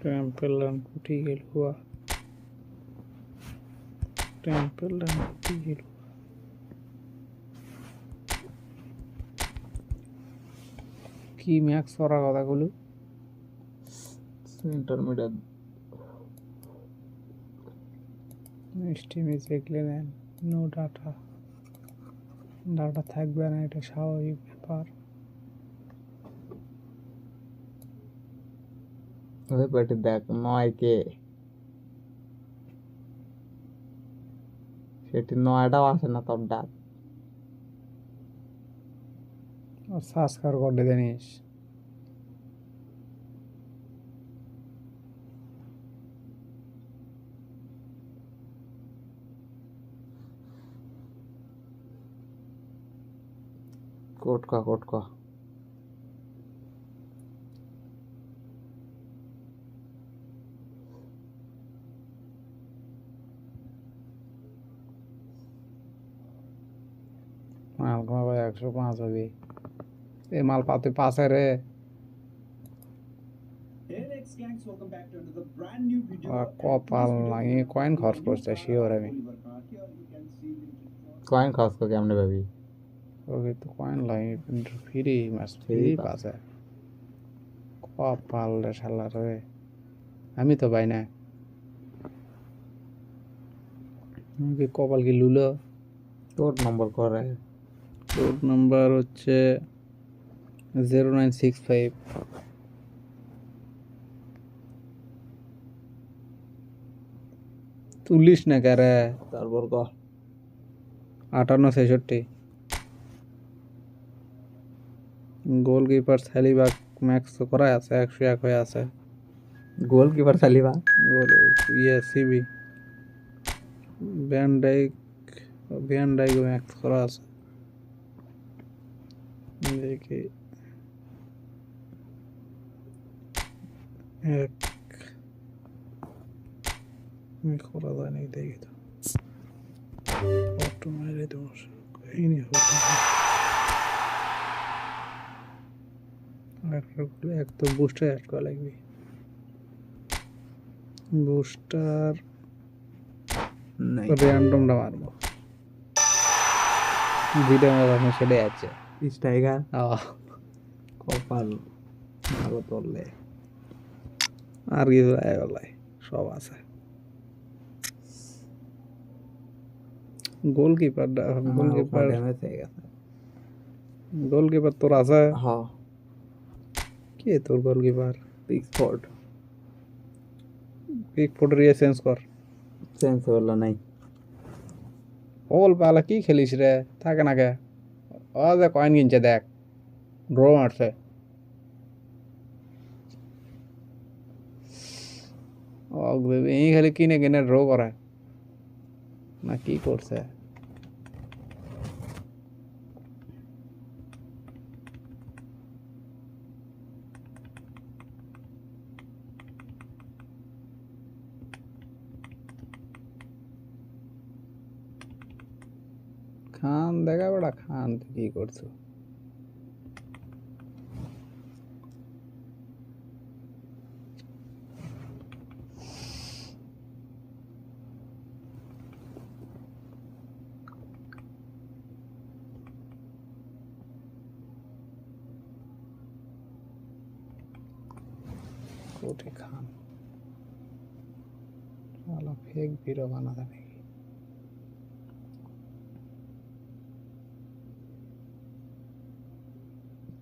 Temple run कुटी गेल हुआ temple run कुटी गेल কি ম্যাক্স করার কথাগুলো ইন্টারমিডিয়েট স্টিমে দেখলে নেন নো ডাটা ডাটা থাকবে না এটা স্বাভাবিক ব্যাপার ওই পেটে দেখ 9K সেটি 9টাও আসে না তোর ডাক আর সাবস্ক্রাইব করে দেনিস কোট কা মাল কমাবে 105 হবে এই মাল পাতে পাশে রে কপাল লাগে কয়েন খরচ করছে শিওর আমি কয়েন খরচ করে কেমনে ভাবি ওকে তো কয়েন লাগে ফ্রি মাস ফ্রি পাশে কপাল রে শালা রে আমি তো পাই না কপাল কি লুলো তোর নম্বর করে কোড নাম্বার হচ্ছে 0965 তুলিস না কারে তারপর ক 58 গোলকিপার সালিবা ম্যাক্স করা আছে 101 হয়ে আছে গোলকিপার সালিবা গোল সিবি ভ্যান ডাইক ম্যাক্স করা আছে দেখি এক করা যায় নাকি দেখি তো অটো মারে তোমার এই নিয়ে এক তো বুস্টার অ্যাড করা লাগবে বুস্টার র্যান্ডমটা মারবো ভিডিও আমার সেটাই আছে স্ট্রাইকার কপাল ভালো তোরলে আর কিছু বলাই সব আছে গোলকিপার ড্যামেজ হয়ে গেছে গোলকিপার তোর আছে হ্যাঁ কে তোর গোলকিপার পিকফোর্ডের চেঞ্জ করলো নাই ওল পালা কি খেলিস রে থাকে না কে ও যে কয়েন কিনছে দেখ ড্র মারছে এই খালি কিনে কিনে ড্র করে না কি করছে খান দেখা বেড়া খান তুই কি করছো কোটি খান সালা ফেক ভিডিও বানাতে নাকি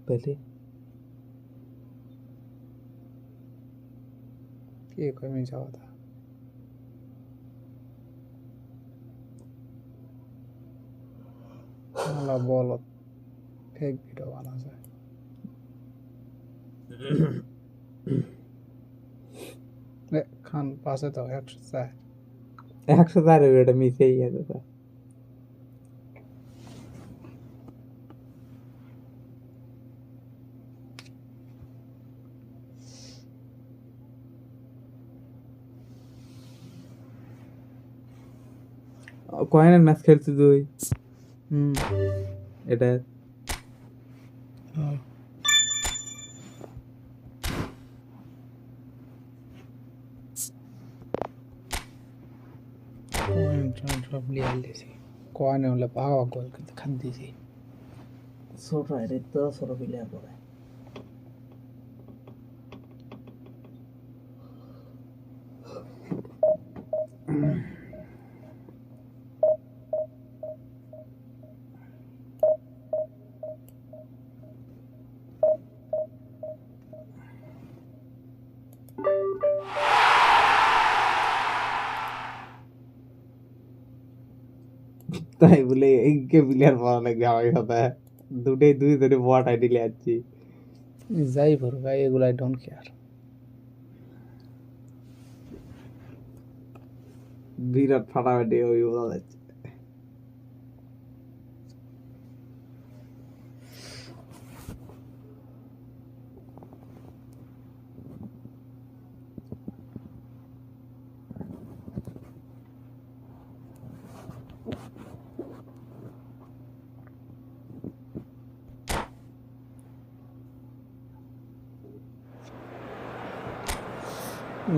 পেলে কে কমে যাওয়া था সালা বলো ফেক ভিডিও বানাছে খান পাশে তো 104 এটা মিসেই গেছে কয়েনের ম্যাচ খেলছিস তুই এটা সব লিয়ে আইলেছি কয়নে হলে পাওয়া গোল কিন্তু খান দিয়েছি ছোট এটা তো ছোট প্লেয়ার পরে তাই বলে একে প্লেয়ার পড়া লাগবে আমার কথা দুটোই দুই ধরে বট আইডি লে যাচ্ছি যাই বড় ভাই এগুলো আই ডোন্ট কেয়ার বিরাট ফাটাফাটি ওই বলা যাচ্ছে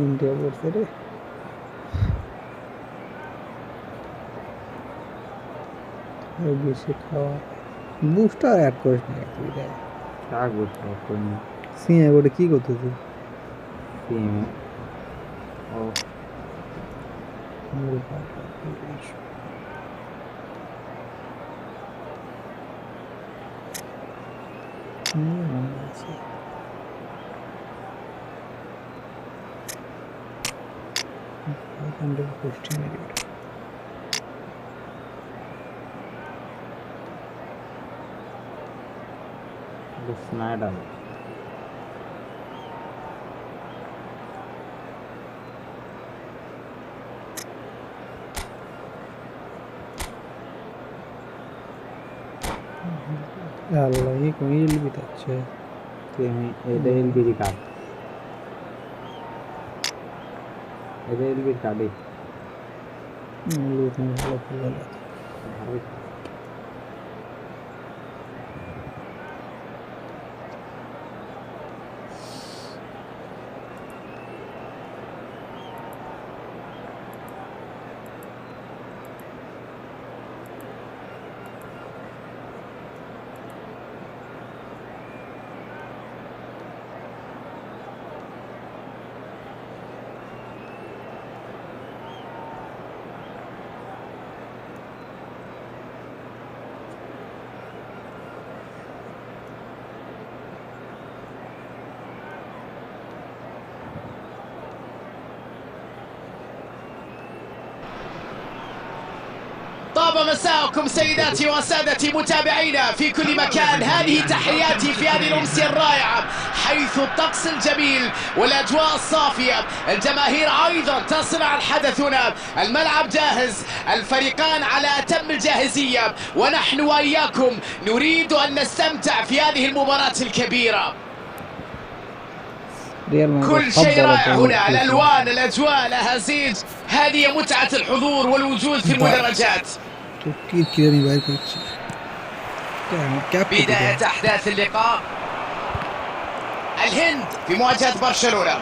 ইন্ডিয়া পড়ছে রে বেশি খাওয়া বুস্টার অ্যাড করিস না তুই রে কাক বসে কোন সিএ বড় কি করতেছিস টিম ও মূল আছে কোশ্চেন স্নাইডার Allah ini kau ini lebih tak cie এটা এলবিডি কার্ড এটা LBD card lu ni kalau pula طاب مساءكم سيداتي وسادتي متابعينا في كل مكان. هذه تحياتي في هذه الأمسية الرائعة حيث الطقس الجميل والأجواء الصافية، الجماهير أيضا تصنع الحدث هنا، الملعب جاهز، الفريقان على أتم الجاهزية، ونحن وإياكم نريد أن نستمتع في هذه المباراة الكبيرة. كل شيء رائع هنا، الألوان، الأجواء، الأهازيج، هذه متعة الحضور والوجود في المدرجات. بداية أحداث اللقاء، الهند في مواجهة برشلونة.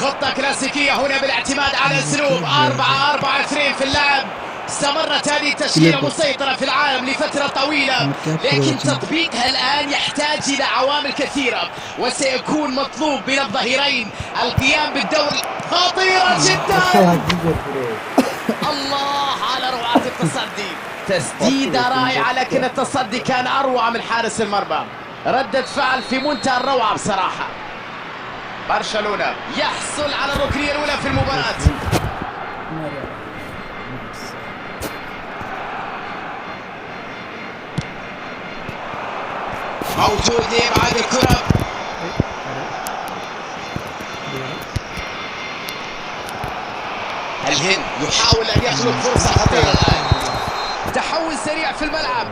خطة كلاسيكية هنا بالاعتماد على أسلوب 4-4-2 في اللعب. استمرت هذه التشكيلة مسيطرة في العالم لفترة طويلة، لكن تطبيقها الآن يحتاج إلى عوامل كثيرة، وسيكون مطلوب من الظهيرين القيام بالدور. خطيرة جدا، الله على روعة التصدي، تسديدة رائعة، لكن التصدي كان أروع من حارس المرمى. ردة فعل في منتهى الروعة بصراحة. برشلونة يحصل على الركنية الأولى في المباراة. موجود لإبعاد الكرة. الهند يحاول أن يخلق فرصة خطيرة الآن. تحول سريع في الملعب.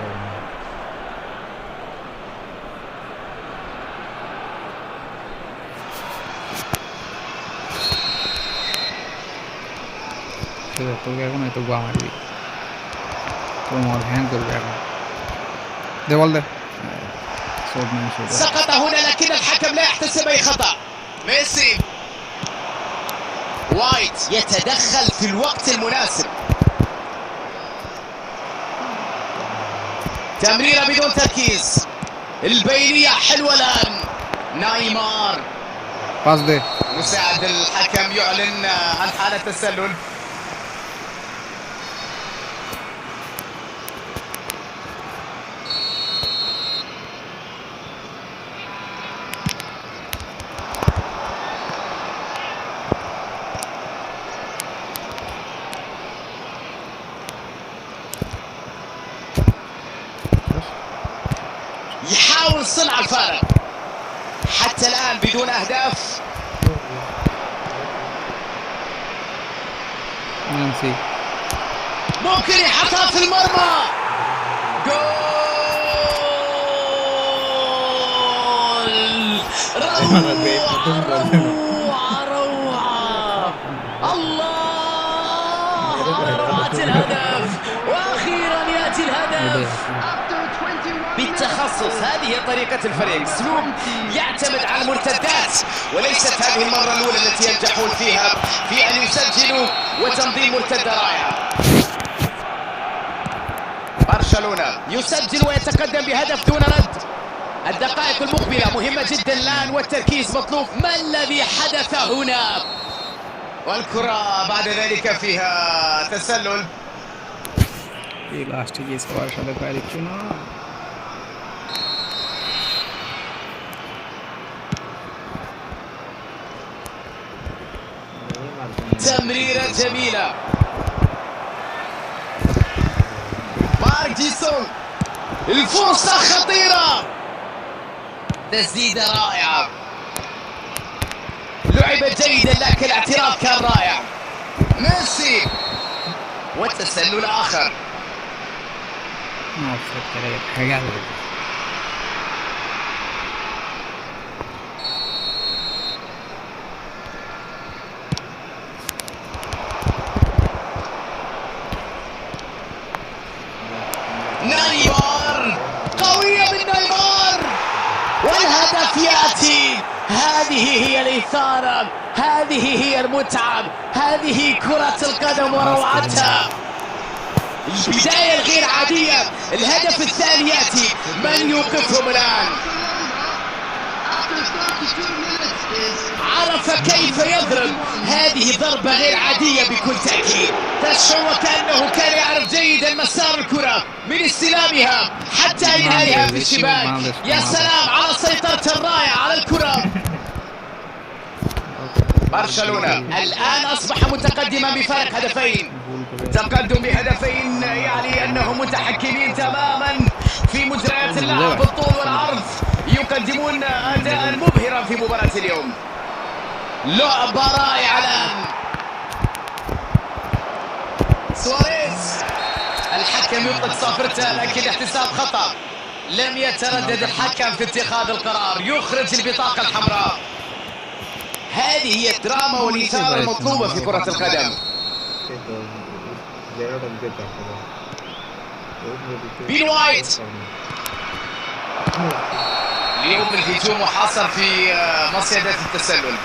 سقط هنا، لكن الحكم لا يحتسب أي خطأ. ميسي، وايت يتدخل في الوقت المناسب. تمريرة بدون تركيز، البينية حلوة الآن. نايمار باص دي مساعد الحكم يعلن عن حالة تسلل. يحاول صنع الفارق حتى الآن بدون أهداف. نانسي ممكن يحطها في المرمى. جول! روعة روعة! الله على روعة الهدف، وأخيرا يأتي الهدف بالتخصص. هذه طريقة الفريق، اسلوب يعتمد على المرتدات، وليست هذه المرة الأولى التي ينجحون فيها في أن يسجلوا وتنظيم مرتدة رائعة. برشلونة يسجل ويتقدم بهدف دون رد. الدقائق المقبلة مهمة جدا الآن والتركيز مطلوب. ما الذي حدث هنا؟ والكرة بعد ذلك فيها تسلل. এই লাস্টে গিয়ে সবার সাথে পারে একটু না تمريرة جميلة. مارك جيسون، الفرصة خطيرة، تسديدة رائعة، لعبت جيدا لكن الاعتراض كان رائع. ميسي والتسلل آخر. ما فكر حاجة نايمار، قوية من نايمار، والهدف يأتي. هذه هي الإثارة، هذه هي المتعة، هذه كرة القدم وروعتها. البداية الغير عادية، الهدف الثاني يأتي. من يوقفهم الآن؟ عرف كيف يضرب. هذه ضربة غير عادية بكل تأكيد، تشعر وكأنه كان يعرف جيدا مسار الكرة من استلامها حتى إنهائها في الشباك. يا سلام على سيطرة الرائعة على الكرة. برشلونة الآن أصبح متقدما بفارق هدفين. تقدم بهدفين يعني أنهم متحكمين تماما في مجريات اللعب بالطول والعرض، يقدمون أداء مبهرا في مباراة اليوم. لعبة رائعة الآن. سواريز، الحكم يطلق صافرته لكن احتساب خطأ. لم يتردد الحكم في اتخاذ القرار، يخرج البطاقة الحمراء. هذه هي الدراما والإثارة المطلوبة في كرة القدم. بين وايت، اليوم الهجوم محاصر في مصيدة التسلل.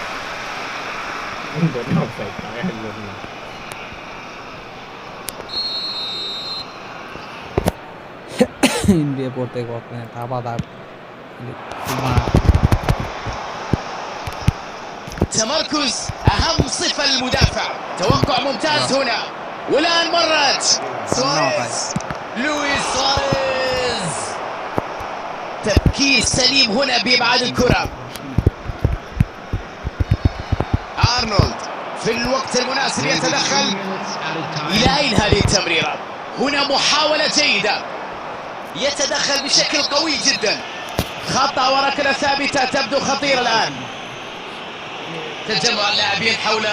NBA পড়তে করতে তাবাদা تمركز أهم صفة للمدافع. توقع ممتاز هنا، والآن مرت سواريز، لويس سواريز. تفكير سليم هنا بإبعاد الكرة. أرنولد في الوقت المناسب يتدخل. إلى أين هذه التمريرة؟ هنا محاولة جيدة، يتدخل بشكل قوي جدا. خطأ وركلة ثابتة تبدو خطيرة الآن. تجمع اللاعبين حول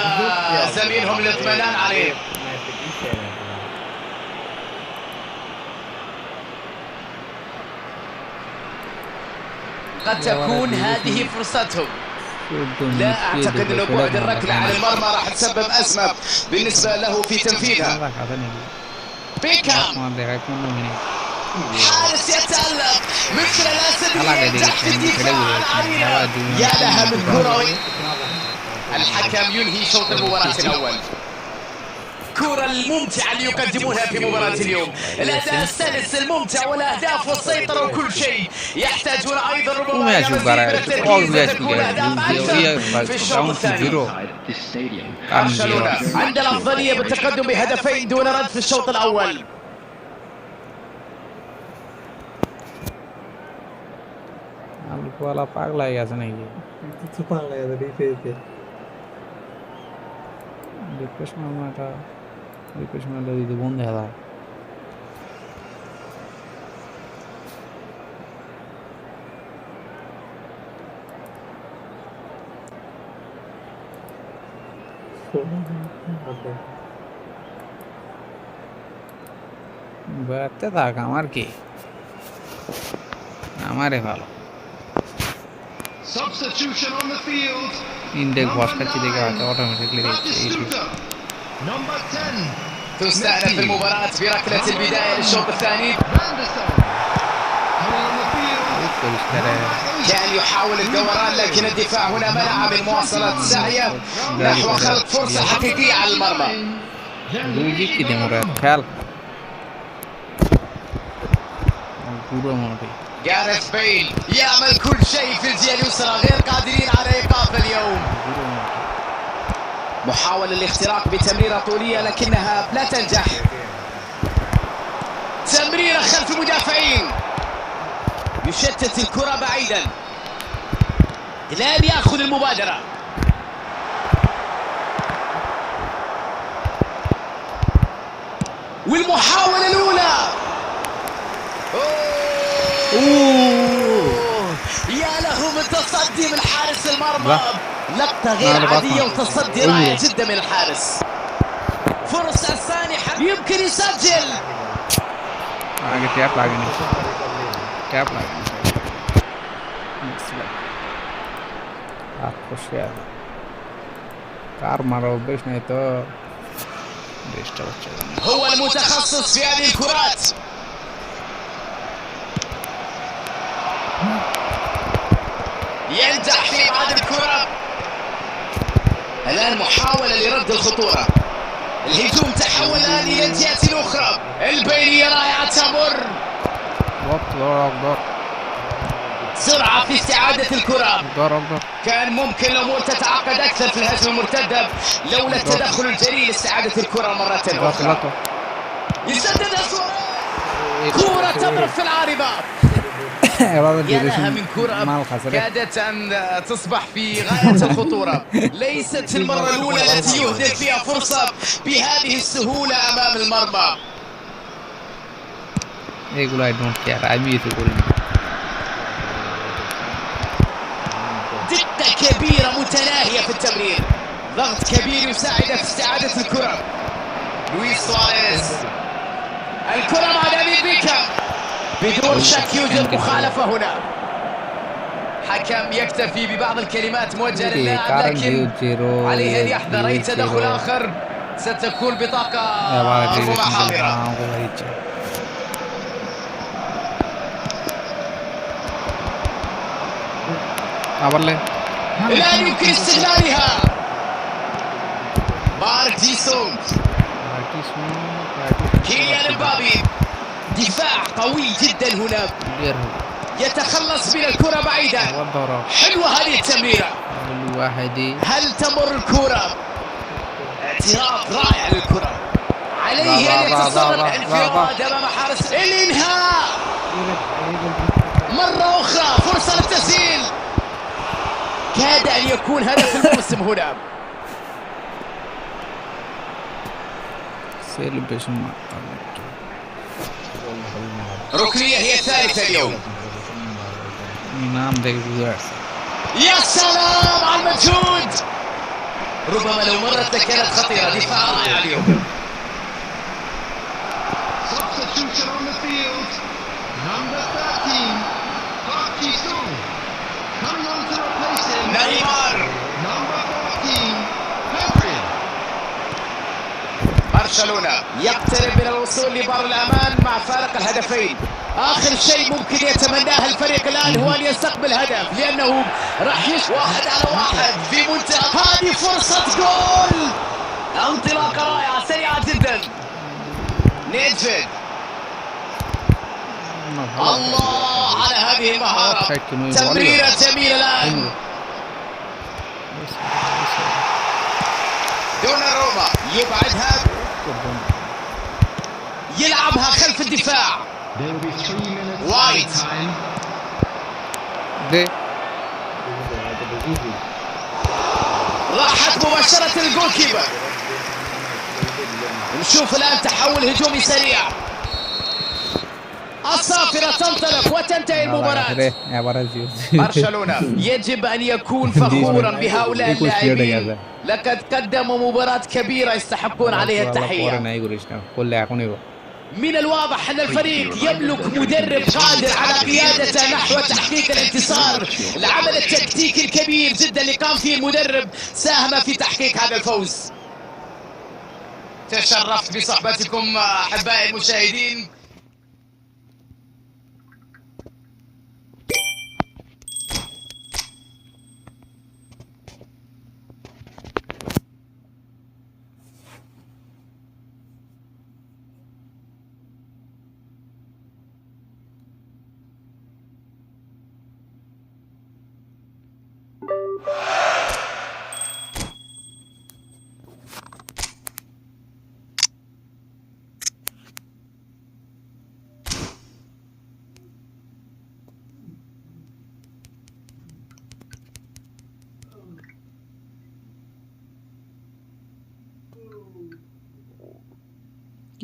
زميلهم للاطمئنان عليه. قد تكون هذه فرصتهم. لا أعتقد أن بعد الركلة عن المرمى راح تسبب أزمة بالنسبة له في تنفيذها. بيكهام، حارس يتألق مثل الأسد تحت الدفاع العريضة. يا لها من كروي. الحكم ينهي شوط المباراة الأول. الكرة الممتعة اللي يقدمونها في مباراة اليوم. الأداء السلس الممتع والأهداف والسيطرة وكل شيء. يحتاجون أيضا ربما إلى مزيد من التركيز وتكون أهداف أكثر في الشوط الثاني. برشلونة عند الأفضلية بالتقدم بهدفين دون رد في الشوط الأول. वाला पागल है ऐसा नहीं है কিছু পাগলা গেছে ডিফেন্সে रिफ्रेश में ले दी बंद है था बैठते था कमर की हमारे वालों Substitution on the field. Index wash करके देगा ऑटोमेटिकली Number 10. تستأنف المباراة بركلة البداية للشوط الثاني. كان يحاول الدوران لكن الدفاع هنا منع من مواصلة سعيه نحو خلق فرصة حقيقية على المرمى. جاريث بيل يعمل كل شيء في الجهة اليسرى، غير قادرين على إيقاف اليوم. محاولة الاختراق بتمريرة طولية لكنها لا تنجح. تمريرة خلف المدافعين، يشتت الكرة بعيدا. الآن يأخذ المبادرة. والمحاولة الأولى. يا له من تصدي من حارس المرمى، لقطة غير عادية وتصدي رائع جدا من الحارس. فرصة سانحة يمكن يسجل. هو المتخصص في هذه الكرات. ينجح في إبعاد الكرة. الآن محاولة لرد الخطورة. الهجوم تحول الآن إلى الجهة الأخرى. البينية رائعة تمر. سرعة في استعادة الكرة. كان ممكن الأمور تتعقد أكثر في الهجمة المرتدة لولا التدخل الجريء لاستعادة الكرة مرة أخرى. يسددها كرة تضرب في العارضة. يا لها من كرة كادت أن تصبح في غاية الخطورة. ليست المرة الأولى التي يهدر فيها فرصة بهذه السهولة أمام المرمى. دقة كبيرة متناهية في التمرير. ضغط كبير يساعد في استعادة الكرة. لويس سواريز. الكرة مع دافيد بيكهام. بدون شك يوجد مخالفة هنا. حكم يكتفي ببعض الكلمات موجهة للاعب لكن عليه أن يحذر أي تدخل آخر ستكون بطاقة ربما حاضرة. الآن يمكن استغلالها. مارك ديسونج. كيليان مبابي. دفاع قوي جدا هنا. يتخلص من الكرة بعيدا. حلوة هذه التمريرة. هل تمر الكرة؟ اعتراض رائع للكرة. عليه أن يتصرف انفراد أمام حارس. الإنهاء مرة أخرى، فرصة للتسجيل. كاد أن يكون هدف الموسم هنا. ركنية هي الثالثة اليوم. يا سلام على المجهود. ربما لو مرت لكانت خطيرة. دفاع رائع اليوم. نيمار. برشلونة يقترب من الوصول لبر الأمان مع فارق الهدفين. آخر شيء ممكن يتمناه الفريق الآن هو أن يستقبل هدف، لأنه راح 1 على 1 في منتهى. هذه فرصة جول. انطلاقة رائعة سريعة جدا. نيدفيد الله على هذه المهارة. تمريرة جميلة الآن. دوناروما يبعدها يلعبها خلف الدفاع. وايت راحت مباشرة الجول كيبر. نشوف الآن تحول هجومي سريع. الصافرة تنطلق وتنتهي المباراة. برشلونة يجب أن يكون فخورا بهؤلاء اللاعبين. لقد قدموا مباراة كبيرة يستحقون عليها التحية. من الواضح أن الفريق يملك مدرب قادر على قيادته نحو تحقيق الانتصار. العمل التكتيكي الكبير جدا اللي قام فيه المدرب ساهم في تحقيق هذا الفوز. تشرفت بصحبتكم أحبائي المشاهدين.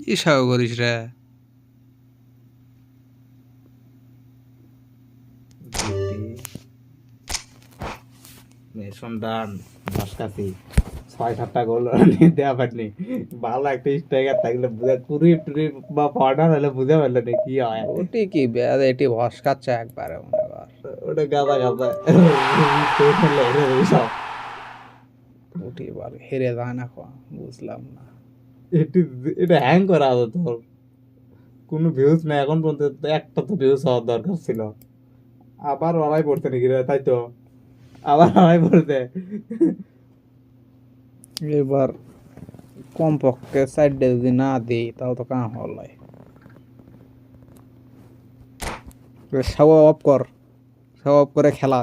কি সাও করিস রে? সন্তান বাসকাছি ৬-৭টা গোল দেওয়া পারনি। ভালো একটা স্ট্রাইকার থাকলে বুঝে কুড়ি টুরি বা কর্নার হলে বুঝে পারলে না কি হয়। ওটি কি এটি ভস্কাচ্ছে একবারে মনে কর। ওটা গাদা গাদা সব ওটি এবার হেরে যায় না বুঝলাম না। এটা হ্যাং করা হতো তোর কোনো ভিউজ না এখন পর্যন্ত। একটা তো ভিউজ হওয়ার দরকার ছিল। আবার ওরাই পড়তে নাকি রে? তাই তো আবার ওরাই পড়তে। এবার কমপক্ষে সাইডে যদি না দিই তাহলে তো কাম হল। সব অফ কর, সব অফ করে খেলা।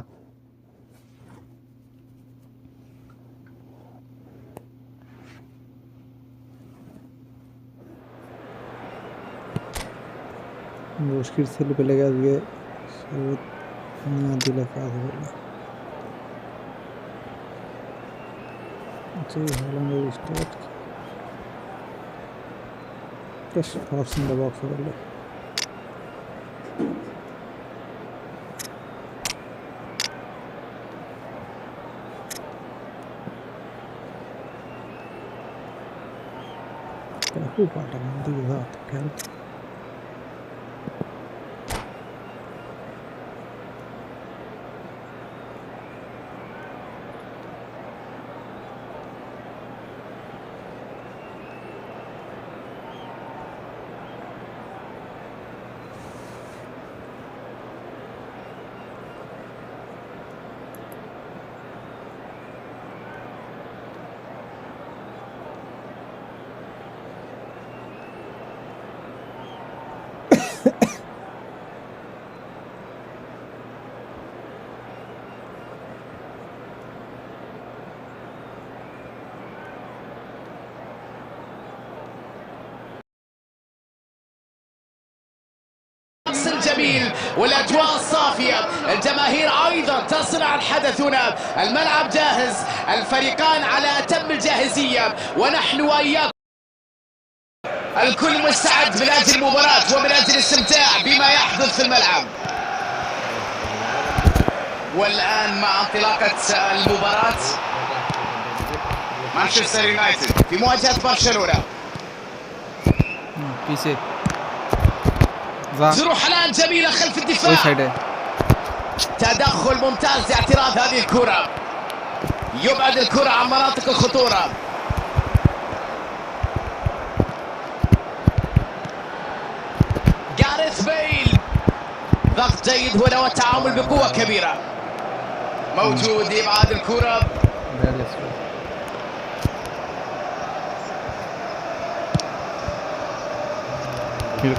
মুশকিল ছেলে পেলে আজকে না দিলে কাজ হবে না। Start force in the box over. Who got him? Do that, help. الجميل والاجواء الصافيه، الجماهير ايضا تصنع الحدث هنا، الملعب جاهز، الفريقان على اتم الجاهزيه ونحن واياكم الكل مستعد من اجل المباراه ومن اجل الاستمتاع بما يحدث في الملعب. والان مع انطلاقه المباراه مانشستر يونايتد في مواجهه برشلونه. تروح الان جميله خلف الدفاع، تدخل ممتاز لاعتراض هذه الكره، يبعد الكره عن مناطق الخطوره. جاريث بيل ضغط جيد هنا والتعامل بقوه كبيره، موجود لابعاد الكره.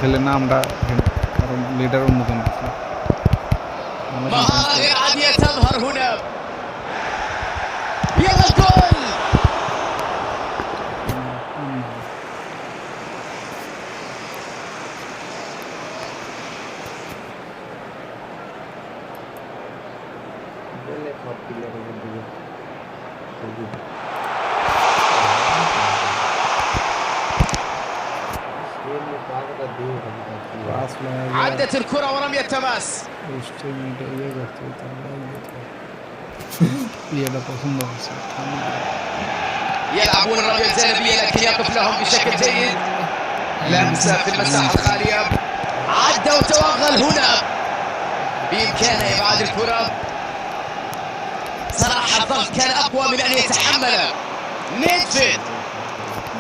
খেলে নামটা কারণ লিডারের মতন مهارة غير عادية تظهر هنا. يلا جول. عدت الكرة ورمي التماس. يلعبون الرمية الجانبية لكن يقف لهم بشكل جيد. لمسة في المساحة الخالية. عدى وتوغل هنا. بإمكانه إبعاد الكرة. صراحة الضغط كان أقوى من أن يتحمله. نيدفيد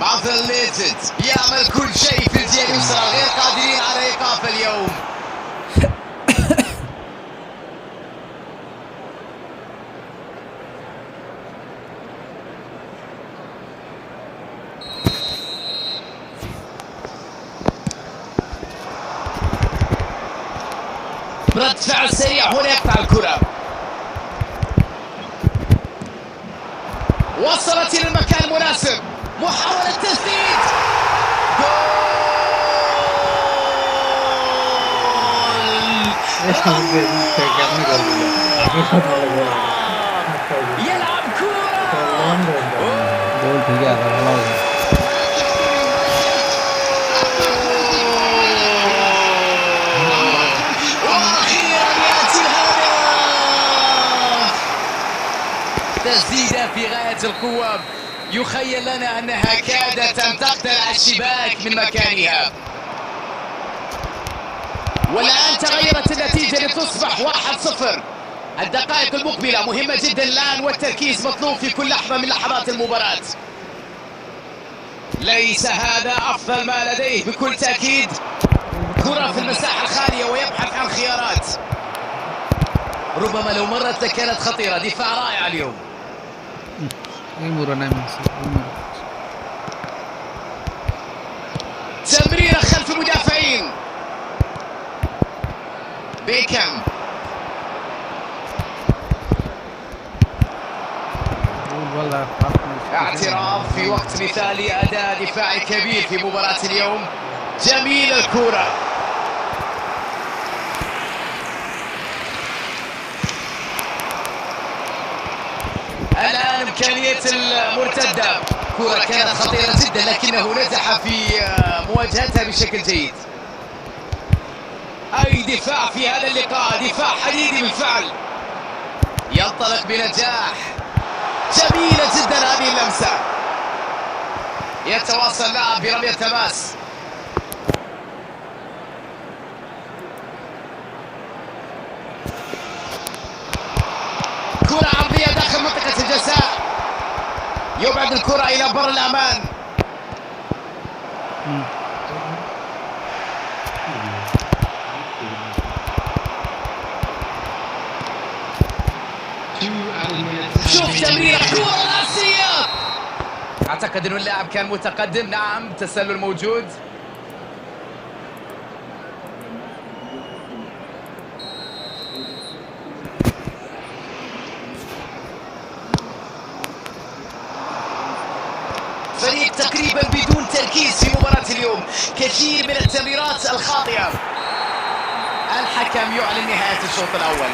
بعض الليجند يعمل كل شيء في الجهة اليسرى، غير قادرين على إيقاف اليوم. رد فعل سريع هنا يقطع الكرة. وصلت إلى المكان المناسب. محاولة تسديد. يلعب كرة. গোল ঠিক আছে ভালো আছে وأخيرا يأتي الهدف. تسديدة في غاية القوة. يخيل لنا أنها كادت أن تقتلع الشباك من مكانها، والآن تغيرت النتيجة لتصبح 1-0. الدقائق المقبلة مهمة جدا الآن، والتركيز مطلوب في كل لحظة من لحظات المباراة. ليس هذا أفضل ما لديه بكل تأكيد. كرة في المساحة الخالية ويبحث عن خيارات. ربما لو مرت لكانت خطيرة. دفاع رائع اليوم. تمريرة خلف المدافعين. بيكم اعتراف في وقت مثالي. أداء دفاعي كبير في مباراة اليوم. جميل الكرة. الآن إمكانية المرتدة. كرة كانت خطيرة جدا لكنه نجح في مواجهتها بشكل جيد. أي دفاع في هذا اللقاء. دفاع حديدي بالفعل. ينطلق بنجاح. جميلة جدا هذه اللمسة. يتواصل اللاعب برمي التماس. كرة عرضية داخل منطقة الجزاء. يبعد الكرة إلى بر الأمان. شوف تمريرة كرة رأسية. أعتقد أن اللاعب كان متقدم. نعم، تسلل موجود. فريق تقريبا بدون تركيز في مباراة اليوم. كثير من التمريرات الخاطئة. الحكم يعلن نهاية الشوط الأول.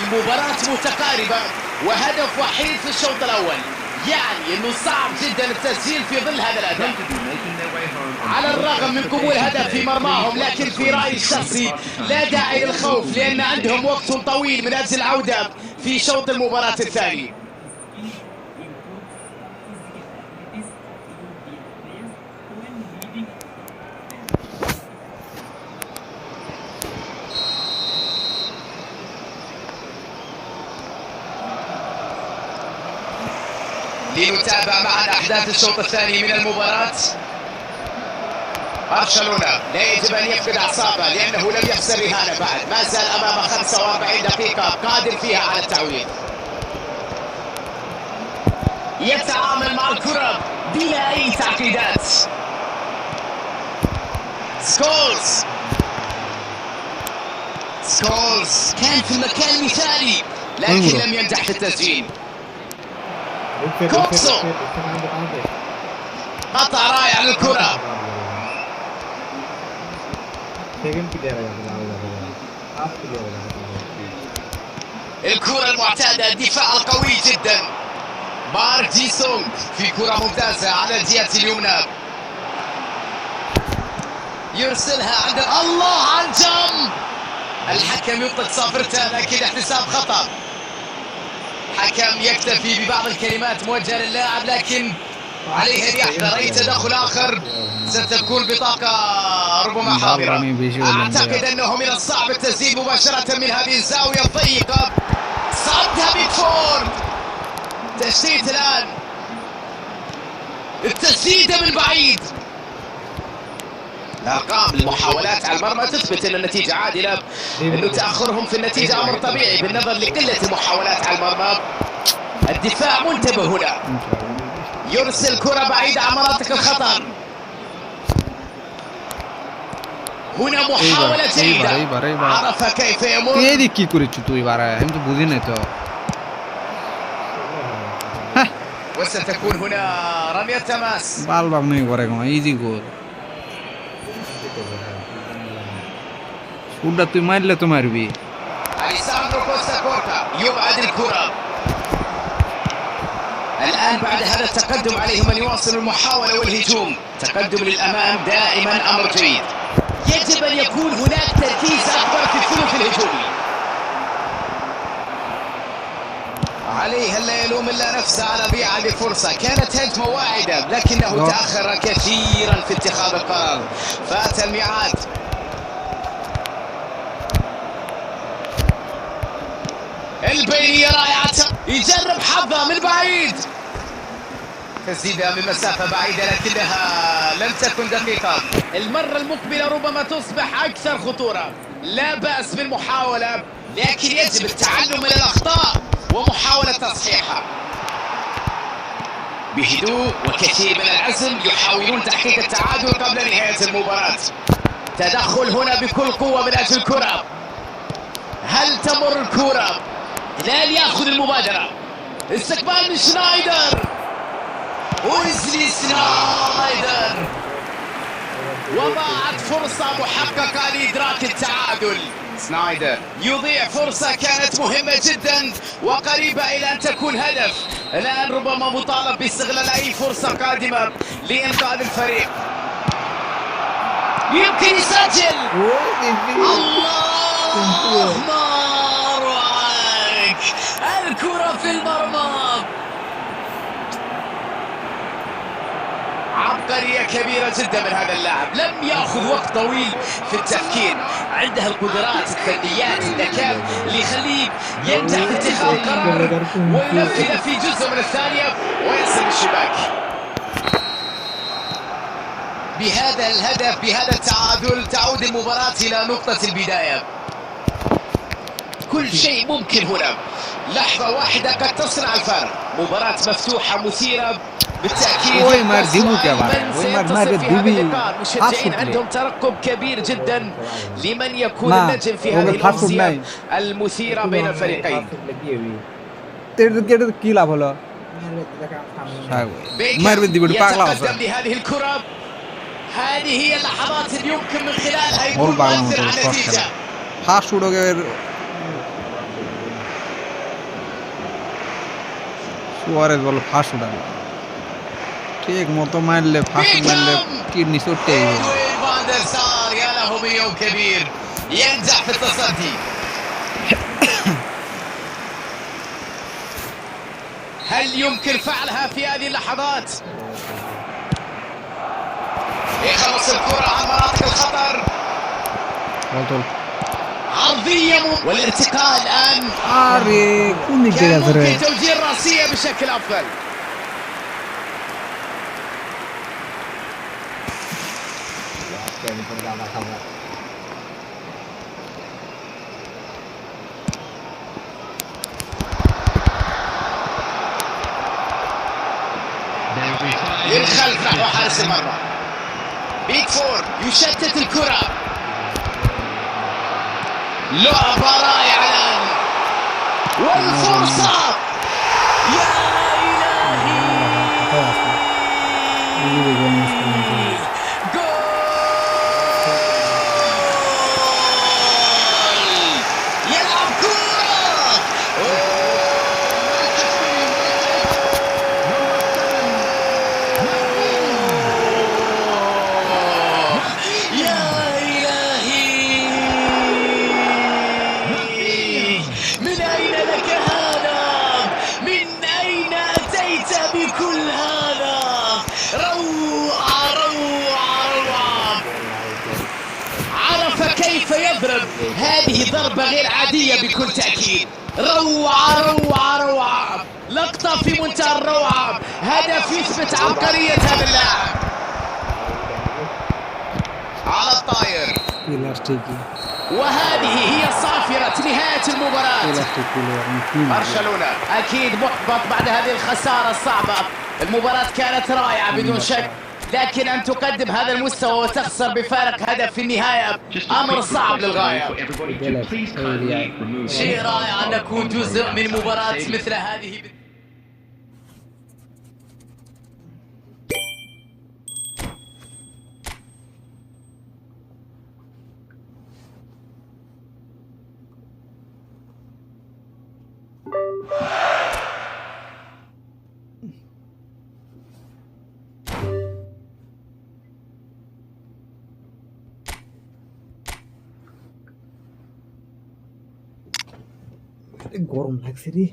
المباراة متقاربة وهدف وحيد في الشوط الأول، يعني أنه صعب جدا التسجيل في ظل هذا الأداء. على الرغم من قبول هدف في مرماهم، لكن في رأيي الشخصي لا داعي للخوف، لأن عندهم وقت طويل من أجل العودة في شوط المباراة الثاني. لنتابع معا أحداث الشوط الثاني من المباراة. برشلونة لا يجب أن يفقد أعصابه، لأنه لم يخسر رهانه بعد. ما زال أمامه 45 دقيقة قادر فيها على التعويض. يتعامل مع الكرة بلا أي تعقيدات. سكولز كان في المكان المثالي لكن لم ينجح في التسجيل. كوكسو قطع رائع للكرة. الكرة المعتادة، الدفاع القوي جدا. بارك جي سونغ في كرة ممتازة على الجهة اليمنى، يرسلها عند الله عن جنب. الحكم يطلق صافرته لكن احتساب خطأ. حكم يكتفي ببعض الكلمات موجهة للاعب لكن عليه ان يحذر اي تدخل اخر ستكون بطاقة ربما حاضرة. اعتقد انه من الصعب التسديد مباشرة من هذه الزاوية الضيقة. صدها بيكفورد، تشتيت الان، التسديدة من بعيد. ارقام المحاولات على المرمى تثبت ان النتيجة عادلة، انه تاخرهم في النتيجة امر طبيعي بالنظر لقلة المحاولات على المرمى. الدفاع منتبه هنا، يرسل كرة بعيدة عن مناطق الخطر. هنا محاولة جيدة، عرف كيف يمر. কি করেছিস তুই বারা? আমি তো বুঝি না তো। وستكون هنا رمية تماس. বাল বাল নেই করে কোন ইজি গোল। শুটটা তুই মারলে তো মারবি। أليساندرو كوستا كورتا يبعد الكرة. الآن بعد هذا التقدم عليهم أن يواصلوا المحاولة والهجوم. تقدم للأمام دائما أمر جيد، يجب أن يكون هناك تركيز أكبر في الثلث الهجومي. عليه لا يلوم إلا نفسه على ضياع هذه الفرصة، كانت هجمة واعدة لكنه تأخر كثيرا في اتخاذ القرار. فات الميعاد. البينية رائعة، يجرب حظه من بعيد، تسديدها من مسافة بعيدة لكنها لم تكن دقيقة. المرة المقبلة ربما تصبح أكثر خطورة. لا بأس بالمحاولة لكن يجب التعلم من الأخطاء ومحاولة تصحيحها بهدوء وكثير من العزم. يحاولون تحقيق التعادل قبل نهاية المباراة. تدخل هنا بكل قوة من أجل الكرة. هل تمر الكرة؟ هلال يأخذ المبادرة. استقبال من شنايدر، ويزلي سنايدر، وضاعت فرصة محققة لإدراك التعادل. سنايدر يضيع فرصة كانت مهمة جدا وقريبة إلى أن تكون هدف. الآن ربما مطالب باستغلال أي فرصة قادمة لإنقاذ الفريق. يمكن يسجل. الله مبارك، الكرة في المرمى. عبقرية كبيرة جدا من هذا اللاعب، لم يأخذ وقت طويل في التفكير. عنده القدرات، الفنيات، الذكاء اللي يخليه ينجح في اتخاذ قرار وينفذ في جزء من الثانية ويصل للشباك. بهذا الهدف، بهذا التعادل، تعود المباراة إلى نقطة البداية. كل شيء ممكن هنا، لحظة واحدة قد تصنع الفارق. مباراة مفتوحة مثيرة بالتأكيد. المشجعين عندهم ترقب كبير جدا لمن يكون النجم في هذه الأمسية المثيرة بين الفريقين. কি লাভ হলো? يتقدم لهذه الكرة. هذه هي اللحظات اللي يمكن من خلالها يكون مؤثر على النتيجة. সুয়ারেজ বল ফাঁস উড়ালো ঠিক মতো মারলে ফাঁস মারলে কিডনি চটে يا له من يوم كبير، ينجح في التصدي. هل يمكن فعلها في هذه اللحظات؟ يخلص الكرة عن مناطق الخطر. عرضية والارتقاء الآن. كان ممكن توجيه الرأسية بشكل أفضل. للخلف نحو حارس المرمى. بيكفور يشتت الكرة. لعبة رائعة الآن والفرصة. يا Apa ya sih? Ini juga muskilin tuh. يلعب كرة. يا إلهي، من أين لك هذا؟ من أين أتيت بكل هذا؟ روعة روعة روعة. عرف كيف يضرب. هذه ضربة غير عادية بكل تأكيد. روعة روعة روعة. لقطة في منتهى الروعة. هدف يثبت عبقرية هذا اللاعب. على الطاير. Elastiki, وهذه هي صافرة نهاية المباراة. elastik keluar. برشلونة أكيد محبط بعد هذه الخسارة الصعبة. المباراة كانت رائعة بدون شك، لكن أن تقدم هذا المستوى وتخسر بفارق هدف في النهاية أمر صعب للغاية. شيء رائع أن نكون جزء من مباراة مثل هذه. গরম লাগছে রে।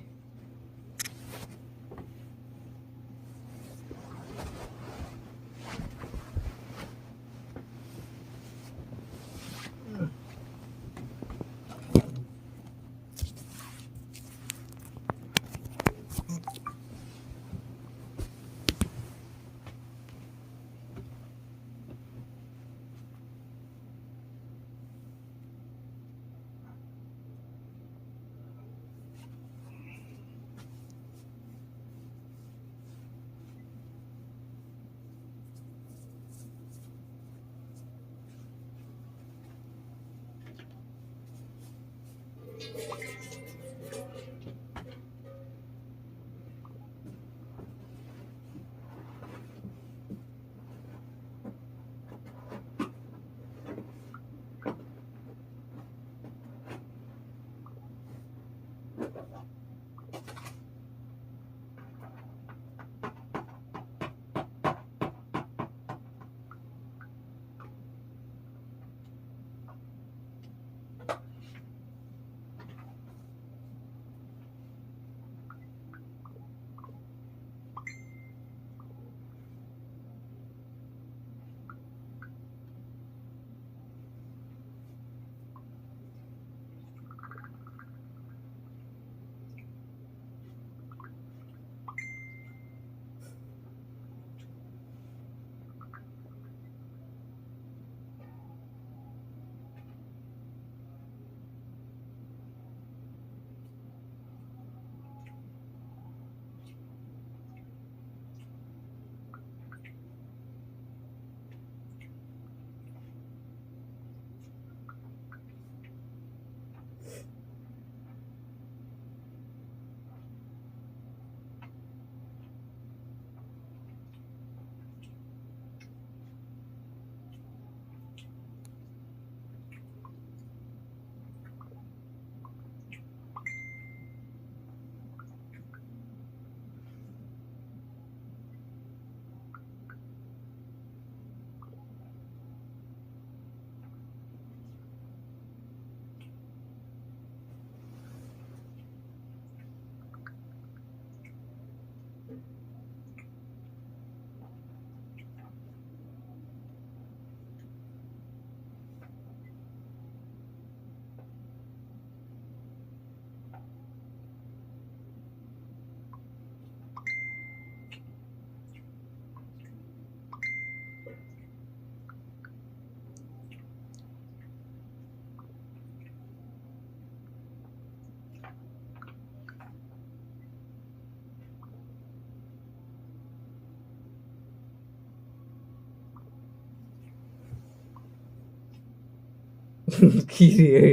কি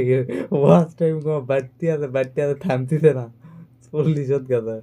রে ওয়াচ টাইম বাড়তে আছে থামতিছে না 40 গেছে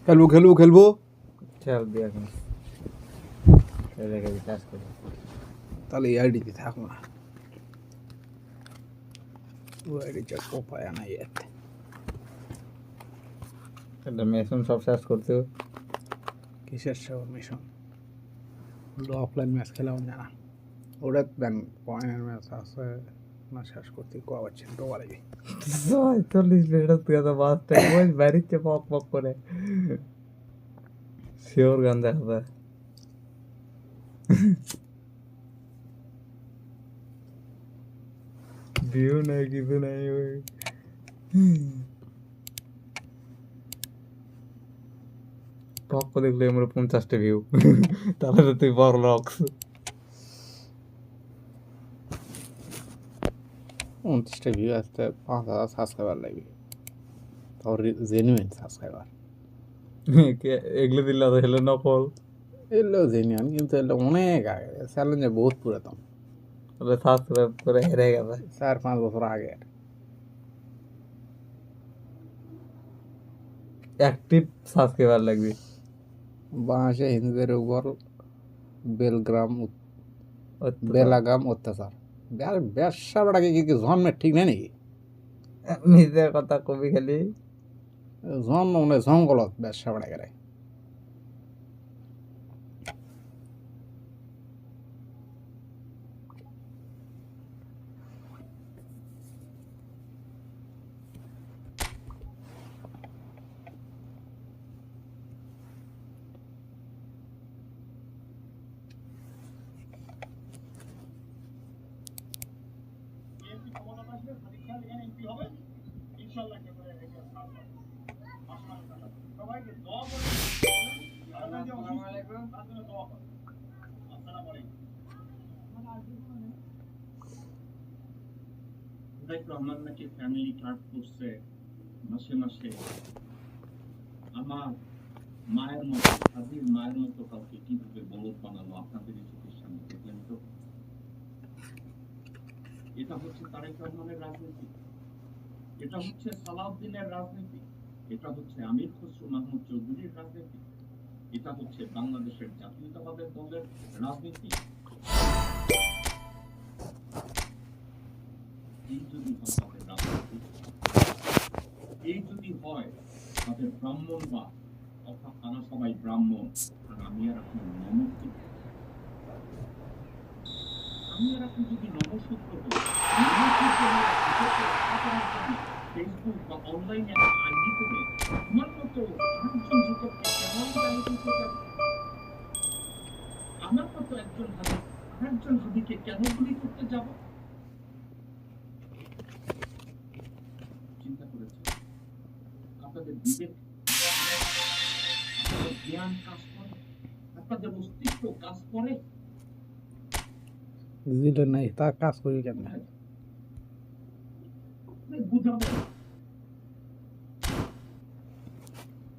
খেলবো খেলবো খেলবো খেল দিয়ে এখন খেলে গেলে কাজ করি তাহলে এই আইডিতে থাকবো না ও আইডি চেক উপায় নাই এতে এটা মেশিন সব শেষ করতে কিসের সব মিশন অফলাইন ম্যাচ খেলাও জানা ওটা ব্যান পয়েন্টের ম্যাচ আছে না শেষ করতে কোয়াচ্ছেন তো পারবি 40 মিনিট তুই তো বাস টাইম ওই বাড়িতে পক পক করে শিওর গান দেখা যায় ভিউ নাই কিছু নাই ওই পক দেখলে আমার 50টা ভিউ তাহলে তুই বড় লোক 29টা ভিউ আসতে 5000 সাবস্ক্রাইবার লাগবে তাও জেনুইন সাবস্ক্রাইবার এগুলো দিলে তো হলো নকল এলো জেনুইন কিন্তু এলো অনেক আগে চ্যালেঞ্জে বহুত পুরাতন সাবস্ক্রাইব করে হেরে গেছে 4-5 বছর আগে অ্যাক্টিভ সাবস্ক্রাইবার লাগবে বাংলাদেশে হিন্দুদের উপর বেলাগাম অত্যাচার ব্যবসাটাকে কি জন্মের ঠিক নেই নাকি নিজের কথা কবি খালি জন্ম মানে জঙ্গলত ব্যবসা বাড়াকে আমার নাকি ফ্যামিলি কার্ড করছে মাসে মাসে আমার মায়ের মতো হাজির মায়ের মতো কাউকে কিভাবে বলদ বানালো আপনাদের চোখের সামনে দেখলেন তো এটা হচ্ছে তারেক রহমানের রাজনীতি এটা হচ্ছে সালাউদ্দিনের রাজনীতি এটা হচ্ছে আমির খসরু মাহমুদ চৌধুরীর রাজনীতি এটা হচ্ছে বাংলাদেশের জাতীয়তাবাদের দলের রাজনীতি এই যদি হয় তাদের ব্রাহ্মণ বা অর্থাৎ তারা সবাই ব্রাহ্মণ আর আমি আর আপনি নমস্ত আমি আর আপনি যদি নমস্ত ফেসবুক বা অনলাইনে আইডি করে আমার মতো আরেকজন যুবককে কেমন রাজনীতি করতে আমার মতো একজন হাজি আরেকজন হাজিকে কেন গুলি করতে যাব চিন্তা করেছে আপনাদের বিবেক আপনাদের জ্ঞান কাজ করে আপনাদের অস্তিত্ব কাজ করে যেটা নাই তা কাজ করি কেন বুঝাবো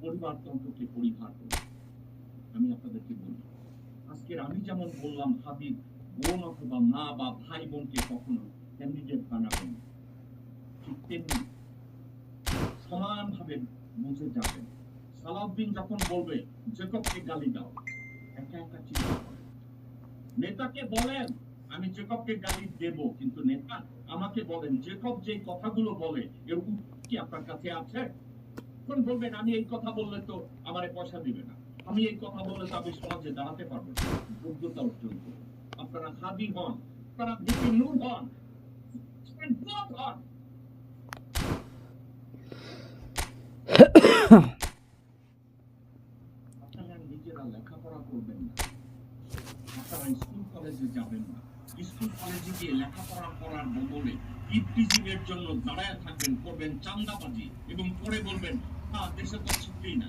পরিবারতন্ত্রকে পরিহার করুন আমি আপনাদেরকে বলি আজকের আমি যেমন বললাম হাবিব বোন অথবা মা বা ভাই বোনকে কখনো ক্যান্ডিডেট বানাবেন ঠিক তেমনি সমানভাবে বুঝে যাবেন সালাউদ্দিন যখন বলবে জেকবকে গালি দাও একা একা চিন্তা করেন নেতাকে বলেন আমি জেকবকে গালি দেব কিন্তু নেতা আমাকে বলেন জেকব যে কথাগুলো বলে এর উত্তর কি আপনার কাছে আছে কোন বলবেন আমি এই কথা বললে তো আমারে পয়সা দিবে না আমি এই কথা বললে তো আমি সমাজে দাঁড়াতে পারবো না যোগ্যতা অর্জন করুন আপনারা হাদি হন আপনারা দিকে নূর হন হন আপনারা নিজেরা লেখাপড়া করবেন না আপনারা স্কুল কলেজে যাবেন না স্কুল কলেজে গিয়ে লেখাপড়া করার বদলে ইফটিজিংয়ের জন্য দাঁড়ায় থাকবেন করবেন চাঁদাবাজি এবং পরে বলবেন হ্যাঁ দেশে তো চাকরি না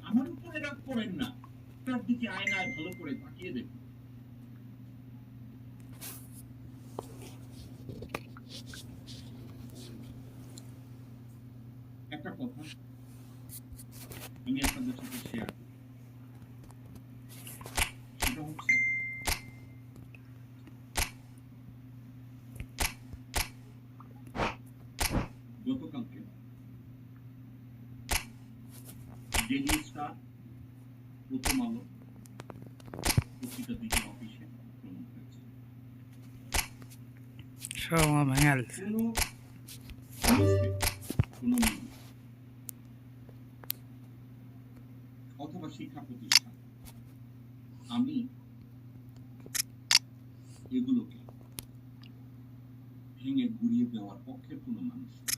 আমার উপরে রাগ করেন না তার দিকে আয়নায় ভালো করে তাকিয়ে দেখুন ডেইলি স্টার, প্রথম আলো পত্রিকা দুইটার অফিসে প্রমোট হয়েছে। সব আমার ভেঙে আলছে। কোনো কোনো মিডিয়া অথবা শিক্ষা প্রতিষ্ঠান আমি এগুলোকে ভেঙে গুড়িয়ে দেওয়ার পক্ষের কোনো মানুষ না।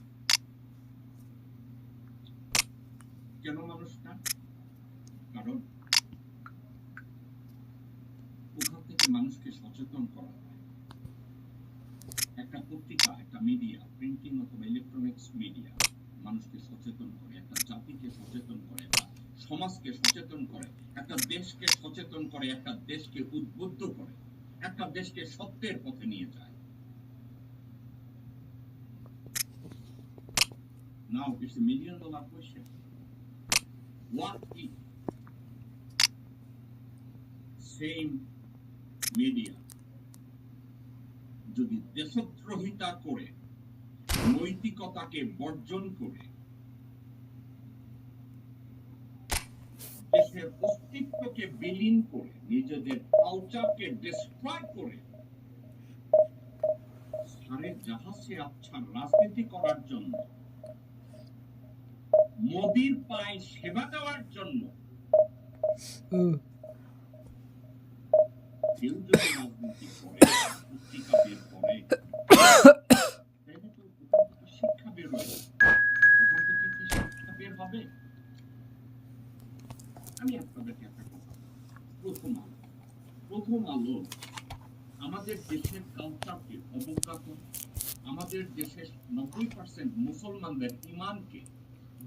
কেন মানুষ না? কারণ ওখান থেকে মানুষকে সচেতন করা হয়। একটা পত্রিকা, একটা মিডিয়া, প্রিন্টিং অথবা ইলেকট্রনিক্স মিডিয়া মানুষকে সচেতন করে, একটা জাতিকে সচেতন করে, একটা সমাজকে সচেতন করে, একটা দেশকে সচেতন করে, একটা দেশকে উদ্বুদ্ধ করে, একটা দেশকে সত্যের পথে নিয়ে যায়। Now it's $1 million question. What if same media যদি দেশদ্রোহিতা করে, নৈতিকতাকে বর্জন করে, দেশের অস্তিত্বকে বিলীন করে, নিজেদের কালচারকে ডিস্ট্রয় করে সারে জাহাজে আচ্ছা রাজনীতি করার জন্য, মোদির পায়ে সেবা দেওয়ার জন্য কেউ যদি রাজনীতি করে, পত্রিকা বের করে, তাহলে তো ওখান থেকে শিক্ষা বের হবে। ওখান থেকে কি শিক্ষা বের হবে? আমি আপনাদেরকে একটা কথা, প্রথম আলো আমাদের দেশের কালচারকে অবজ্ঞা করে, আমাদের দেশের 90% মুসলমানদের ইমানকে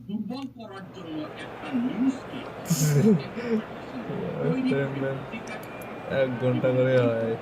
দুর্বল করার জন্য একটা নিউজকে 1 ঘন্টা করে হয়।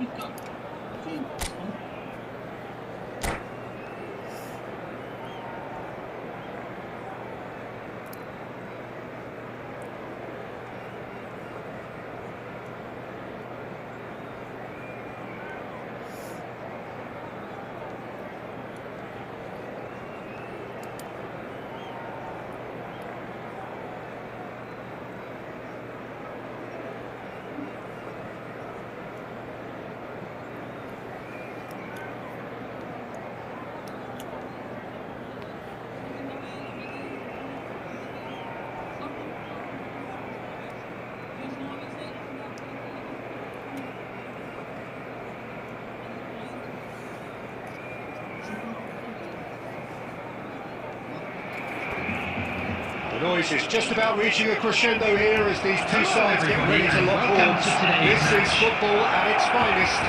The noise is just about reaching a crescendo here as these two sides get ready to lock horns. This is football at its finest.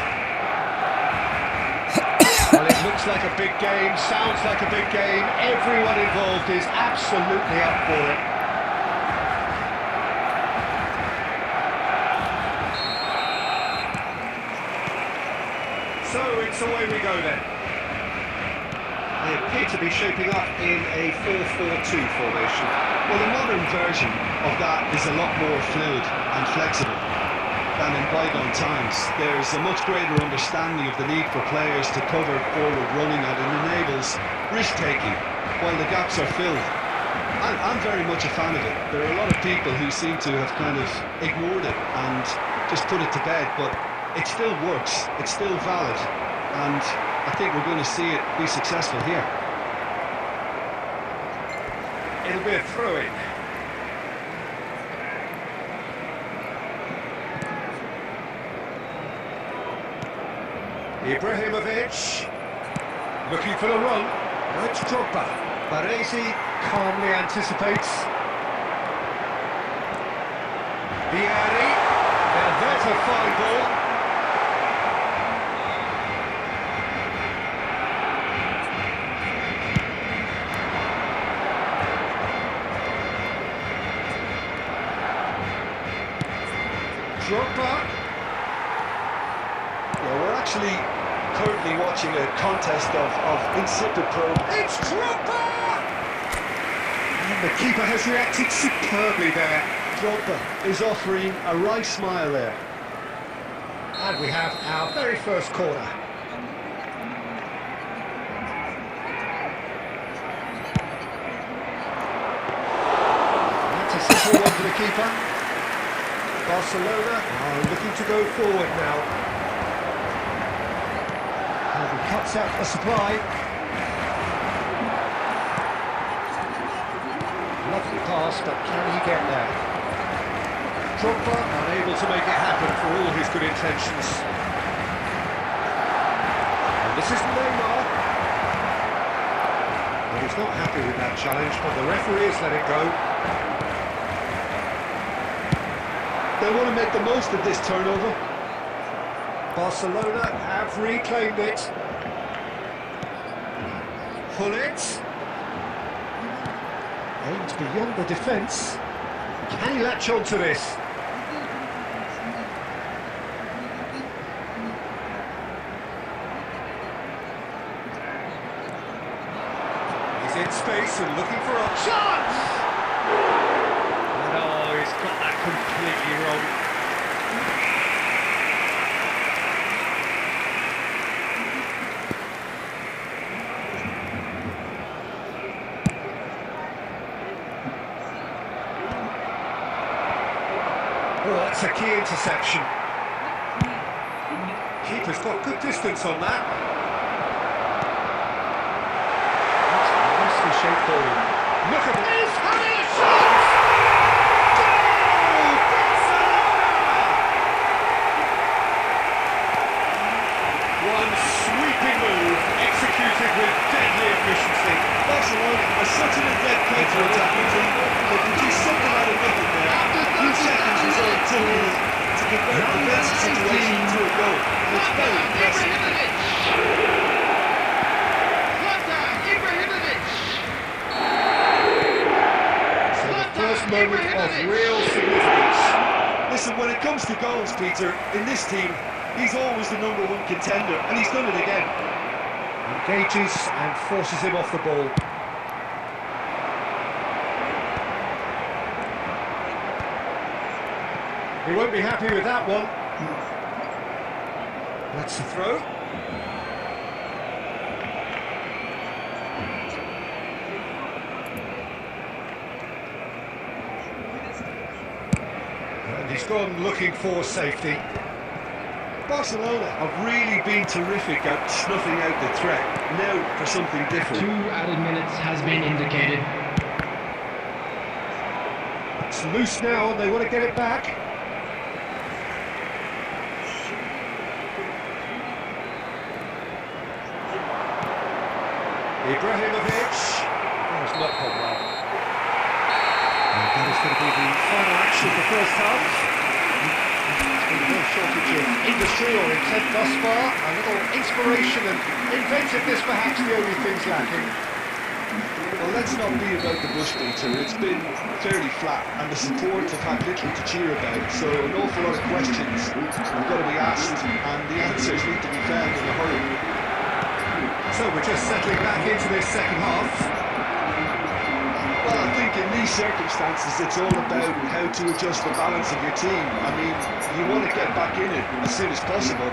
Well, it looks like a big game, sounds like a big game. Everyone involved is absolutely up for it. So it's away we go then. They appear to be shaping up in a 4-4-2 formation. Well, the modern version of that is a lot more fluid and flexible than in bygone times. There's a much greater understanding of the need for players to cover forward running, and it enables risk-taking while the gaps are filled. I'm very much a fan of it. There are a lot of people who seem to have kind of ignored it and just put it to bed, but it still works, it's still valid, and I think we're going to see it be successful here. It'll be a throw-in. Ibrahimovic looking for the run. No, it's Drogba. Baresi calmly anticipates. Vieri. Now that's a fine ball. Drogba. Yeah, we're actually currently watching a contest of insipid probe. It's Drogba! And the keeper has reacted superbly there. Drogba is offering a wry smile there. And we have our very first corner. That's a simple one keeper. Barcelona are looking to go forward now. And he cuts out the supply. Lovely pass, but can he get there? Drogba unable to make it happen for all his good intentions. And this is Neymar. Well, he's not happy with that challenge, but the referee has let it go. They want to make the most of this turnover. Barcelona have reclaimed it. Pull it. Aimed beyond the defence. Can he latch on to this? He's in space and looking for a chance! No, he's got that completely wrong. Well, that's a key interception. Keeper's got good distance on that. That's a nicely shaped ball. Look at this! Having a shot! Goal! Barcelona! One sweeping move, executed with deadly efficiency. Barcelona are such an adept counter-attacking team. They produce something out of nothing there. A few seconds is all it took to convert the defensive situation into a goal. It's very impressive. So the first moment of real significance. Listen, when it comes to goals, Peter, in this team, he's always the #1 contender, and he's done it again. Engages and forces him off the ball. He won't be happy with that one. That's the throw. And he's gone looking for safety. Barcelona have really been terrific at snuffing out the threat. Now for something different. 2 added minutes has been indicated. It's loose now and they want to get it back. Ibrahimovic. That was not Pogba. And that is going to be the final action of the first half. There's been no shortage of industry or intent thus far. A little inspiration and inventiveness perhaps the only things lacking. Well, let's not be about the bush, Peter. It's been fairly flat, and the support have had little to cheer about. So an awful lot of questions have got to be asked, and the answers need to be found in a hurry. So we're just settling back into this second half. Well, I think in these circumstances, it's all about how to adjust the balance of your team. I mean, you want to get back in it as soon as possible,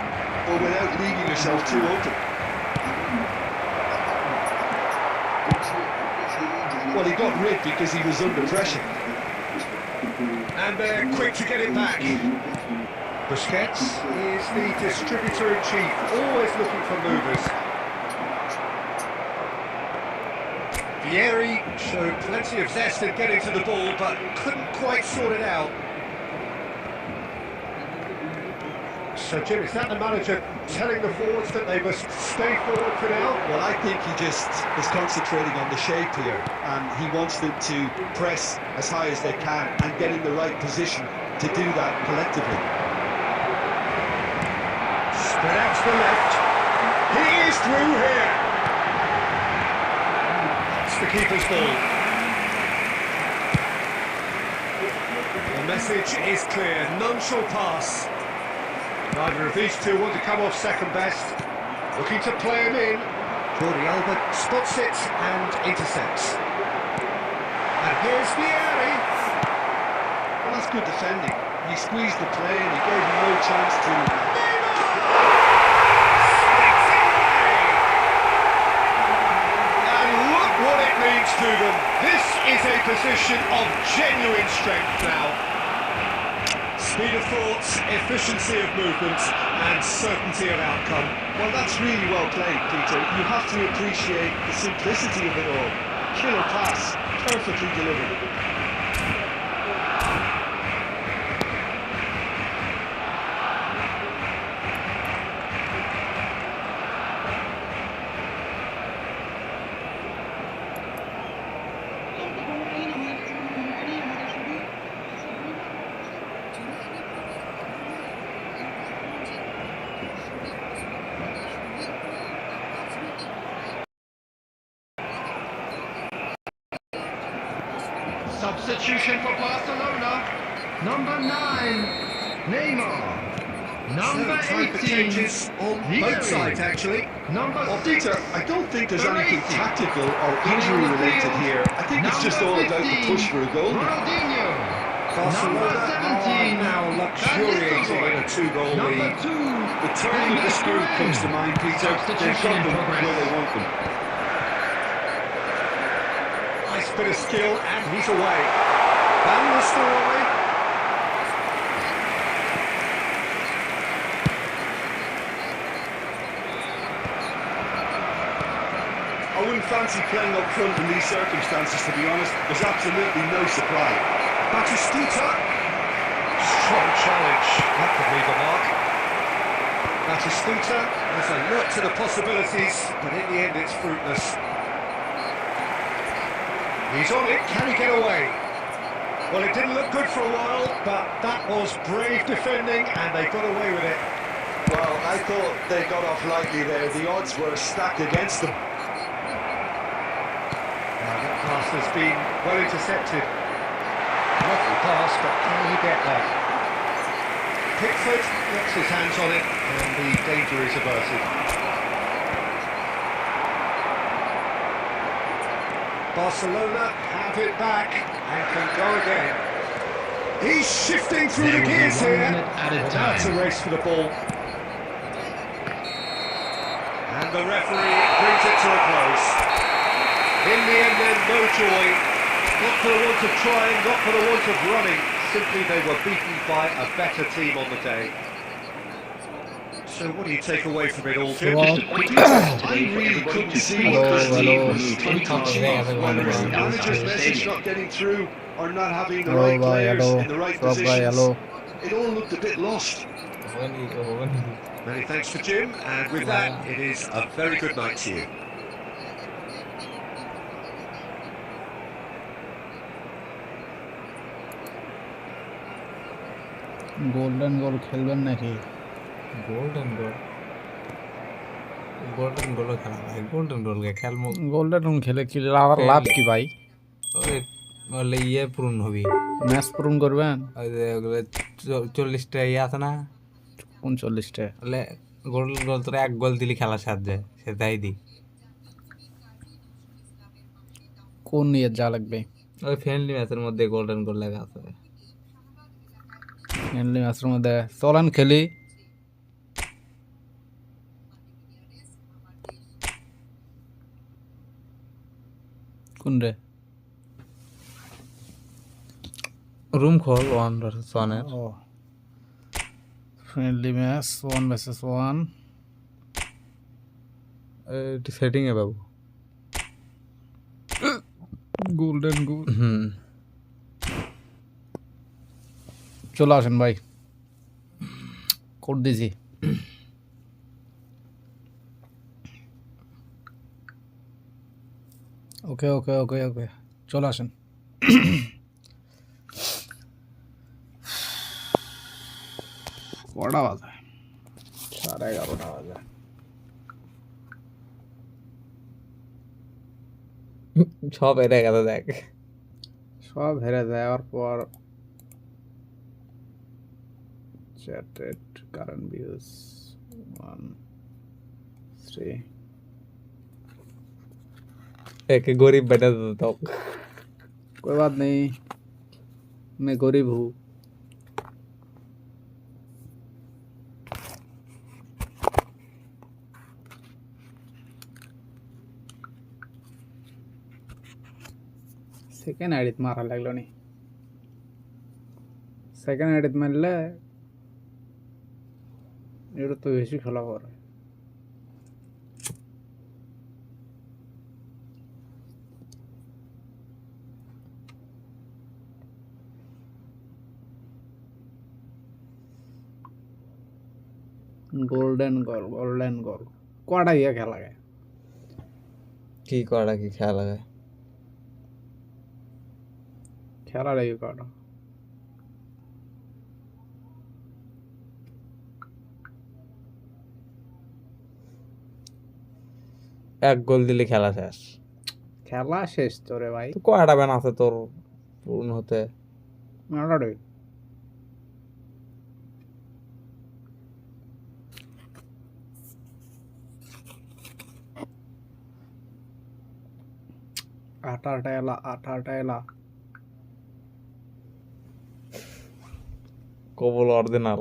but without leaving yourself too open. Well, he got rid because he was under pressure. And they're quick to get it back. Busquets is the distributor-in-chief, always looking for movers. Vieri showed plenty of zest in getting to the ball, but couldn't quite sort it out. So, Jim, is that the manager telling the forwards that they must stay forward for now? Well, I think he just is concentrating on the shape here, and he wants them to press as high as they can and get in the right position to do that collectively. Spread out to the left. He is through here. That's the keeper's ball. The message is clear. None shall pass. Neither of these two want to come off second best. Looking to play him in. Jordi Alba spots it and intercepts. And here's Vieri. Well, that's good defending. He squeezed the play and he gave him no chance to... And look what it means to them. This is a position of genuine strength now. Speed of thought, efficiency of movement, and certainty of outcome. Well, that's really well played, Peter. You have to appreciate the simplicity of it all. Killer pass, perfectly delivered. Substitution for Barcelona. Number 9, Neymar. Number Time for 18, changes on both sides, actually. Number Well, 6, Peter, I don't think there's anything Baresi. tactical or injury related here. I think it's just all about the push for a goal. Ronaldinho. Barcelona Number 17, are now luxuriating in a two-goal Number lead. 2, The turn of the screw comes to mind, Peter. They've Substitution got in them progress. where they want them. nice bit of skill, and he's away. Bangla still away. I wouldn't fancy playing up front in these circumstances, to be honest. There's absolutely no supply. Batistuta. Strong challenge. That could leave a mark. Batistuta. There's a look to the possibilities, but in the end it's fruitless. He's on it. Can he get away? Well, it didn't look good for a while, but that was brave defending, and they got away with it. Well, I thought they got off lightly there. The odds were stacked against them. Now that pass has been well intercepted. Lovely pass, but can he get that? Pickford gets his hands on it, and the danger is averted. Barcelona have it back and can go again. He's shifting through There the will be gears 1 here. minute added That's a time. race for the ball. And the referee brings it to a close. In the end then, no joy. Not for the want of trying, not for the want of running. Simply they were beaten by a better team on the day. So what do you take away from it all, Jim? Well, I really couldn't see what this team was trying to achieve. Whether it's the manager's message not getting through or not having the right players in the right positions, it all looked a bit lost. Many thanks to Jim, and with that, it is a very good night to you. Golden goal খেলবেন নাকি? Golden গোল golden গোলও খেলা ভাই, golden গোলকে খেলবো। Golden গোল খেলে কি লাভ কি ভাই? ওই বলে ইয়ে পূরণ হবি, ম্যাচ পূরণ করবেন? ওই যে ওগুলো 40টা ইয়ে আছে না, 39টা। বলে গোল্ডেন গোল তোরা 1 গোল দিলি খেলা সাজে, সেটাই দি। কোন নিয়ে যা লাগবে? ওই ফ্রেন্ডলি ম্যাচের মধ্যে গোল্ডেন গোল লেখা আছে। ফ্রেন্ডলি ম্যাচের মধ্যে চলেন খেলি। কোন রে? রুম খোল 1 vs 1 এর। ও ফ্রেন্ডলি ম্যাচ 1 vs 1। এটি সেটিং এ বাবু। গোল্ডেন গোল। চলে আসেন ভাই, কোড দিছি। ওকে ওকে ওকে ওকে চলে আসেন। কটা বাজে? 11:30 বাজে। সব হেরে গেল দেখ, সব হেরে যাওয়ার পর chatted current views 1 3। एक गरीब बना देता हूँ। कोई बात नहीं, मैं गरीब हूँ। সেকেন্ড আইডিত মারা লাগলো নি সেকেন্ড আইডিত মারলে এটা তো বেশি খেলা করে গোল্ডেন গোল কটা ইয়ে খেলা গায় কি করা কি খেলা লাগে খেলা লাগে কটা এক গোল দিলে খেলা শেষ খেলা শেষ তো রে ভাই তো কয়টা ব্যান আছে তোর পূর্ণ হতে নটারে আঠারোটা এলা কবল অর্ডিনাল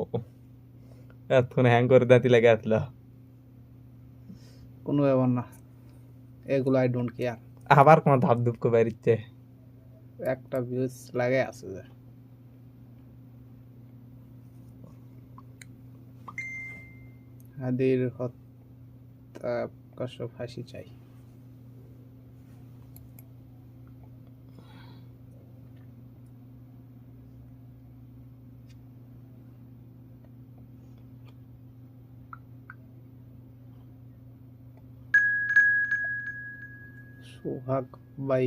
এতক্ষণ হ্যাং করে দাঁতি লাগে আসলো কোনো ব্যাপার না এগুলো আই ডোন্ট কেয়ার আবার কোনো ধাপ ধুপ করে বেরিচ্ছে একটা ভিউজ লাগে আছে যে হাদির হত্যা কষ্ট ফাঁসি চাই সোহাগ ভাই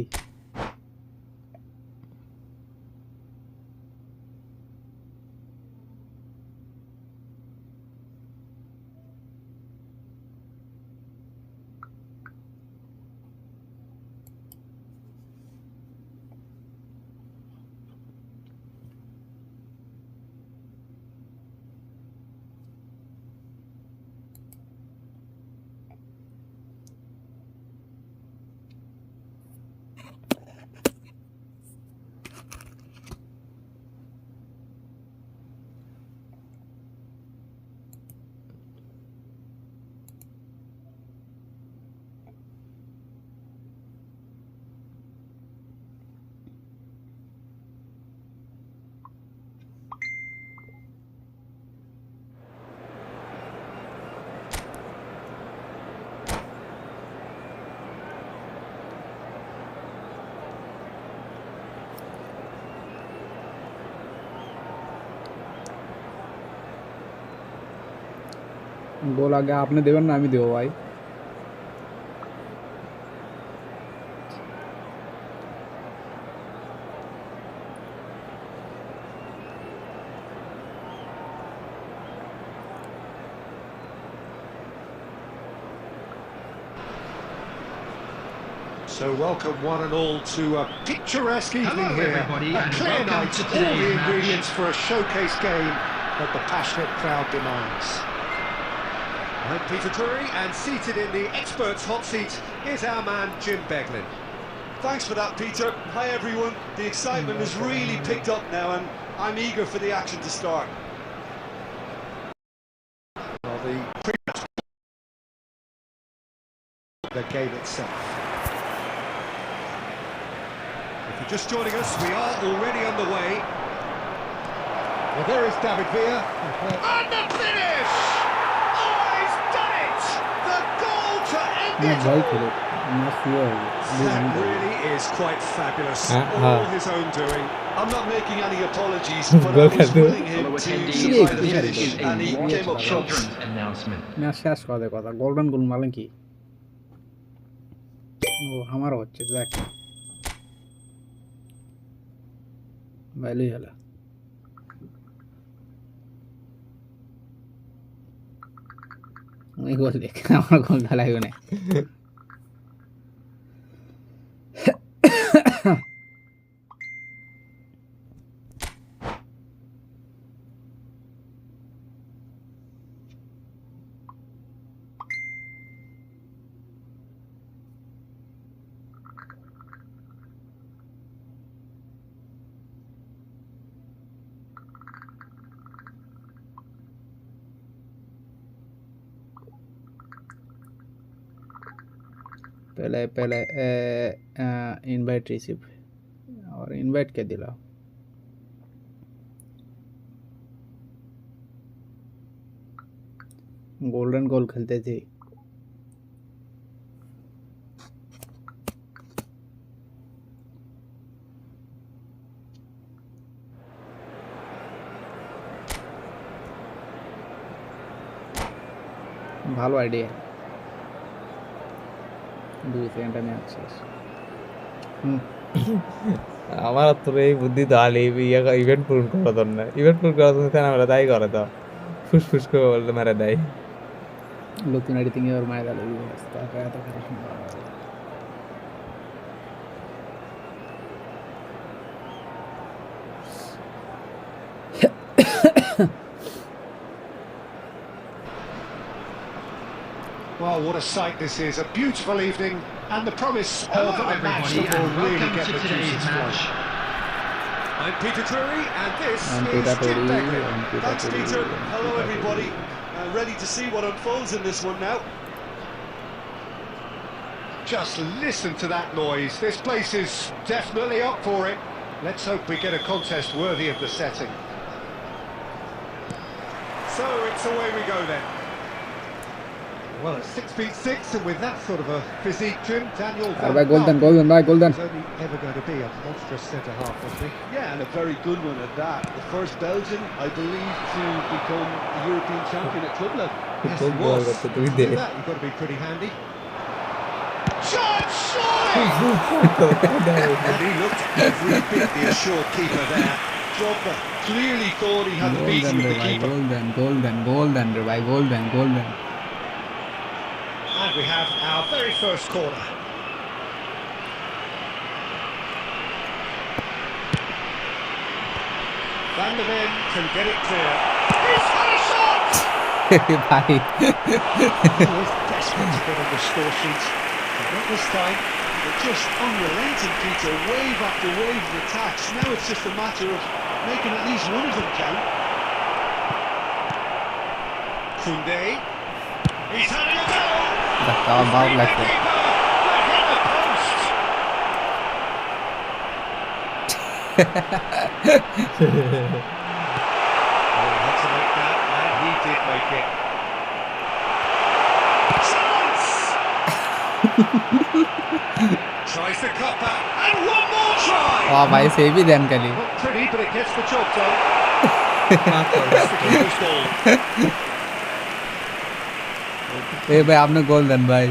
গোল আগে আপনি দেবেন না আমি দেবো ভাই So welcome one and all to a picturesque evening Hello, here. everybody, A and clear welcome night, to all today's the match. ingredients for a showcase game that the passionate crowd demands. I'm Peter Drury, and seated in the experts' hot seat is our man Jim Beglin. Thanks for that, Peter. Hi everyone. The excitement has really picked up now, and I'm eager for the action to start. Well, the game itself. If you're just joining us, we are already underway. Well, there is David Villa. And the finish! Oh, he's done it! The goal to end না it ভয় all! করে না শুয়ে হবে That really is quite fabulous. All his own doing. I'm not making any apologies, but I was willing him Fellow to attendees, survive the this finish, is and he a came up close. children's announcement. না শেষ কথা golden গোল মালেন কি ও আমারও হচ্ছে দেখ ভালোই হলো ওই গোল দেখ আমার গোল লাগবে না पहले इनवाइट रिसीव और इनवाइट কে দিল গোল্ডেন গোল খেলতেছি ভালো আইডিয়া 2 সেকেন্ডে ম্যাচ শেষ আমার তো এই বুদ্ধি তো আলি ইভেন্ট পূরণ করা দর না ইভেন্ট পূরণ করার জন্য আমরা তাই করে তো ফুসফুস করে বলতে মারা দেয় লুকিং এডিটিং এর মায় দালে ব্যবস্থা এত কিছু Well, what a sight this is. A beautiful evening and the promise of Hello, a match everybody, that will and really welcome get to the today's juices match. flowing. I'm Peter Drury and this I'm is Peter Jim Drury, Begley. I'm Peter Thanks, Drury, Peter. I'm Hello, Peter everybody. Drury. Ready to see what unfolds in this one now. Just listen to that noise. This place is definitely up for it. Let's hope we get a contest worthy of the setting. So it's away we go then. Well, it's 6'6", and with that sort of a physique, Jim, Daniel আর ভাই golden golden ভাই golden was only ever going to be a monstrous centre-half, wasn't he? Yeah, and a very good one at that. The first Belgian, I believe, to become a European champion at club level. Yes, খুব he বল was. করতে তুই To দে do that, you've got to be pretty handy. Shot, surely! And he looked every bit the assured keeper there. Drogba clearly thought he had the beating golden of রে the ভাই keeper. Golden রে ভাই golden And we have our very first corner. Van der Ven can get it clear. He's got a shot! ভাই Always desperate to get on the score sheet. But not this time. But just unrelenting, Peter, wave after wave of attacks. Now it's just a matter of making at least one of them count. Koundé. He's having a go! ধাক্কা ভাব লাগছে Tries to cut back, and one more try! ও ভাই সেভই দেন খালি Not pretty, but it gets the job done. That's the keeper's goal. এই ভাই আপনি গোল দেন ভাই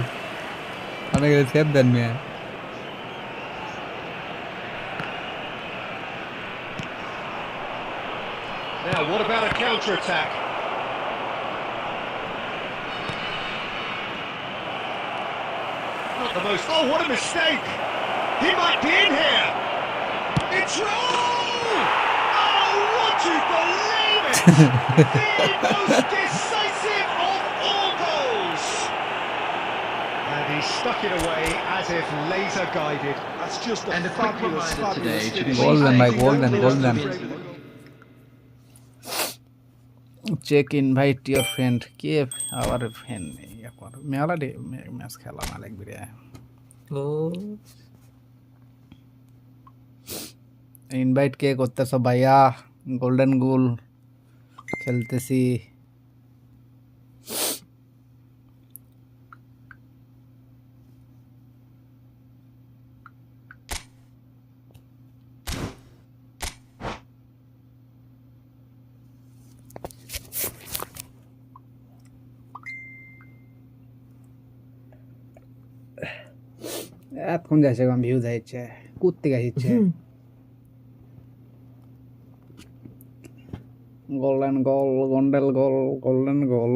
আপনি সেভ দেন মিয়া Now, what about a counter-attack? Not the most... Oh, what a mistake! He might be in here! It's... Oh! Oh, would you believe it? The most decisive of all goals! And he stuck it away as if laser-guided. That's just a And a quick fabulous, reminder today fabulous to finish. Golden, please Mike, golden, golden. Check invite your friend কে আবার friend নেই এখন মেলা match খেলা মালিক বিরে ও invite কে করতেছো ভাইয়া golden গোল খেলতেছি এতক্ষণ যাচ্ছে কম ভিউ যাইছে কুত্তে গাইছে গোল্ডেন গোল গোল্ডেন গোল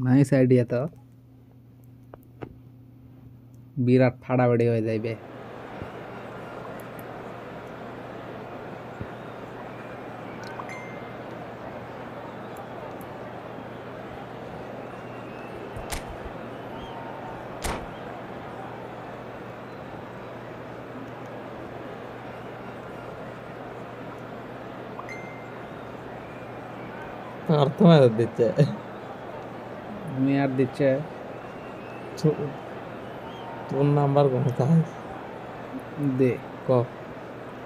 নাইস আইডিয়া তো বিরাট ফাড়াফাড়ি হয়ে যাইবে അർത്ഥമായത് তুমি আর দিচ্ছে তোর নাম্বার কোন তাই দে ক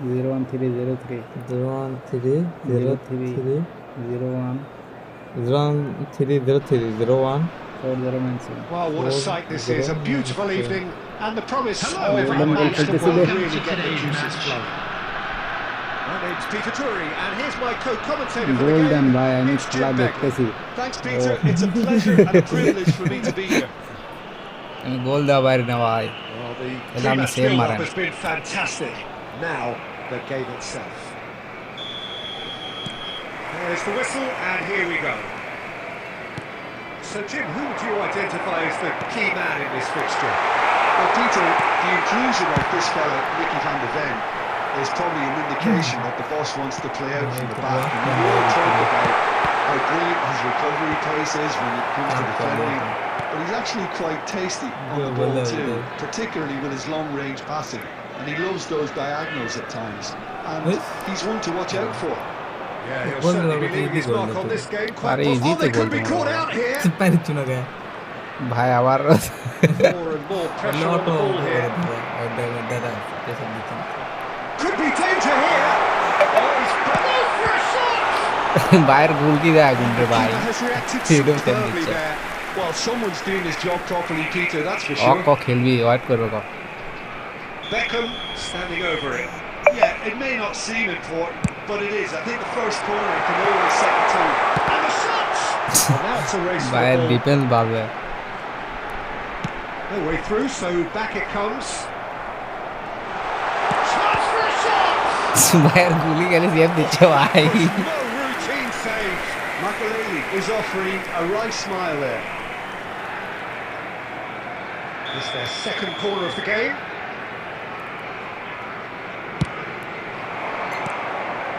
01303 013 03 01 01303 4097 Well, what a sight this is. A beautiful evening and the promise of a everyone. match that Welcome will to really get the today's juices match. flowing. My name's Peter Drury and here's my co-commentator for the Golden game. ভাই আমি It's খেলা Jim Bangla. দেখতেছি Thanks, Peter. It's a pleasure and a privilege for me to be here. আমি গোল দেওয়া বাইরে না ভাই Well, the Well, I'm pre-match the same, build-up Maran. has been fantastic. Now, the game itself. There's the whistle, and here we go. So, Jim, who would you identify as the key man in this fixture? Well, Peter, the inclusion of this fella, Nicky van de Ven, is probably an indication that the boss wants to play out from the back. And we all talk about how brilliant his recovery pace is when it comes to defending, but he's actually quite tasty on the ball too, particularly with his long-range passing. And he loves those diagonals at times. And he's one to watch out for. Yeah, he'll certainly be leaving his mark on this game. Quite Very easy oh, they to could goal be to caught goal. out here. পারিছ না কে ভাই আবার More and more pressure on the ball here. Could be danger here. Oh, he's back for a shot. বাইরের গোল কি দেয় গুনরে ভাই Keeper has reacted Freedom superbly temperature. there. Well, someone's doing his job properly, Peter, that's for অক sure. খেলবি wait করবে ক Beckham standing over it. Yeah, it may not seem important, but it is. I think the first corner can always set the tone. And the shots. And now it's a race for ভাইয়ের the ball. Defence বাড়বে No way through, so back it comes. Chance for a shot. ভাইয়ের গুলি গেলে save দিচ্ছে ভাই No routine save. Makaleli is offering a right smile there. It's their second corner of the game.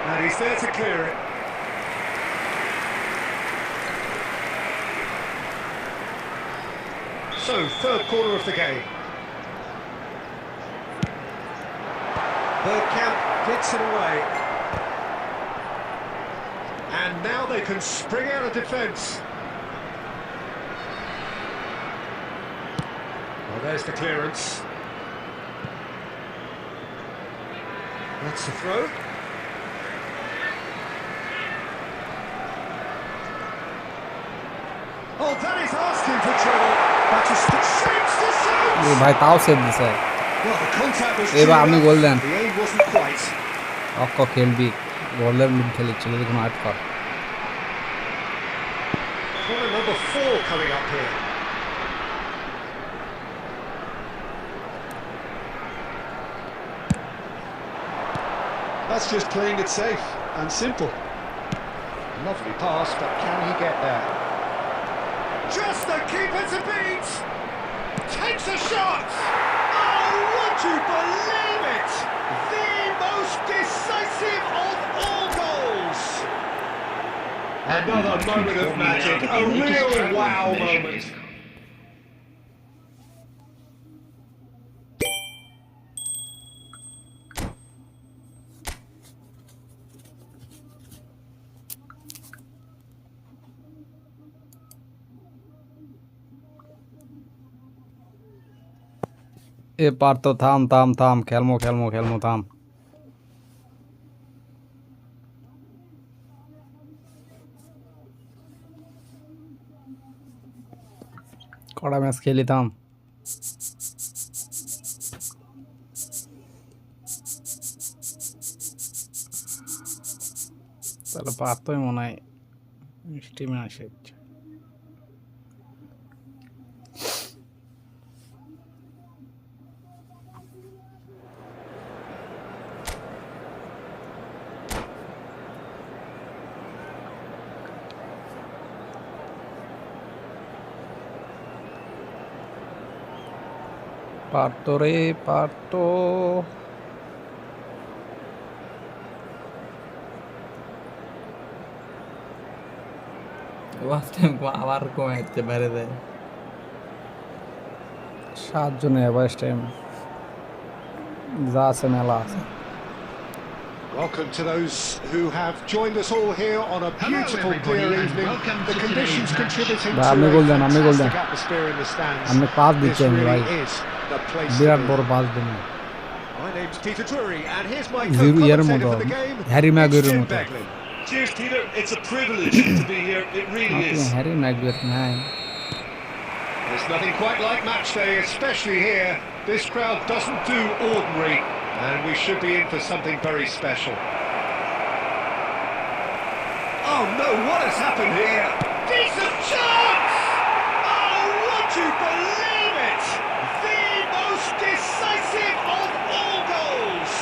And he's there to clear it. So, third corner of the game. Bergkamp gets it away. And now they can spring out of defence. Well, there's the clearance. That's the throw. Oh, that is asking for trouble. That is shapes to shoot. ভাই তাও save দিছে Well, the contact was এবার too আপনি low. Goal then The aim wasn't quite. অক খেলবি গোলের mid খেলিচ্ছিল দেখুন আট কর Corner number 4 coming up here. That's just playing it safe and simple. Lovely pass, but can he get there? Just the keeper to beat! Takes a shot! Oh, would you believe it? The most decisive of all goals! Another moment of magic, a real wow moment. এ পারতো থাম থাম থাম খেলমো খেলমো খেলমো থাম কড়া match খেলি থাম তাহলে পারতোই মনে হয় স্টিমে আসে পারতো রে পারতো আবার কমে যাচ্ছে বাইরে দেয় 7 জনের এভারেজ টাইম যা আছে মেলা আছে Welcome to those who have joined us all here on a beautiful, everybody, clear and evening. welcome The to conditions today's match. contributing to Ba, a amne golden, amne golden. fantastic atmosphere in the stands. Amne pass This diche really bhai. is the place Birat to bor be. pass dinu. My name's Peter Drury, and here's my Zero year co-commentator moto. for the game, Harry it's Maguire Jim moto. Beglin. Cheers, Peter. It's a privilege to be here. It really Aku is. Harry Maguire nai. There's nothing quite like match day, especially here. This crowd doesn't do ordinary, and we should be in for something very special. Oh no, what has happened here? Decent chance! Oh, would you believe it? The most decisive of all goals!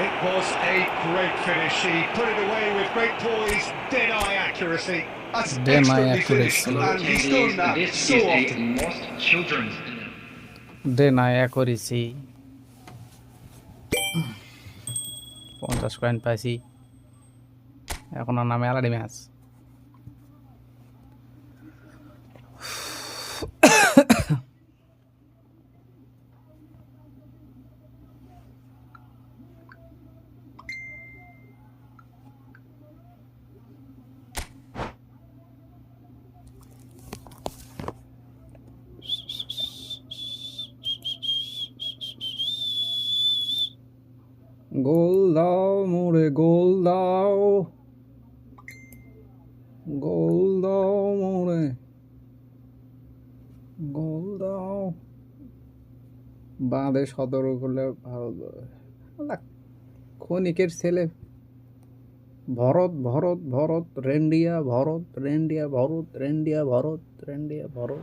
It was a great finish. He put it away with great poise, dead-eye accuracy. That's Dead-eye expertly accuracy. finished, and he's done that This so is often. a most children's. Then I accuracy. 50 coin পাইছি এখন আর নামে আলাদা match গোল দাও মোরে গোল দাও গোল দাও মোরে গোল দাও বাঁধে 17 করলে ভালো ক্ষণিকের ছেলে Bharat Bharat Bharat রেন্ডিয়া Bharat রেন্ডিয়া Bharat রেন্ডিয়া Bharat রেন্ডিয়া Bharat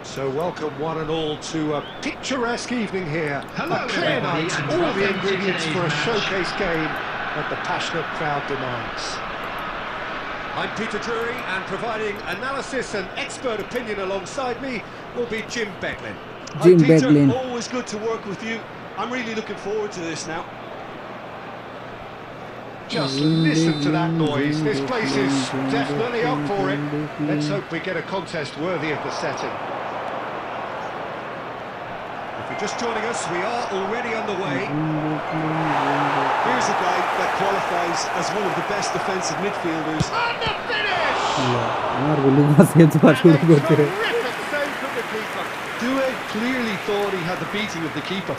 So welcome one and all to a picturesque evening here. Hello, A clear everybody, night, and all the welcome to ingredients for a today's showcase game that the passionate crowd demands. I'm Peter Drury, and providing analysis and expert opinion alongside me will be Jim Beglin. Jim Hi, Peter. Beglin. Always good to work with you. I'm really looking forward to this now. Just listen to that noise. This place is definitely up for it. Let's hope we get a contest worthy of the setting. If you're just joining us, we are already underway. Here's a guy that qualifies as one of the best defensive midfielders. And the finish! আমার গুলি মাসে তো শুরু And a করতে terrific save from the keeper. Due clearly thought he had the beating of the keeper.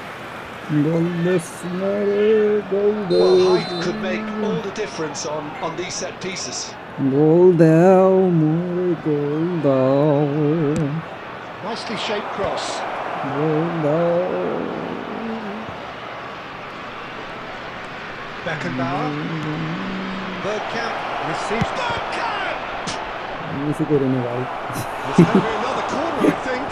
গোল দেস মোরে গোল Well, দাও height could make all the difference on these set pieces. গোল দাও মোরে গোল দাও Nicely shaped cross. গোল দাও Beckenbauer. Bergkamp receives Bergkamp! কিছু করে নি ভাই It's going to be another corner, I think.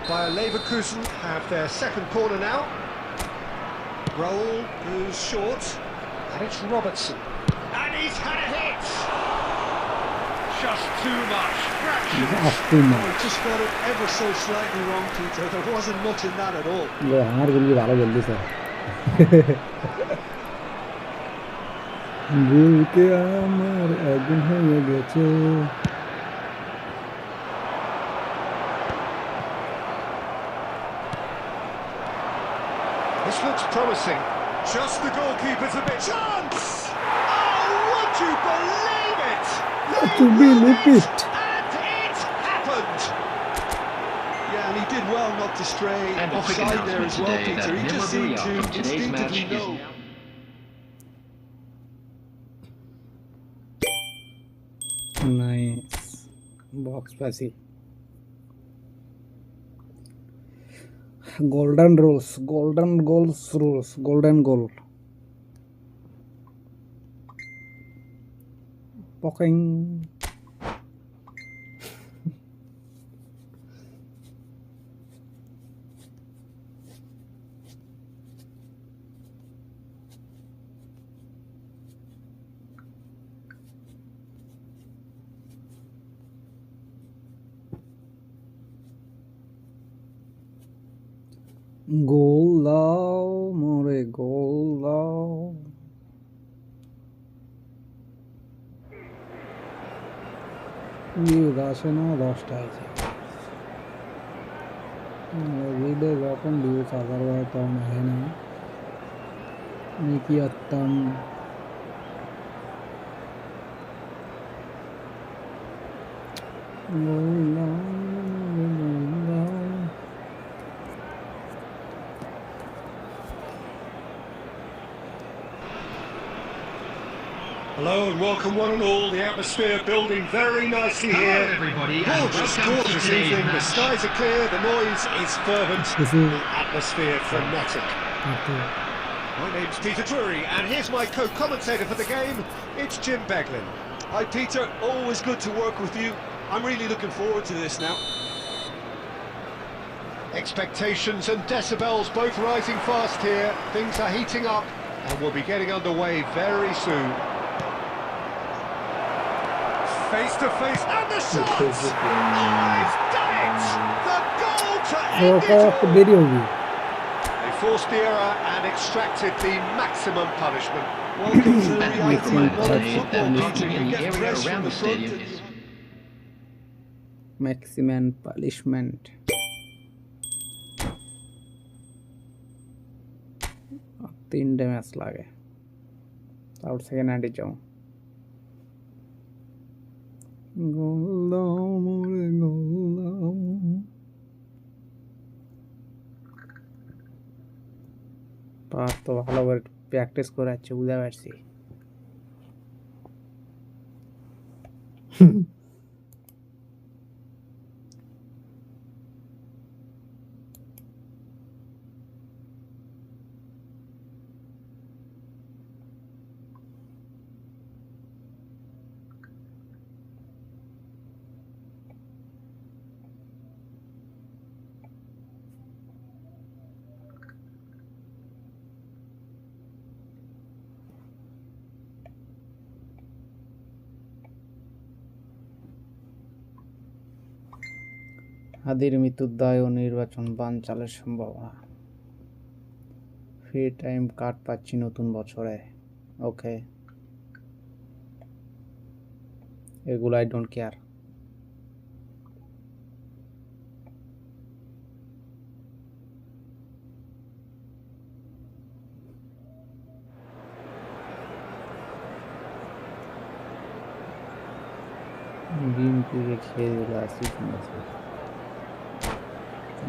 Bayer Leverkusen have their second corner now. Roll goes short, and it's Robertson. And he's had a hit! Just too much. Fraction. আসতে না Oh, he just got it ever so slightly wrong, Peter. There wasn't much in that at all. আমার গুলি ভালো বললি sir বুকে আমার আগুন হয়ে গেছে This looks promising. Just the goalkeeper's a bit. Chance! Oh, would you believe it? to believe it. And it happened. Yeah, and he did well not to stray And a quick offside there as announcement well, today Peter. that He just seemed memorabilia to from today's match instinctively is know. Nice box পাসি golden rules golden goals rules golden goal Poking. Goal দাও মোরে গোল দাও views আসে না 10টা আছে video যখন views আসার পরে তখন হয় না আমি কি করতাম গোল দাও মোরে গোল দাও Hello and welcome one and all. The atmosphere building very nicely Hello, here. everybody, and Gorgeous, welcome to gorgeous today's evening. The match. skies are clear, the noise is fervent, This is- the atmosphere frenetic. My name's Peter Drury, and here's my co-commentator for the game. It's Jim Beglin. Hi Peter, always good to work with you. I'm really looking forward to this now. Expectations and decibels both rising fast here. Things are heating up, and we'll be getting underway very soon. Face to face, and the shot! Oh, he's done it! The goal to end it all! বেরিয়ে হবি They forced the error and extracted the maximum punishment. Welcome to the And we reality can of modern say football, that Peter. the You get area press from around the the front stadium and is maximum punishment তিনটে match লাগে তারপর second হ্যান্ডে যাও গোল দাও মোরে গোল দাও পার তো ভালো করে প্র্যাকটিস করে আছে বুঝতে পারছি হাদির মৃত্যুর দায় ও নির্বাচন বানচালের সম্ভাবনা ফ্রি টাইম কার্ড পাচ্ছি নতুন বছরে ওকে এগুলো আই ডোন্ট কেয়ার বিএনপিকে খেয়ে দিল আসি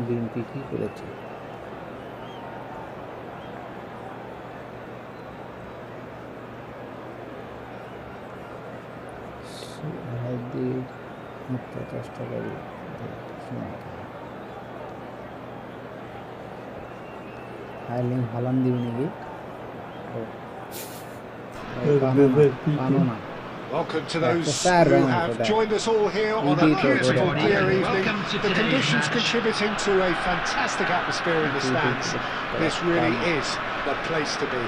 বিএনপি কি করেছে মুক্ত চেষ্টা করি হাইলিং হলান দিবি নাকি পানো না Welcome to those sad who round have for that. joined us all here on a Indeed, beautiful everybody. clear evening. Welcome to The today's conditions match. contributing to a fantastic atmosphere in the stands. This really is the place to be.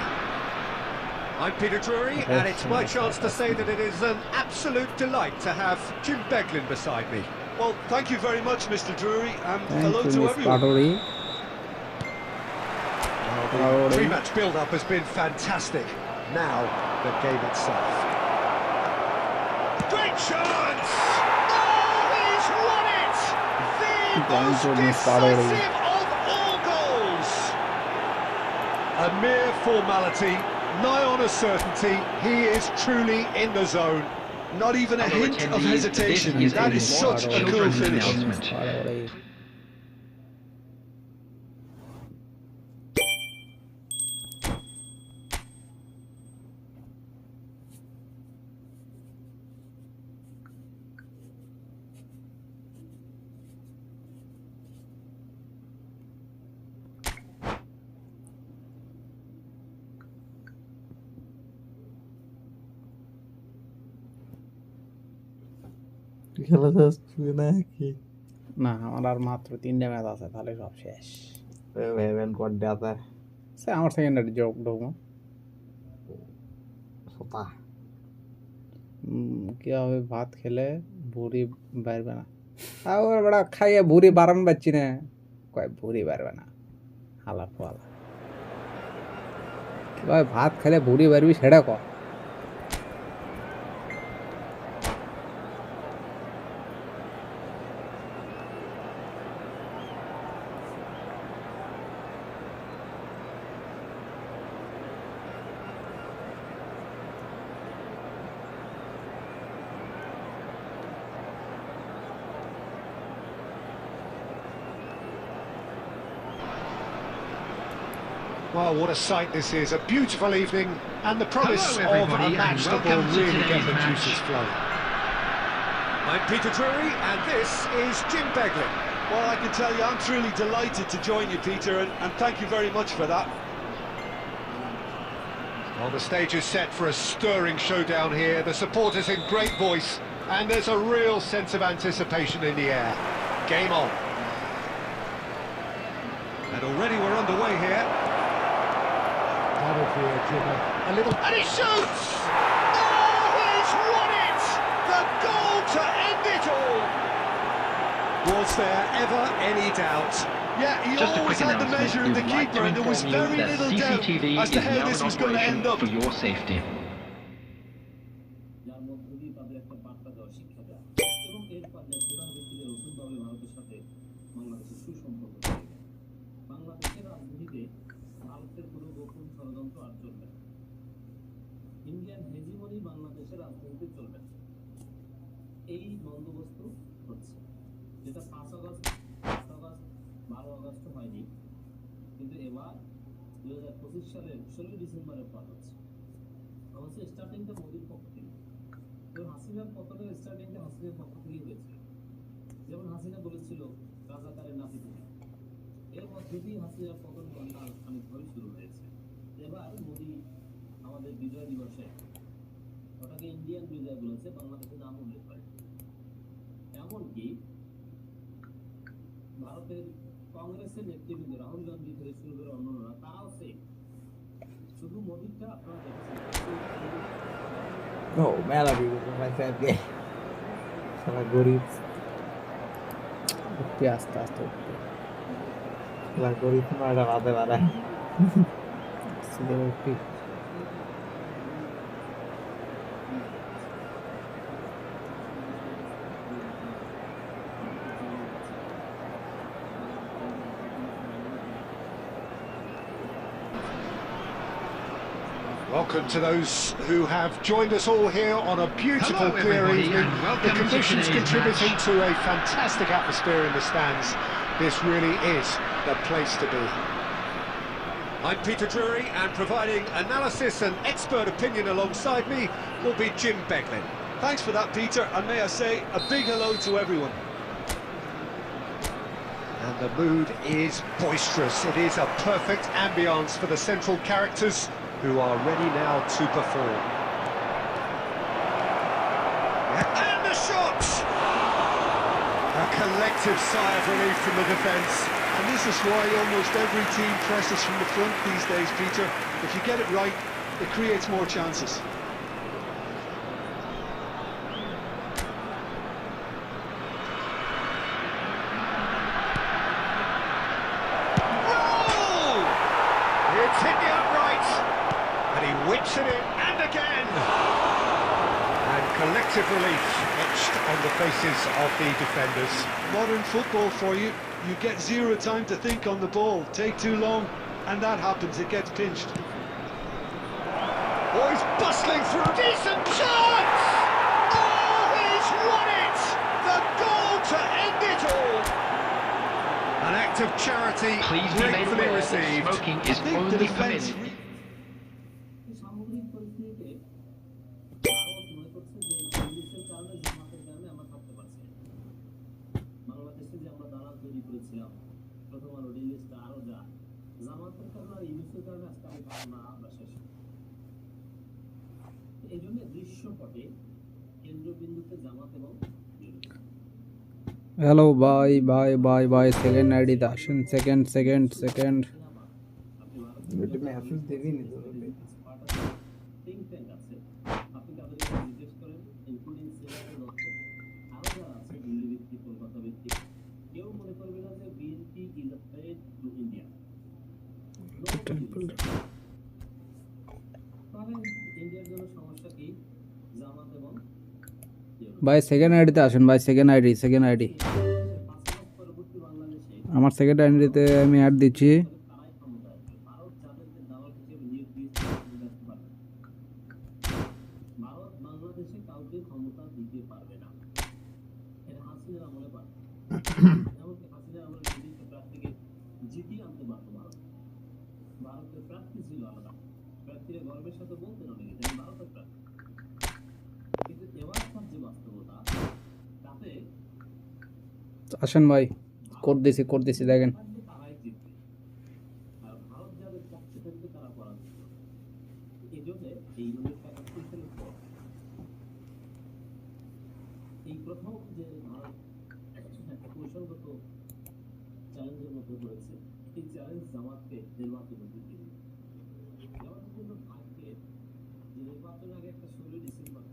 I'm Peter Drury, and it's my chance to say that it is an absolute delight to have Jim Beglin beside me. well, thank you very much, Mr. Drury, and Thank hello you, to Miss everyone. Patori. The pre-match build-up has been fantastic. Now, the game itself. Great chance! Oh, he's won it! The most decisive of all goals! A mere formality, nigh on a certainty, he is truly in the zone. Not even a Fellow hint of attendees, hesitation. this is That a is such a cool children's finish. announcement. খেলা শেষ করবি নাকি? না, আমার আর মাত্র 3টা match আছে, তাহলে সব শেষ। ভেবেন কড্ডে আছে সে আমার সেকেন্ডারি জব ঢুকবো। সোতা কি হবে, ভাত খেলে ভুঁড়ি বাড়বে না। আর বড়া খাইয়ে ভুঁড়ি বাড়ান পাচ্ছি না, কয় ভুঁড়ি বাড়বে না, হালা ফালা। কিভাবে ভাত খেলে ভুঁড়ি বাড়বি সেটা কর। Well, what a sight this is. A beautiful evening and the promise Hello, of a everybody, match and that will welcome to really get today's the match. juices flowing. I'm Peter Drury, and this is Jim Beglin. Well, I can tell you, I'm truly delighted to join you, Peter, and thank you very much for that. Well, the stage is set for a stirring showdown here. The supporters in great voice, and there's a real sense of anticipation in the air. Game on. And already we're underway here. A little, and he shoots! Oh, he's won it! The goal to end it all! Was there ever any doubt? Yeah, he Just a always quick had the announcement. measure of We the would like keeper, to and there was inform you very that little doubt CCTV as to is how now this in was going to operation end up. for your safety. যার মধ্য দিয়ে তাদের একটা বার্তা দেওয়া শিক্ষা দেয় এবং এর ফলে প্রধান ভিত্তিতে নতুনভাবে ভারতের সাথে বাংলাদেশের সুসম্পর্ক তৈরি হয়। বাংলাদেশের রাজনীতিতে ভারতের কোনো গোপন ষড়যন্ত্র আর চলবে না। ইন্ডিয়ান হেজিমনি বাংলাদেশের রাজনীতিতে চলবে না। এই বন্দোবস্ত হচ্ছে, যেটা 5 আগস্ট, 7 আগস্ট, 12 আগস্ট হয়নি, কিন্তু এবার 2025 সালের 16 ডিসেম্বরের পর হচ্ছে। অবশ্য স্টার্টিংটা মোদির পক্ষ থেকে, এবং হাসিনার পতনের স্টার্টিংটা হাসিনার পক্ষ থেকেই হয়েছে। যেমন হাসিনা বলেছিল রাজাকারের নাতি তুমি, এর মধ্যে দিয়ে হাসিনার পতন ঘটনা আনুষ্ঠানিকভাবে শুরু হয়েছে। এবার মোদি আমাদের বিজয় দিবসে ওটাকে ইন্ডিয়ান বিজয় বলেছে, বাংলাদেশের নাম উল্লেখ করে। এমনকি ভারতের কংগ্রেসের নেতৃবৃন্দ রাহুল গান্ধী থেকে শুরু করে অন্যান্যরা তারাও সেই শুধু মোদিটা আপনারা দেখেছেন। ও মেলা বিগত ভাইছে আজকে সারা গরিব উঠতে আস্তে আস্তে উঠতে সারা গরিব নয়টা বাদে বাড়ে সিলেটে উঠতে। Welcome to those who have joined us all here on a beautiful Hello, clear everybody, evening. and welcome The to conditions today's contributing match. to a fantastic atmosphere in the stands. This really is the place to be. I'm Peter Drury, and providing analysis and expert opinion alongside me will be Jim Beglin. Thanks for that, Peter, and may I say a big hello to everyone. And the mood is boisterous. It is a perfect ambience for the central characters who are ready now to perform. And the shot! A collective sigh of relief from the defence. And this is why almost every team presses from the front these days, Peter. If you get it right, it creates more chances. Roll! It's hit the upright, and he whips it in, and again! And collective relief etched on the faces of the defenders. Modern football for you. You get zero time to think on the ball. Take too long, and that happens. It gets pinched. Oh, he's bustling through. Decent chance! Oh, he's won it! The goal to end it all! An act of charity Please be made gratefully aware that received. smoking is think the only defence- permitted. সামগ্রিক পরিস্থিতিতে ভারত মনে করছে যে ইংলিশের কারণে জামাতের কারণে আমরা থাকতে পারছি না। বাংলাদেশে যে আমরা দালাল তৈরি করেছিলাম প্রথম আলো ইংলিশটা আরো যা জামাতের কারণে আর ইংলিশের কারণে আজকে আমি পারবো না, আমরা শেষ। এই জন্য দৃশ্যপটে কেন্দ্রবিন্দুতে জামাত এবং বিরোধী। Hello bye bye bye bye second আইডিতে আসেন সেকেন্ড সেকেন্ড সেকেন্ড এটা মেসেজ দিবি নি তো think tank আছে আপনি তাদেরকে জিজ্ঞেস করেন ইনক্লুডিং সিলেটের লক্ষ্য আরো যারা আছে দিল্লি ভিত্তিক কলকাতা ভিত্তিক কেউ মনে করবে না যে BNP is a threat to India তাহলে ইন্ডিয়ার জন্য সমস্যা কি জামাত এবং ভাই সেকেন্ড আইডিতে আসেন ভাই সেকেন্ড আইডি পরবর্তী বাংলাদেশে আমার সেকেন্ড আইডিতে আমি অ্যাড দিচ্ছি তারাই ক্ষমতা আসবে ভারত যাদেরকে দাওয়াত হিসেবে নিয়োগ দিয়েছে তাদের আসতে পারবে ভারত বাংলাদেশে কাউকে ক্ষমতা দিতে পারবে না এটা হাসিনার আমলে পারবে এমনকি হাসিনার আমলে নির্দিষ্ট প্রার্থীকে জিতিয়ে আনতে পারতো ভারত ভারতের প্রার্থী ছিল আলাদা প্রার্থীরা গর্বের সাথে বলতেন অনেকে যে আমি ভারতের প্রার্থী কিন্তু এবারকার যে বাস্তবতা তাতে আসেন ভাই কোড দিছি দেখেন তারাই জিতবে আর ভারত যাদের পক্ষে থাকবে তারা পরাজিত এই জন্য এই 1971 সালের পর এই প্রথম যে ভারত একটা কৌশলগত চ্যালেঞ্জের মধ্যে পড়েছে এই চ্যালেঞ্জ জামাতকে নির্বাচনে দিতে দিবে জামাতের জন্য ভাগ্যের যে নির্বাচন আগে একটা 16 ডিসেম্বর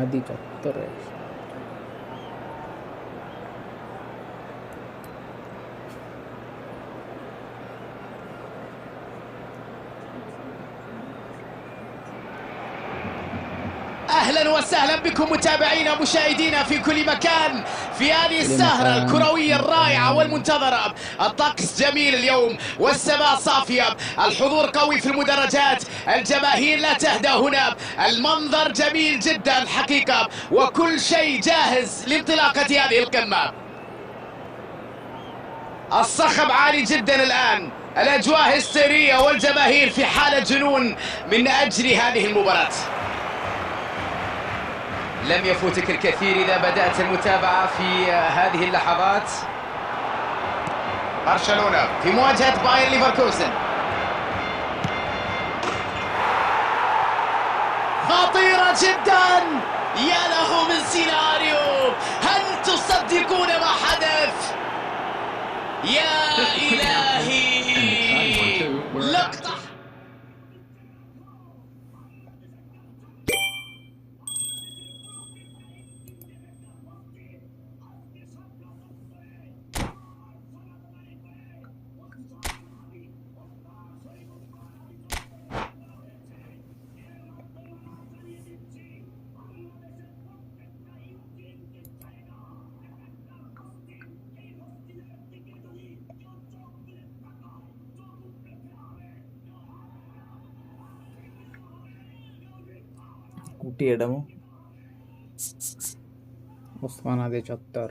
আদি চত্বরে اهلا وسهلا بكم متابعينا مشاهدينا في كل مكان في هذه السهرة الكروية الرائعة والمنتظرة. الطقس جميل اليوم والسماء صافية، الحضور قوي في المدرجات، الجماهير لا تهدأ هنا، المنظر جميل جدا الحقيقة، وكل شيء جاهز لانطلاقة هذه القمة. الصخب عالي جدا الآن، الأجواء هستيرية والجماهير في حالة جنون من أجل هذه المباراة. لم يفوتك الكثير إذا بدأت المتابعة في هذه اللحظات. برشلونة في مواجهة باير ليفركوزن. خطيرة جدا، يا له من سيناريو، هل تصدقون ما حدث؟ يا إلهي، لقطة কুটিয়েডামো ওসমান আলী চত্বর।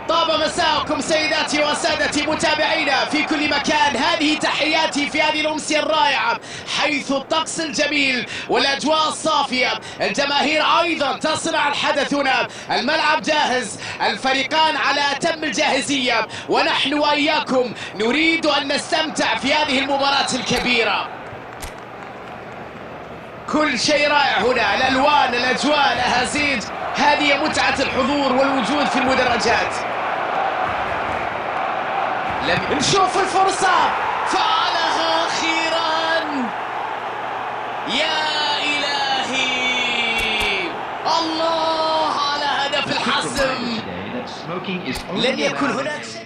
طاب مساءكم سيداتي وسادتي متابعينا في كل مكان. هذه تحياتي في هذه الأمسية الرائعة حيث الطقس الجميل والأجواء الصافية، الجماهير أيضا تصنع الحدث هنا، الملعب جاهز، الفريقان على أتم الجاهزية، ونحن وإياكم نريد أن نستمتع في هذه المباراة الكبيرة. كل شيء رائع هنا، الألوان، الأجواء، الأهازيج، هذه متعة الحضور والوجود في المدرجات. نشوف الفرصة، فعلها أخيرا. يا إلهي، الله على هدف الحسم. لن يكون هناك شيء.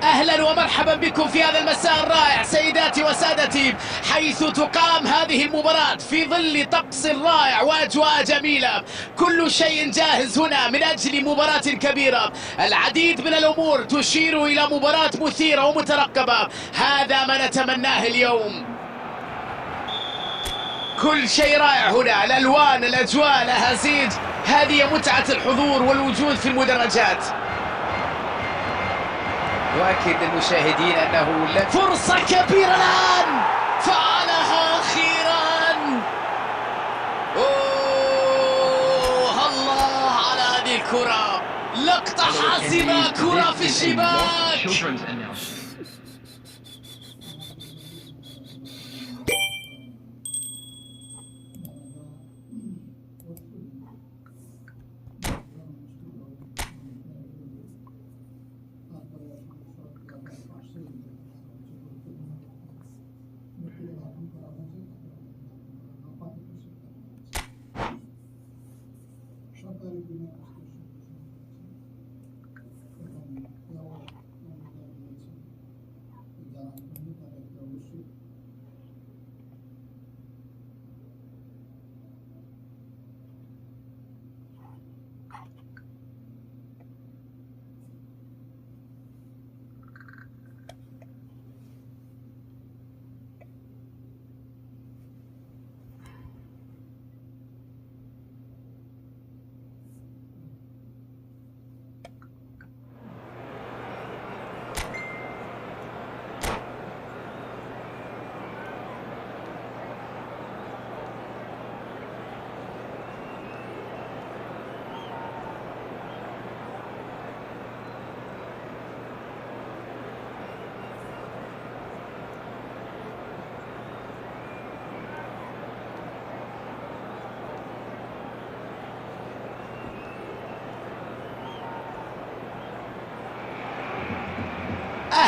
أهلا ومرحبا بكم في هذا المساء الرائع سيداتي وسادتي، حيث تقام هذه المباراة في ظل طقس رائع وأجواء جميلة. كل شيء جاهز هنا من أجل مباراة كبيرة، العديد من الأمور تشير إلى مباراة مثيرة ومترقبة، هذا ما نتمناه اليوم. كل شيء رائع هنا، الألوان، الأجواء، الأهازيج، هذه متعة الحضور والوجود في المدرجات. يؤكد المشاهدين أنه فرصة كبيرة الآن، فعلها أخيرا. أوه الله على هذه الكرة، لقطة حاسمة، كرة في الشباك.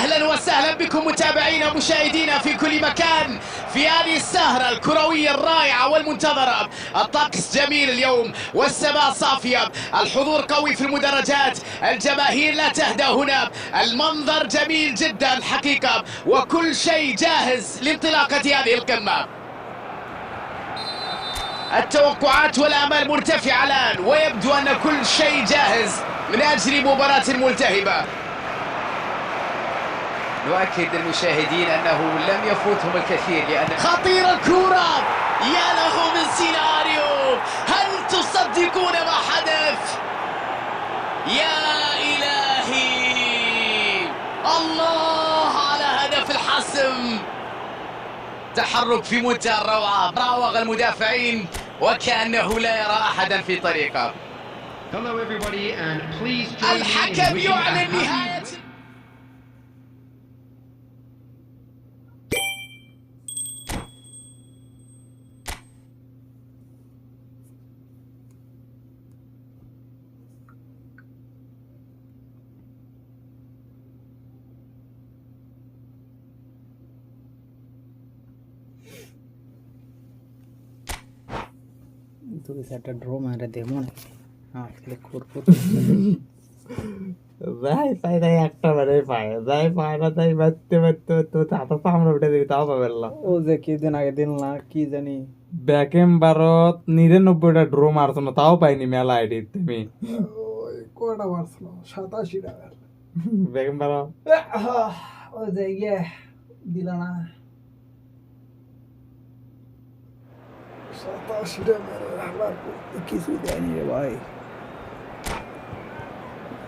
أهلا وسهلا بكم متابعينا مشاهدينا في كل مكان في هذه السهرة الكروية الرائعة والمنتظرة. الطقس جميل اليوم والسماء صافية، الحضور قوي في المدرجات، الجماهير لا تهدأ هنا، المنظر جميل جدا الحقيقة، وكل شيء جاهز لانطلاقة هذه القمة. التوقعات والآمال مرتفعة الآن، ويبدو أن كل شيء جاهز من أجل مباراة ملتهبة. نؤكد للمشاهدين أنه لم يفوتهم الكثير لأن خطيرة الكرة، يا له من سيناريو، هل تصدقون ما حدث؟ يا إلهي، الله على هدف الحسم. تحرك في منتهى الروعة، راوغ المدافعين وكأنه لا يرى أحدا في طريقه. Hello everybody and please join me in الحكم wishing a يعلن happy نهاية তুই একটা ড্র মারা দেবো নাকি? হ্যাঁ খেলে করবো। যাই পাই তাই একটা বেড়াই পায়, যাই পায় না তাই বাঁচতে বাঁচতে বাঁচতে বাঁচতে হাতে চামড়া উঠে দিবি, তাও পাবেন না। ও যে কি দিন আগে দিন না কি জানি ব্যাকেম ভারত 99টা ড্র মারছো না, তাও পাইনি মেলা আইডি তুমি। ওই কয়টা মারছিল 87টা ব্যাকেম ভারত ও যে ইয়ে দিল না 87টা কিছু দেয়নি রে ভাই।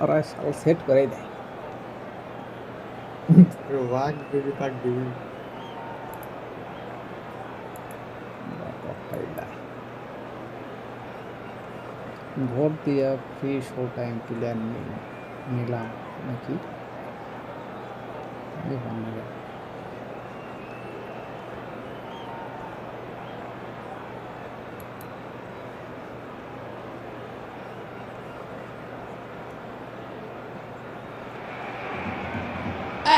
ওরা সাল সেট করে দেয়। রাগ দিবি তাক দিবি। ভোট দিয়া ফ্রি শো টাইম প্লেয়ার নিলাম নাকি?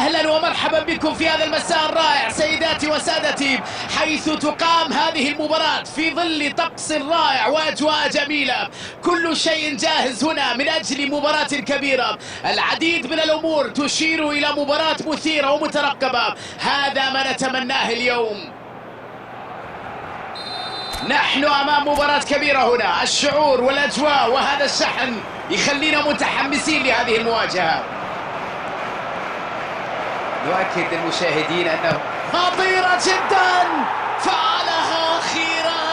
أهلا ومرحبا بكم في هذا المساء الرائع سيداتي وسادتي، حيث تقام هذه المباراة في ظل طقس رائع وأجواء جميلة. كل شيء جاهز هنا من أجل مباراة كبيرة، العديد من الأمور تشير إلى مباراة مثيرة ومترقبة. هذا ما نتمناه اليوم. نحن أمام مباراة كبيرة هنا، الشعور والأجواء وهذا الشحن يخلينا متحمسين لهذه المواجهة. نؤكد للمشاهدين أنه خطيرة جدا، فعلها أخيرا،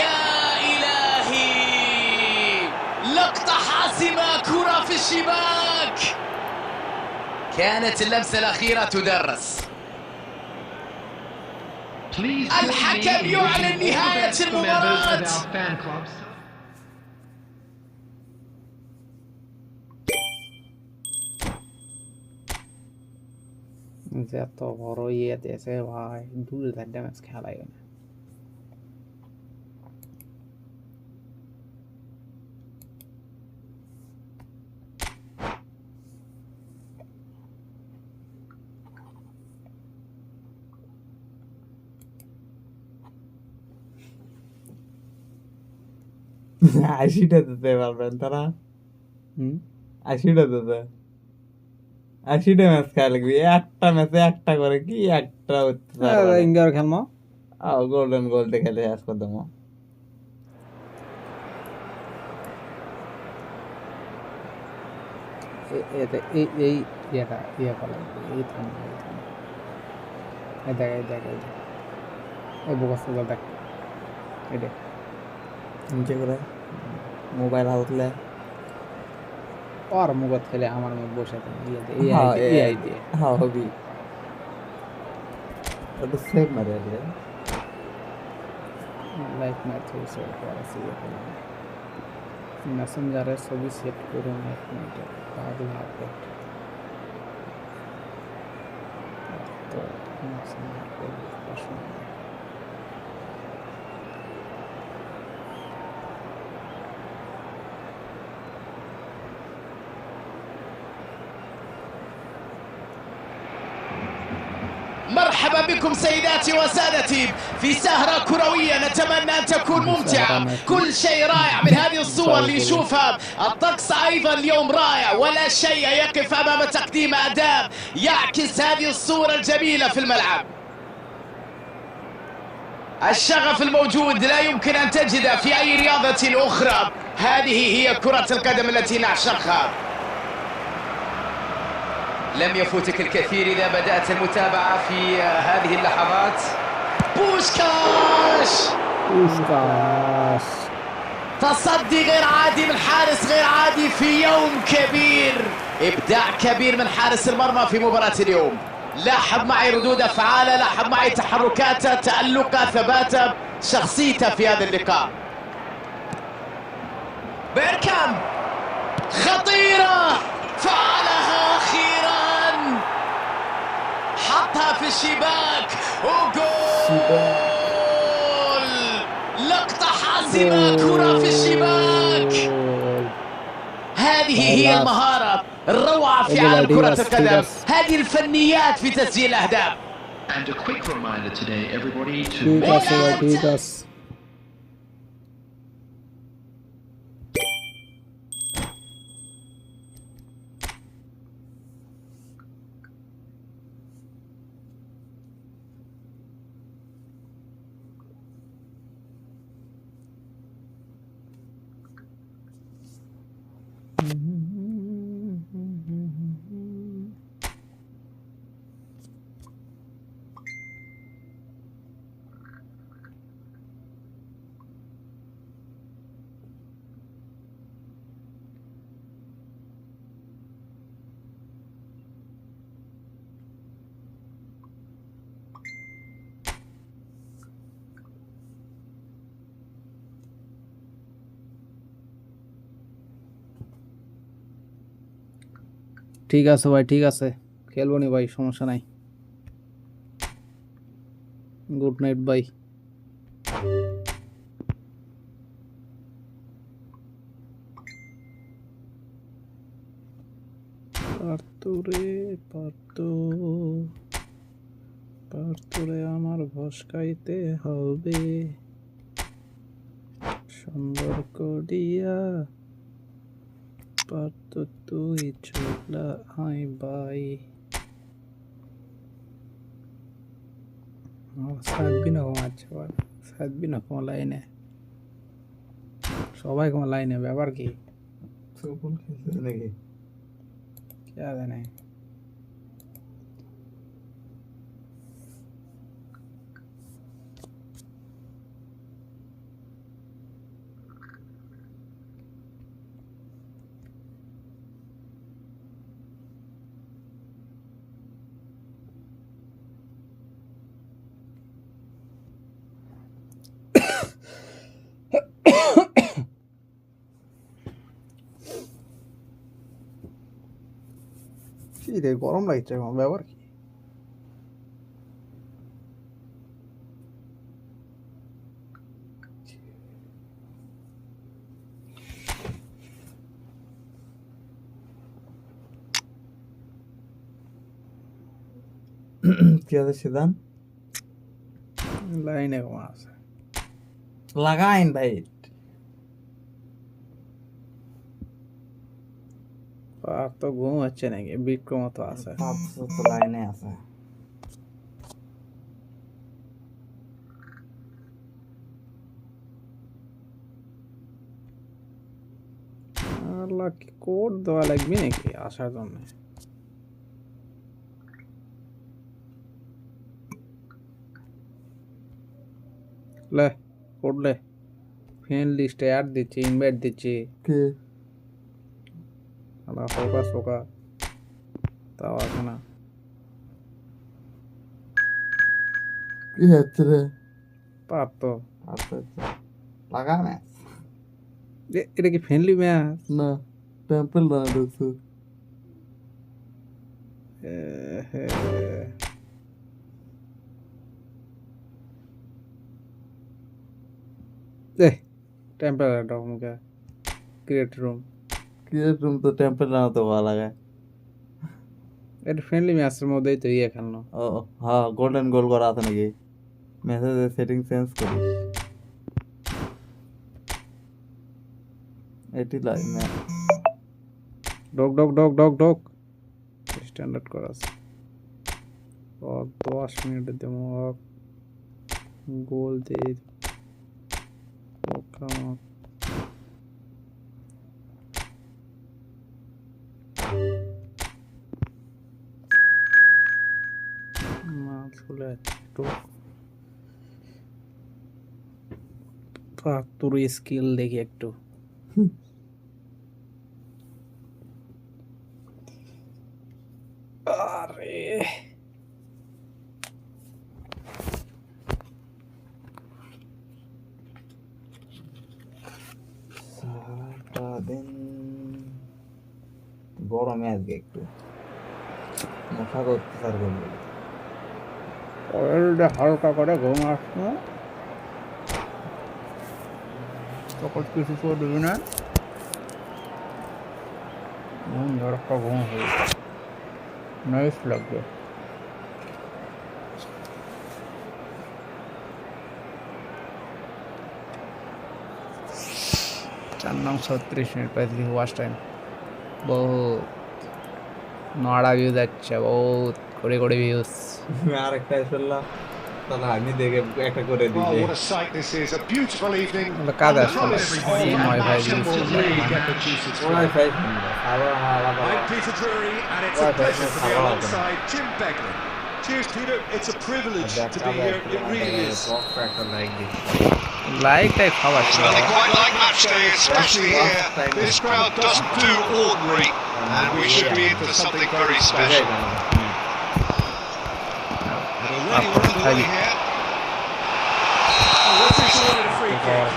يا إلهي، لقطة حاسمة، كرة في الشباك، كانت اللمسة الأخيرة تدرس. Please join me الحكم in يعلن wishing all the نهاية best for members المباراة. of our fan clubs. যে এত বড় ইয়ে দিয়েছে ভাই, 2000 ড্যামেজ খেলাই না। আশিটা দিতে পারবেন তারা, 80টা দিতে, 80টা ম্যাচ খেলা লাগবে, একটা ম্যাচে একটা করে কি একটা ইন্ডিয়ার খেলমা গোল্ডেন গোল্ডে খেলে শেষ করে দেবো। এই ইয়েটা ইয়ে করা লাগবে, এই থামবে এই দেখ এই দেখ এই দেখ এই বকসগুলো দেখ এই দেখ নিচে করে মোবাইল হাতলে আর মুগত খেলে আমার মুখ বসে দিয়ে দে এই দিয়ে হ্যাঁ হবি ওটা সেভ মারে আসলে লাইক ম্যাচ হয়েছে পড়াশি মেসেঞ্জারের ছবি সেট করুন 1 মিনিটে তাহলে আপডেট তো মেসেঞ্জার করব প্রশ্ন مرحبا بكم سيداتي وسادتي في سهرة كروية نتمنى أن تكون ممتعة. كل شيء رائع من هذه الصور اللي نشوفها. الطقس أيضا اليوم رائع ولا شيء يقف أمام تقديم أداء يعكس هذه الصورة الجميلة في الملعب. الشغف الموجود لا يمكن أن تجده في أي رياضة أخرى. هذه هي كرة القدم التي نعشقها. لم يفوتك الكثير إذا بدأت المتابعة في هذه اللحظات. بوشكاش تصدي غير عادي من حارس غير عادي في يوم كبير. إبداع كبير من حارس المرمى في مباراة اليوم. لاحظ معي ردود أفعاله، لاحظ معي تحركاته، تألقه، ثباته، شخصيته في هذا اللقاء. بيركامب خطيرة فعلها أخيرا، حطها في الشباك وجول. لقطة حاسمة، كرة في الشباك. هذه هي المهارة، الروعة في عالم كرة القدم. هذه الفنيات في تسجيل الأهداف. And a quick reminder today, everybody, to ঠিক আছে ভাই, ঠিক আছে, খেলবো নি ভাই, সমস্যা নাই। গুড নাইট ভাই। পারতো রে পারতো রে আমার ভস্কাইতে হবে সুন্দর করিয়া, পারতো তুই চলা আই বাই। সাতবিনা ঘুমাচ্ছে ভাই, সাতবিনা ঘুমা লাইনে, সবাই ঘুমা লাইনে, ব্যাপার কি? নাকি क्या জানে। কি রে, গরম লাগছে এখন, ব্যাপার কি? কি আছে সিদ্ধান? লাইনে ঘুমা আছে, লাগাইন ভাই। আর তো ঘুম হচ্ছে নাকি, বিক্রম তো আছে, তো লাইনে আছে। আল্লাহ, কি কোড দেওয়া লাগবে নাকি আসার জন্য? লে কোড লে, ফ্রেন্ড লিস্টে অ্যাড দিচ্ছি, ইনভাইট দিচ্ছি। কে আল্লাহ, ফোকাস তাও আসে না। কি হচ্ছে রে? পারতো আচ্ছা লাগা ম্যাচ এটা কি ফ্রেন্ডলি ম্যাচ? না, টেম্পল না ঢুকছে। টেম্পল মুখে ক্রিয়েট রুম তো টেম্পল না তো ভালো লাগে। এটা ফ্রেন্ডলি ম্যাচের মধ্যেই তো ইয়ে খেলনো। ও হ্যাঁ, গোল্ডেন গোল করা আছে নাকি? মেসেজের সেটিং চেঞ্জ করিস। এটি লাইভ ম্যাচ। ডক স্ট্যান্ডার্ড করা আছে। 10 মিনিটের দেবো গোল দিয়ে চলে একটু তোর স্কিল দেখি একটু। আরে সারাদিন গরমে আজকে একটু মশা করতে স্যার করবে। হালকা করে ঘুম আসছে, তখন কিছু করবি না, ঘুম ঝড়কা ঘুম হয়ে নাইস লাগবে। चार 36 मिनट पहले वॉच टाइम बहुत नोड़ा व्यूज अच्छा, बहुत कोड़े व्यूज। আরেকটা এসেলা তাহলে আমি দেখে একটা করে Well, দিই। what a sight this is. A beautiful evening. मतलब का दस And the वाला promise of ये an wifi actionable use league at the juices flow. Wifi আবার আলাদা I'm Peter Drury, and it's a pleasure to be alongside Jim Bangla. Cheers, Peter. It's a privilege to be here. It really is. Like type हवा Well, they quite like match day, especially here. This crowd doesn't do ordinary, and we should be in for something very special. And already we're underway here. Oh, referee's awarded a free kick.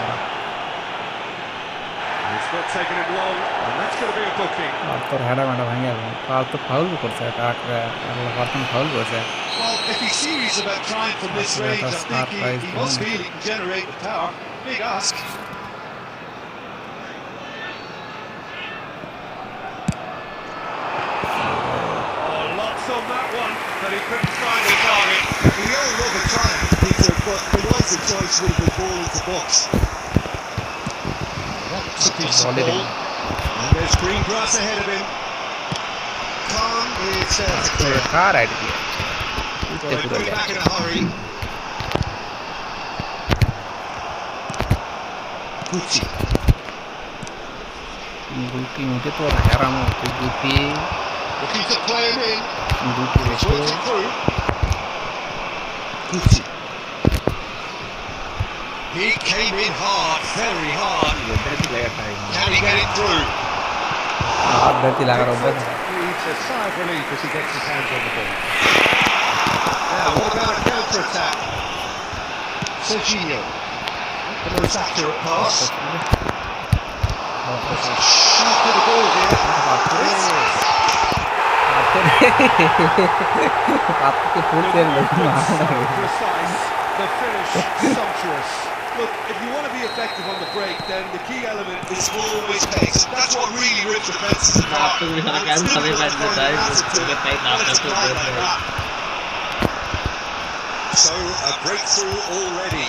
It's not taking him long, and that's going to be a booking. और तो हेडा मेडा भांगे काल तो foul भी करता है, काट रहा है और हाथन फाउल करता है। Well, if he's serious about trying from this range, I think he must feel he can generate the power. Big ask. Oh, lots on that one, but he couldn't find the target. We all love a triumph, Peter, but the wiser choice would have been ball into box. That's a decent ball. And there's green grass ahead of him. Calm is तो clear. Car right किया Well, they put it back in a hurry. Gucci. गुटी मुझे तो हैरान होती गुटी Looking to play him in. गुटी He's देखो worked it through. Gucci. He came in hard, very hard. Can he get it through? हाथ गति लगा रहा हूँ Needs a sigh of relief as he gets his hands on the ball. Now, what about a counter-attack? Serginho. The most accurate pass. Shot to the ball here. आपके full तेल लगी Precise. The finish sumptuous. Look, if you want to be effective on the break, then the key element is always pace. That's what really rips defenses apart. And it's difficult to find an attitude when it's applied like that. So, a breakthrough already.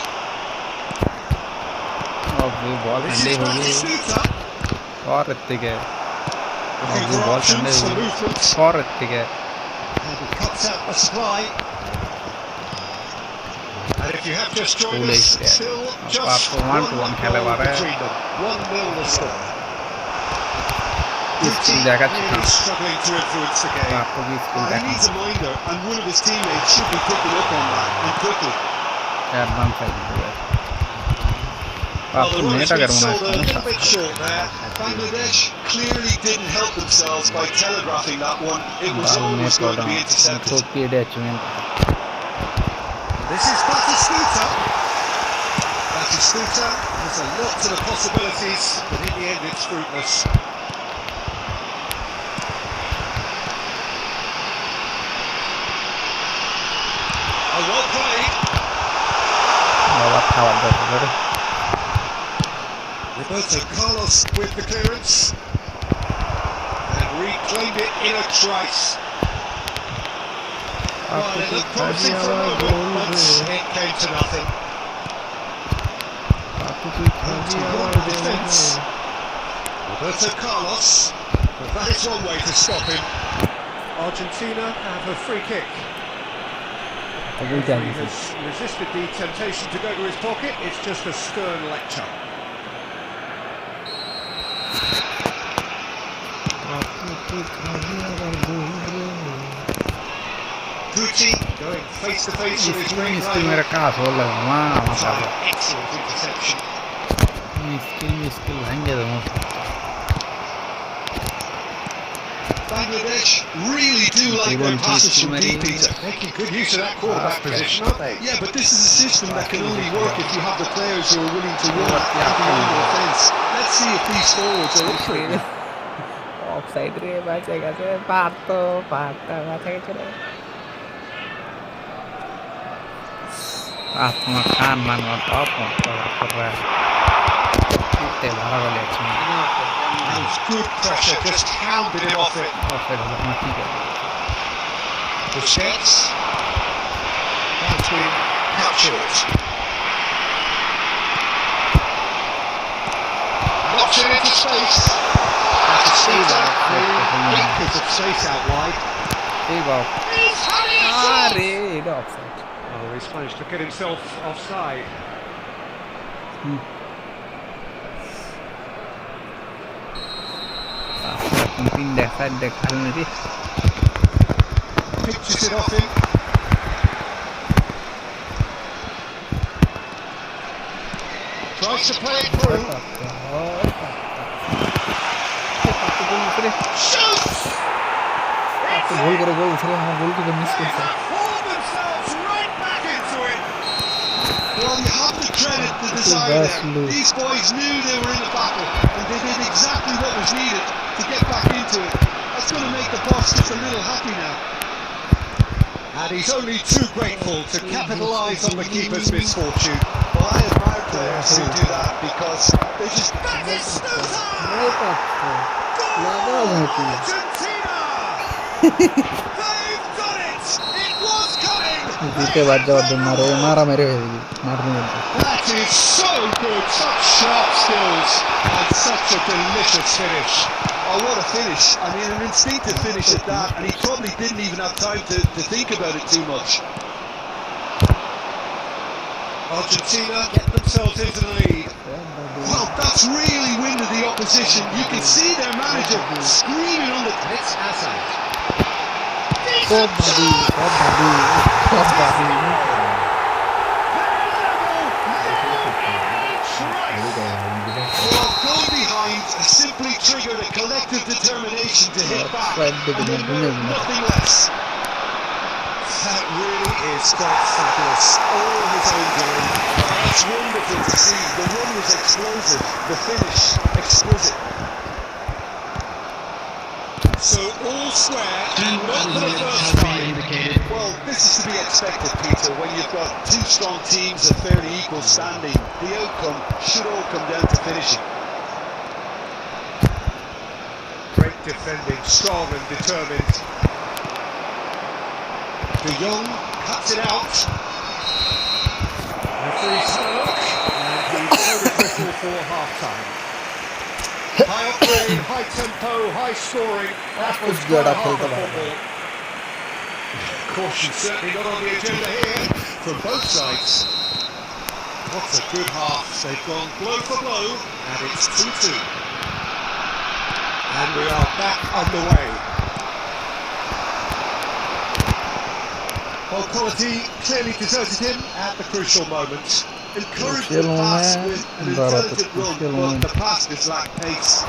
और वो ball This ठंडे is हो Matthew गई Snuta. और इतने के Looking वो for ball options ठंडे for हो गई movement. और इतने के And he cuts out the supply. And if you have just joined Foolish, us, yeah. still Apart just from 1-1 খেলে goal পারে। between them. 1-0 the score. Skill देखाচ্ছি না Really struggling to influence the game. आपको भी skill He needs देखाচ্ছি a minder, and one of his teammates should be picking up on that, and quickly. Advance है Well, आपको the run net has अगर been होना sold a little bit short there. Bangladesh clearly didn't help themselves by telegraphing that one. It was always going to be intercepted. तो पीड़े achievement This is Batistuta. Batistuta has a lot to the possibilities, but in the end it's fruitless. Oh, well played. और खावा दो Roberto Carlos with the clearance. And reclaimed it in a trice. Well, it looked promising for a moment, but it came to nothing. The defence. Roberto Carlos. But that is one way to stop him. Argentina have a free kick. He has resisted the temptation to go to his pocket. It's just a stern lecture. Gucci going face to face with his great rival. Excellent interception. Bangladesh really do like their passes from deep, Peter. Making good use of that quarterback position, aren't they? Yeah, but this is a system that can only work if you have the players who are willing to run beyond the offence. Let's see if these forwards are up for it. Offside রে বাঁচে গেছে পারতো মাথা গেছে রে আপনার কান মানো টপ করে উঠতে ভালো বলে আছে That was good pressure, just hounded him off it. Offside হলো না ঠিক আছে Busquets. That's been cut short. Knocks it into space. That's a Caesar. Big bit of space out wide. এই বাপ He's had it! আরে এটা offside Oh, he's managed to get himself offside. তিন দেখার দেখাল নাকি Pitches it off him. Tries to play it through. Shoots! গোল করে গোল ছেড়ে আমার গোল কিপার মিস করছে Hauled themselves right back into it. Well, you have to credit the desire there. These boys knew they were in a battle, and they did exactly what was needed to get back into it. That's going to make the boss just a little happy now. And he's only too grateful to capitalise on the keeper's misfortune. Well, I admire players who do that because they just... That is Snoozer! Goal! Argentina! They've done it! It was coming! জিতে বাদ যাওয়ার জন্য আরে মারামারি হয়ে গেছে মাঠের মধ্যে That is so good, such sharp skills and such a delicious finish. Oh, what a finish. I mean, an instinctive finish at that, and he probably didn't even have time to think about it too much. Argentina get themselves into the lead. Well, that's really winded the opposition. You can see their manager screaming on the... It's Hazard. Well, going behind simply triggered a collective determination to hit back, and they wanted nothing less. That really is quite fabulous. All his own doing. It's wonderful to see. The run was explosive, the finish exquisite. So all square, and not for the first time. Well, this is to be expected, Peter, when you've got two strong teams of fairly equal standing. The outcome should all come down to finishing. Great defending, strong and determined. De Jong cuts it out. Referee Smoke, and he's thrown his whistle for half-time. High octane, high tempo, high scoring. That was quite a half of football. Caution certainly not on the agenda here from both sides. What a good half. They've gone blow for blow, and it's 2-2. And we are back underway. Well, quality clearly deserted him at the crucial moment. Encouraged the pass with an intelligent run, but the pass just lacked pace.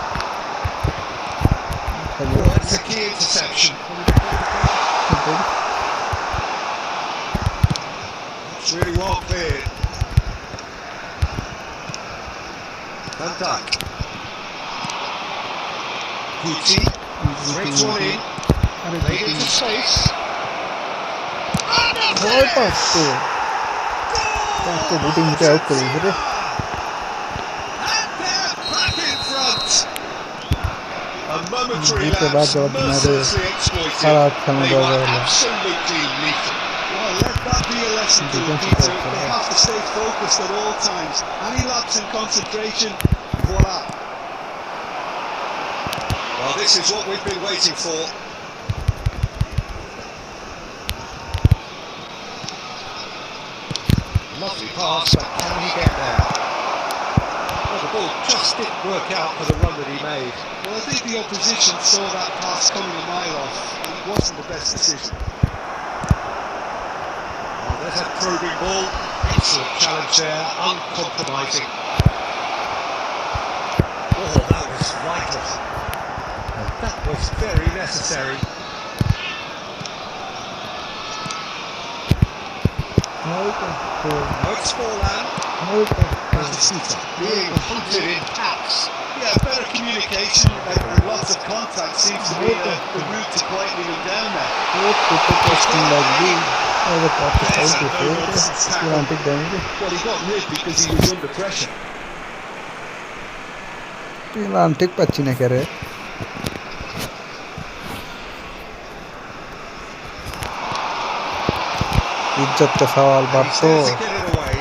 Well, it's a key interception. It's really well cleared. Van Dijk. Gucci breaks one in. Played into space. ভয় পাচ্ছে তাকে booting দিতে out করে দিয়েছে জিতে বাদ যাওয়ার জন্য খারাপ খেলা দেওয়া হলো that be a lesson to them, Peter? They have to stay focused at all times. Any lapse in concentration, voila. Well, this is what we've been waiting for. Lovely pass, but can he get there? Well, the ball just didn't work out for the run that he made. Well, I think the opposition saw that pass coming a mile off. It wasn't the best decision. Oh, there's that probing ball. Excellent challenge there, uncompromising. Oh, that was vital. That was very necessary. No, it's Forlan. Being hunted in taps. Yeah, better communication and lots of contact seems to be the route to quieting him down there. There's a no-nonsense tackle. Well, he got rid because he was under pressure. ঠিক পাচ্ছি না কেরে इज्जत का सवाल बात He तो says to get it away.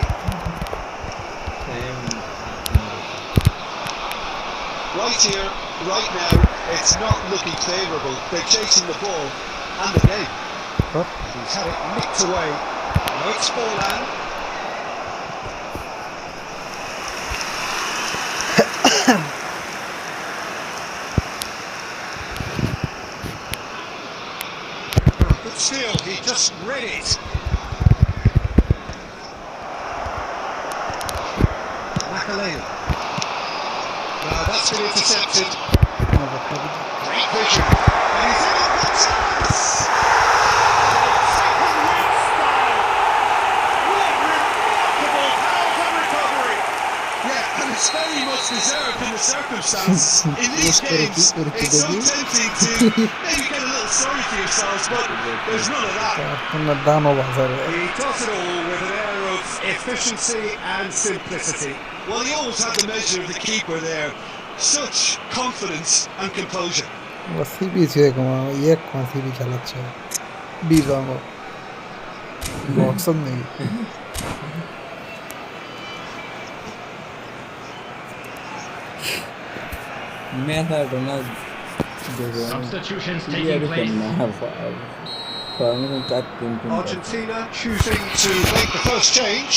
Right here, right now, it's not looking favourable. They're chasing the ball and the game. He's had it nicked away. No, it's Forlan. But still, he just read it. Makalele. No, that's been intercepted. Great vision. And he's in on the chance! Second win style. What remarkable powers of recovery. Yeah, and it's very much deserved in the circumstances. In these games, it's so tempting to maybe get a little sorry for yourselves, but there's none of that. He does it all with an air of efficiency and simplicity. Well, he always had the measure of the keeper there. Such confidence and composure. CB से एक कौन CB चलाচ্ছে बीजांगो Boxam नहीं Substitutions taking place. Argentina choosing to make the first change.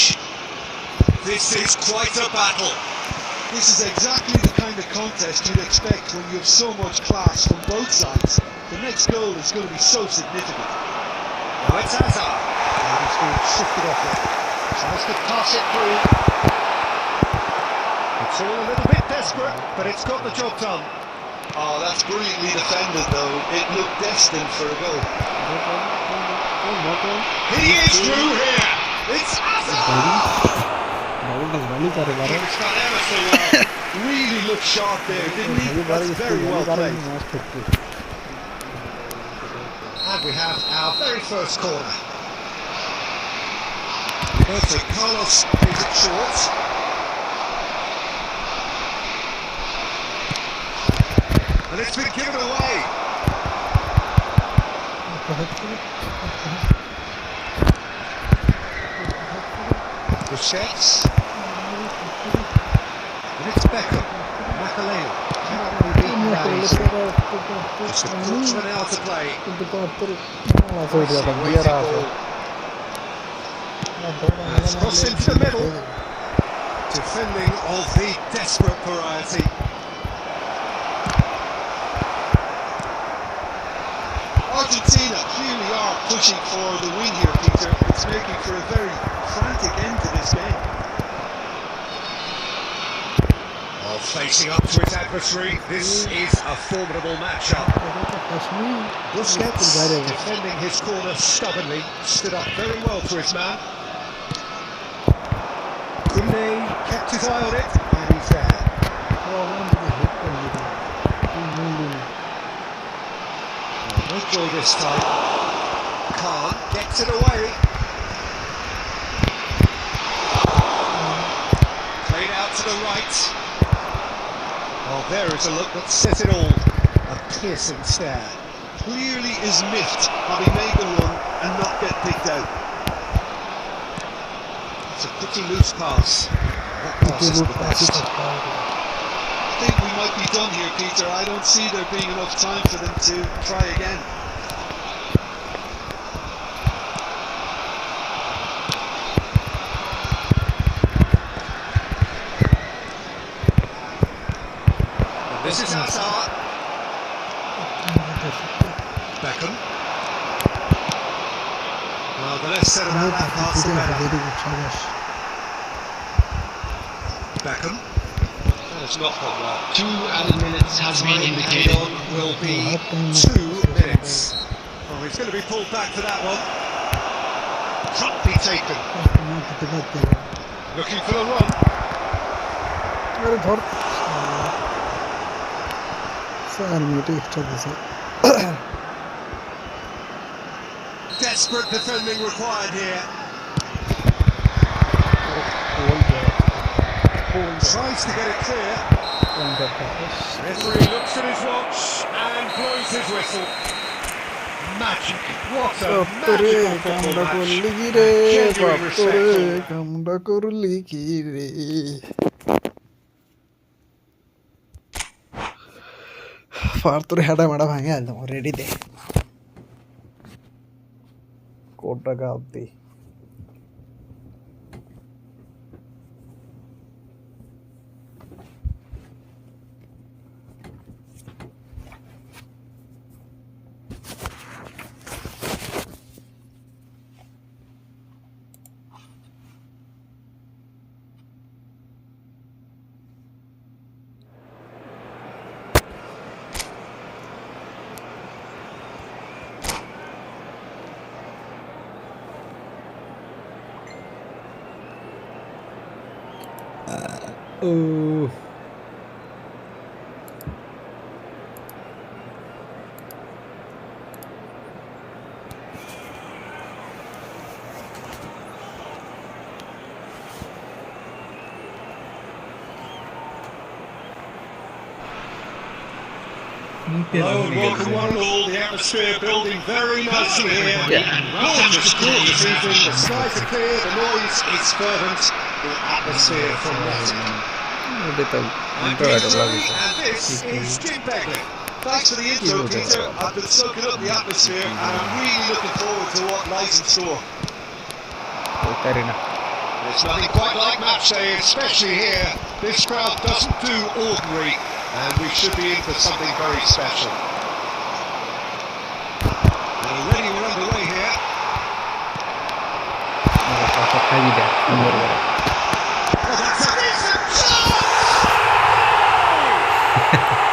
This is quite a battle. This is exactly the kind of contest you'd expect when you have so much class from both sides. The next goal is going to be so significant. Now it's Hazard. And he's been shifted off it. Tries to pass it through. It's all a little bit desperate, but it's got the job done. Oh, that's brilliantly defended though. It looked destined for a goal. He is through here. It's Hazard. He's done ever so well. Really looked sharp there, didn't he? That's very well played. And we have our very first corner. Roberto Carlos plays it short. And it's been given away. Busquets. And it's Beckham. Makalele. Cannot be beaten that easily. Just a Portsman out to play. It's crossed into the middle. Defending of the desperate variety. Argentina clearly are pushing for the win here, Peter. It's making for a very frantic end to this game. While facing up to its adversary, this is a formidable matchup. Busquets, defending his corner stubbornly, stood up very well for his man. Qoo Neo kept his eye on it, and he's there. No joy this time. Khan gets it away. Played out to the right. Oh, there is a look that says it all. A piercing stare. Clearly is miffed having made the run and not get picked out. It's a pretty loose pass. That pass isn't the best. I think we might be done here, Peter. I don't see there being enough time for them to try again. This is Hazard. Beckham. Well, the less said about that pass, the better. Beckham. It's not gone well. 2 added minutes has been indicated. Will be 2 minutes. Oh, he's going to be pulled back for that one. Can't be taken. Looking for the run. Desperate defending required here. Tries to get it clear. Referee looks at his watch and blows his whistle. Magic. What a magical football match. Genuine respect. फार तो हेडा मेडा भांगे आलता हूँ ready दे कोटा का होती Hello and welcome one and all. The atmosphere building very nicely here. Gorgeous, gorgeous evening. The skies are clear, the noise is fervent. The atmosphere from Nottingham. And this is Jim Begley. Thanks for the intro, Peter. I've been soaking up the atmosphere and I'm really looking forward to what lies in store. There's nothing quite like match day, especially here. This crowd doesn't do ordinary, and we should be in for something very special. And already we're underway here. Oh, that's a decent chance!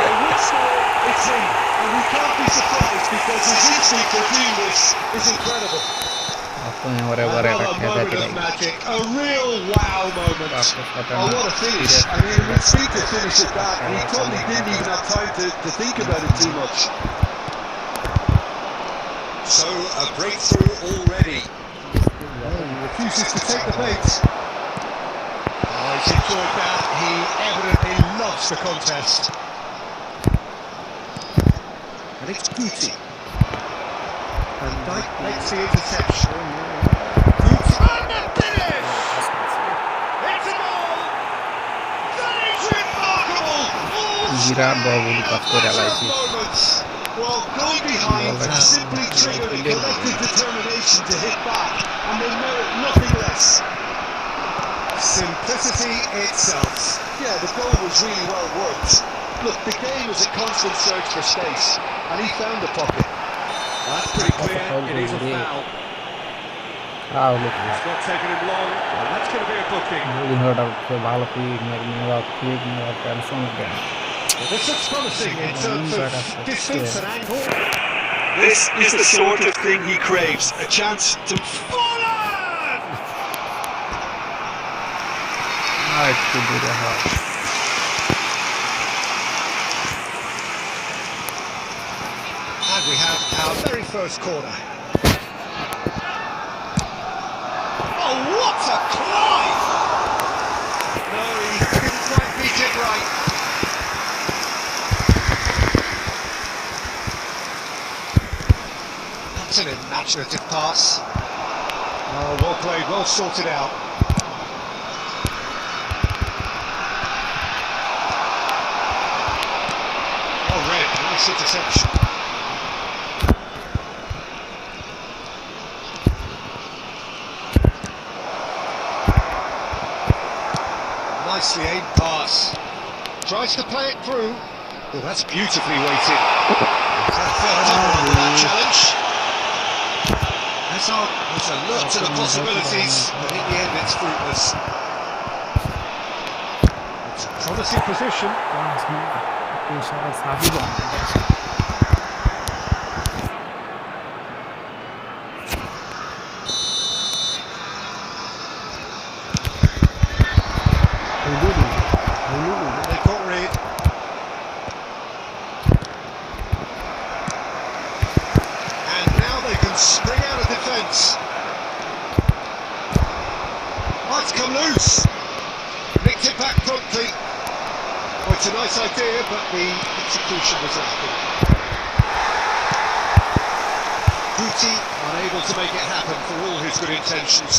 The whistle, it's in, and we can't be surprised because his instinct for doing this is incredible. Another moment of magic, a real wow moment. Oh, what a finish. I mean, we seem to finish at that, and he totally didn't even have time to think about it too much. So, a breakthrough already. He refuses to take the bait. Oh, he's enjoyed that. He evidently loves the contest. And it's Guti. And Dyke makes the interception. Guti. And the finish! It's a goal! That is remarkable! Moments. Well, going behind simply triggered a collective determination to hit back, and they merit nothing less. Simplicity itself. Yeah, the goal was really well worked. Look, the game was a constant search for space, and he found the pocket. That's pretty clear, it is a foul. It's not taking him long, and that's going to be a booking. Well, this looks promising in terms of distance and angle. This is the sort of thing he craves, a chance to fall on! And we have our very first corner. Oh, what a climb! No, he didn't quite beat it right. That's an imaginative pass. Oh, well played, well sorted out. Nice interception. Nicely aimed pass. Tries to play it through. Oh, that's beautifully weighted. Under that challenge. There's a lot to the possibilities, but in the end it's fruitless. It's a promising position. ইশারা সাবি They got rid. And now they can spring out of defence. Might come loose. Nicked it back promptly. Oh, it's a nice idea, but the execution was lacking. Guti unable to make it happen for all his good intentions.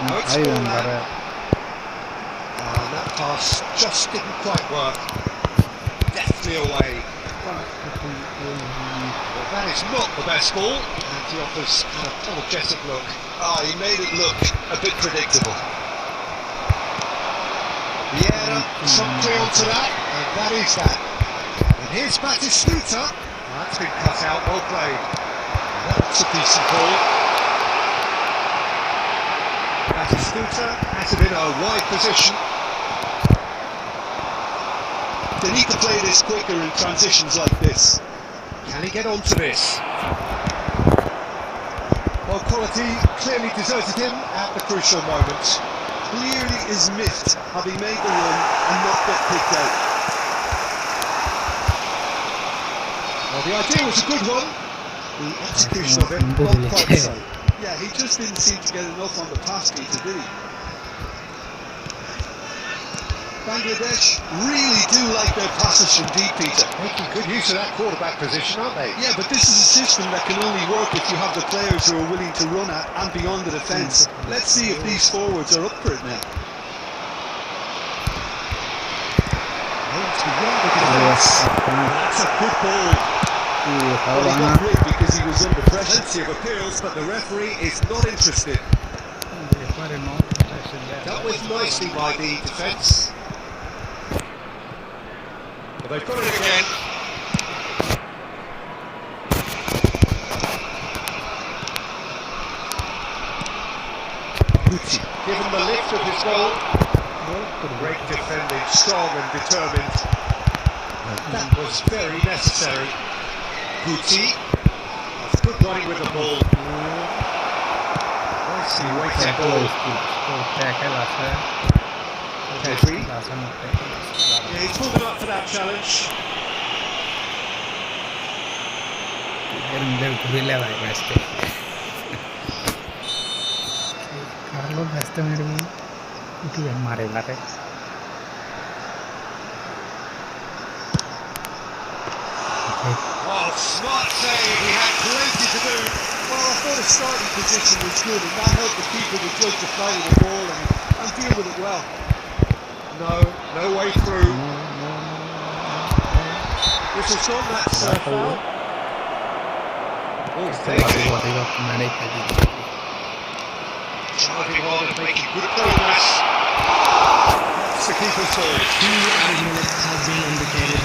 No, it's still that. And that pass just didn't quite work. Deftly away. Well, that is not the best ball, and he offers an apologetic look. He made it look a bit predictable. Vieira, something onto that, and that is that. And here's Batistuta. That's been cut out, well played. That's a decent ball. Batistuta has it in a wide position. They need to play this quicker in transitions like this. Can he get onto this? Well, quality clearly deserted him at the crucial moment. Clearly is miffed having made the run and not got picked out. Well, the idea was a good one. The execution of it, not quite so. Yeah, he just didn't seem to get enough on the pass meter, did he? Bangladesh really do like their passes from deep, Peter. Making good use of that quarterback position, aren't they? Yeah, but this is a system that can only work if you have the players who are willing to run at and beyond the defence. Let's see if these forwards are up for it now. It's beyond the defence. That's a good ball. Well, he got rid because he was under pressure. Plenty of appeals, but the referee is not interested. Dealt with nicely by the defence. But they've got it again. Guti, given the lift of his goal. Great defending, strong and determined. That was very necessary. Guti, that's good running with the ball. Nicely weighted ball. Pedri. Yeah, he's moving up for that challenge. Oh, smart save, he had plenty to do. Well, I thought his starting position was good, and that helped the keeper to judge the flight of the ball and deal with it well. No way through. This is gone, that's foul. Oh, driving on and making good progress. That's the keeper's ball. 2 added minutes has been indicated.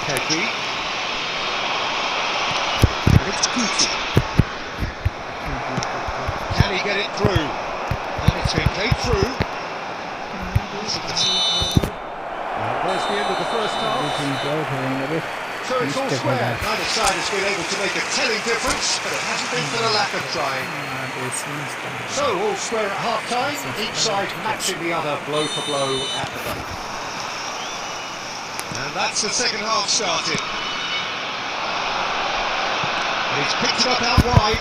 Pedri. And it's Guti. Can he get it through? And it's been played through. There's the end of the first half. So it's all square. Neither side has been able to make a telling difference, but it hasn't been for the lack of trying. So all square at half time, each side matching the other blow for blow at the back. And that's the second half started. And he's picked it up out wide.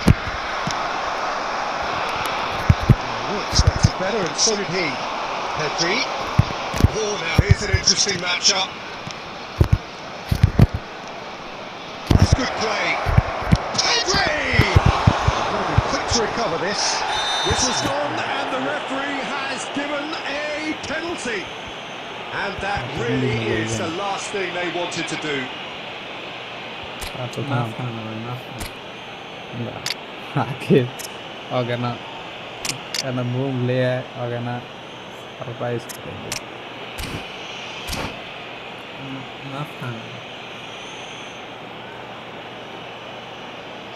Oh, expected better, and so did he. Pedri. Oh, now here's an interesting matchup. That's good play. Pedri! Got to be quick to recover this. Whistle's gone, and the referee has given a Penalty. And that really is the last thing they wanted to do. Satu tahun enggak akhir karena boom le karena surprise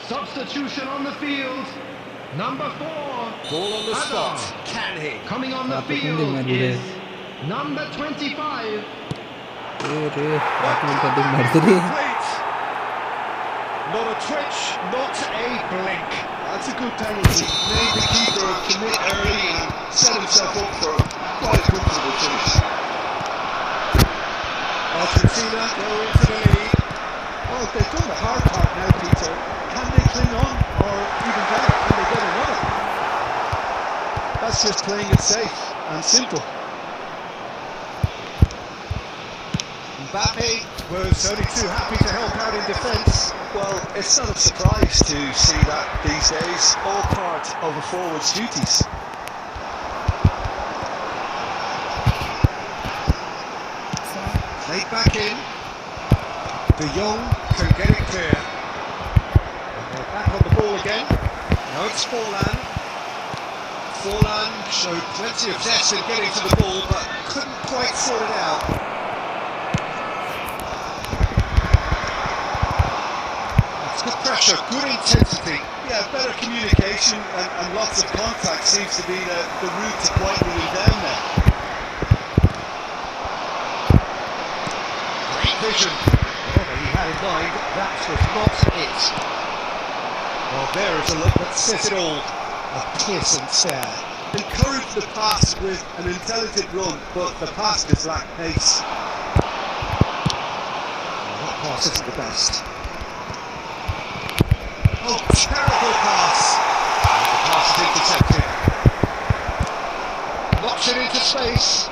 Substitution on the field. Number 4. Ball on the spot. Can he? Coming on the field is number 25. Not a twitch, not a blink. That's a good penalty. Made the keeper commit early and set himself up for quite a comfortable finish. Argentina go into the lead. Oh, they've done the hard part now, Peter. Can they cling on, or even better, can they get another? That's just playing it safe and simple. Mbappe was only too happy to help out in defence. Well, it's not a surprise to see that these days, all part of a forward's duties. Played back in. De Jong can get it clear. And they're back on the ball again. Now it's Forlan. Forlan showed plenty of zest in getting to the ball, but couldn't quite sort it out. Good pressure, good intensity, yeah, better communication and lots of contact seems to be the route to quieting him down there. Great vision. Whatever he had in mind, that was not it. Well, there is a look that says it all. A piercing stare. Encouraged the pass with an intelligent run, but the pass just lacked pace. Well, that pass isn't the best. Oh, terrible pass! And the pass is intercepted. Knocks it into space.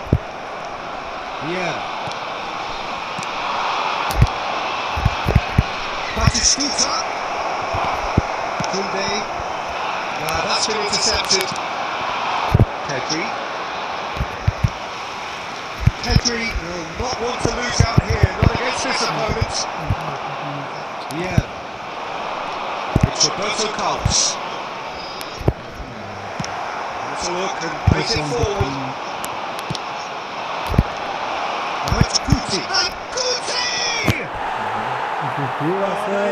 Yeah. Batistuta. Koundé. That's been intercepted. Pedri. Pedri will not want to lose out here, not against this opponent. Yeah. Roberto Carlos. Let's look and plays it forward. Now it's Guti.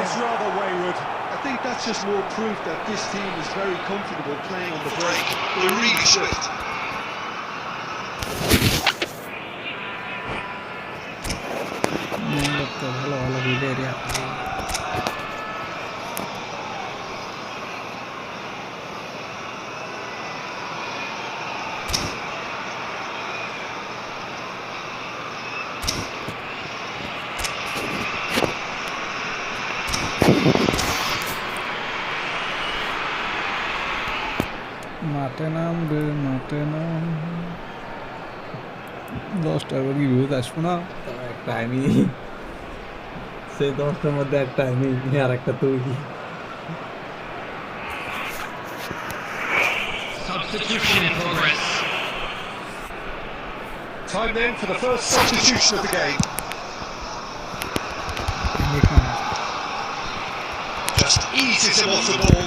It's rather wayward. I think that's just more proof that this team is very comfortable playing on the break. They're really swift. মাটেনাম 10টার কি views আসবো না একটা আমি সেই 10টার মধ্যে একটা আমি আর একটা তুই Substitution in progress. Time then for the first substitution of the game. Just eases him off the ball.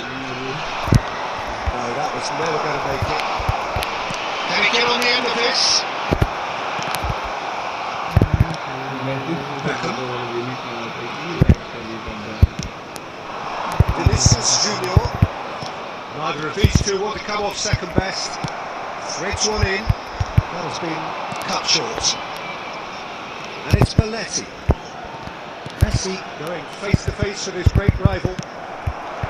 No, that was never going to make it. Can he get on the end of this? Vinicius Junior. Neither of these two want to come off second best. Threads one in. That has been cut short. And it's Belletti. Messi going face to face with his great rival.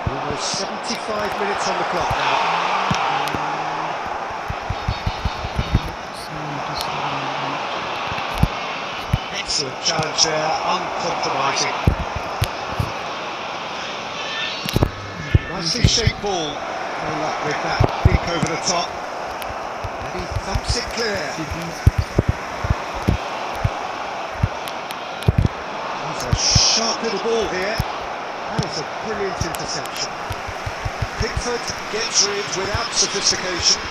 Almost 75 minutes on the clock now. Excellent challenge there, uncompromising. Nicely shaped ball. No luck with that dink over the top. And he thumps it clear. That's a sharp little ball here. That is a brilliant interception. Pickford gets rid without sophistication.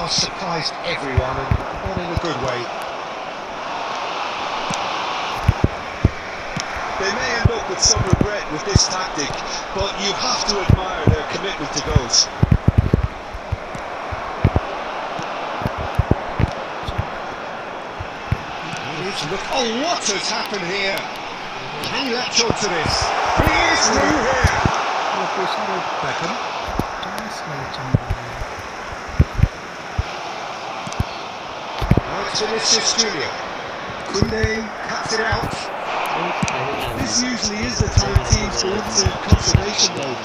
just surprised everyone, and not in a good way. They may end up with some regret with this tactic, but you have to admire their commitment to goals. Look, oh, what has happened here? Can you latch on to this? He is through here. Beckham. Now it's Vinicius Junior. Qoo Neo cuts it out. This usually is the time teams go into conservation mode.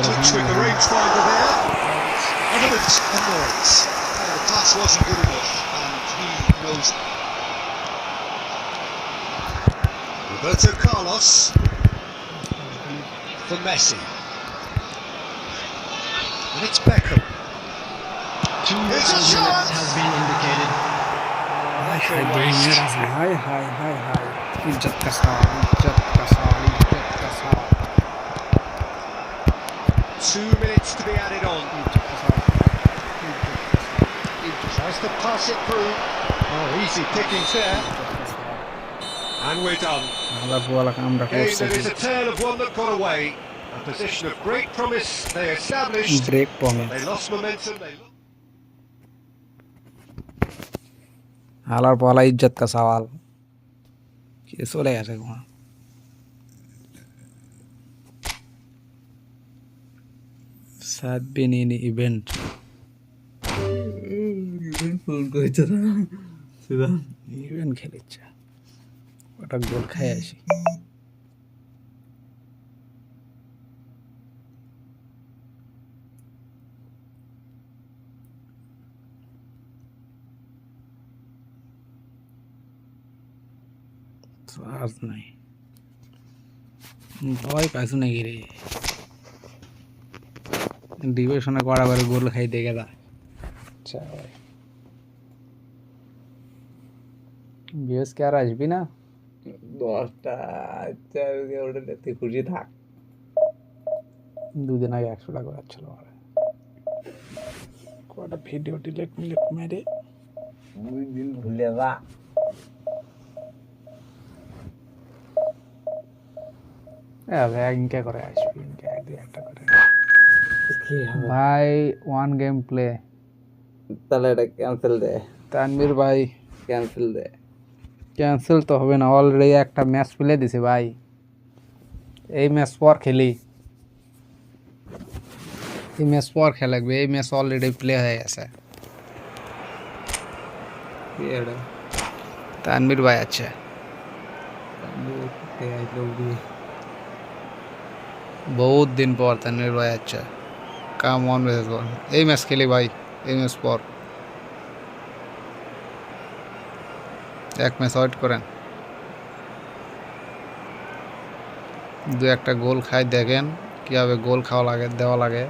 Touch with the rangefinder there. Evidence annoyance. The pass wasn't good enough, and he knows it. Roberto Carlos for Messi. And it's Beckham. 2 minutes has been indicated. हाय हाय हाय हाय हाय इज्जत का सवाल इज्जत का सवाल इज्जत का सवाल 2 minutes to be added on. Tries to pass it through. Oh, easy pickings there. And we're done. Game that is a tale of one that got away. A position of great promise they established. Great promise. They lost momentum. Halar पहला इज्जत का सवाल ये सोले ऐसे कौन साथ भी नहीं इवेंट ফোন করেছে না সিধা ইভেন্ট খেলেছে ওটা গোল খায় আসি आज नहीं भाई पैसों नहीं गिरे डिविजन में कोड़ा बारे गोल खाई देगा था अच्छा भाई বিএস কে আর আসবি না 10টা আচ্ছা ওটা দেখতে খুশি থাক দুদিন আগে 100 টাকা করাচ্ছিল আরে কোটা ভিডিও ডিলিট মেরে দুই দিন ভুলে যা अब इनके करे आईपी इनके एक একটা করে ভাই ওয়ান গেম প্লে তাহলে এটা ক্যান্সেল দে তানভীর ভাই ক্যান্সেল দে ক্যান্সেল তো হবে না অলরেডি একটা ম্যাচ প্লে দিছে ভাই এই ম্যাচ পর খেলি এই ম্যাচ পর খেলবে এই ম্যাচ অলরেডি প্লে হয়ে গেছে কি এটা তানভীর ভাই আছে बहुत दिन पर तनवीर भाई अच्छा काम ऑन में এই ম্যাচ খেলি ভাই এই ম্যাচ পর এক ম্যাচ ওয়েট করেন দু একটা গোল খাই দেখেন কিভাবে গোল খাওয়া লাগে দেওয়া লাগে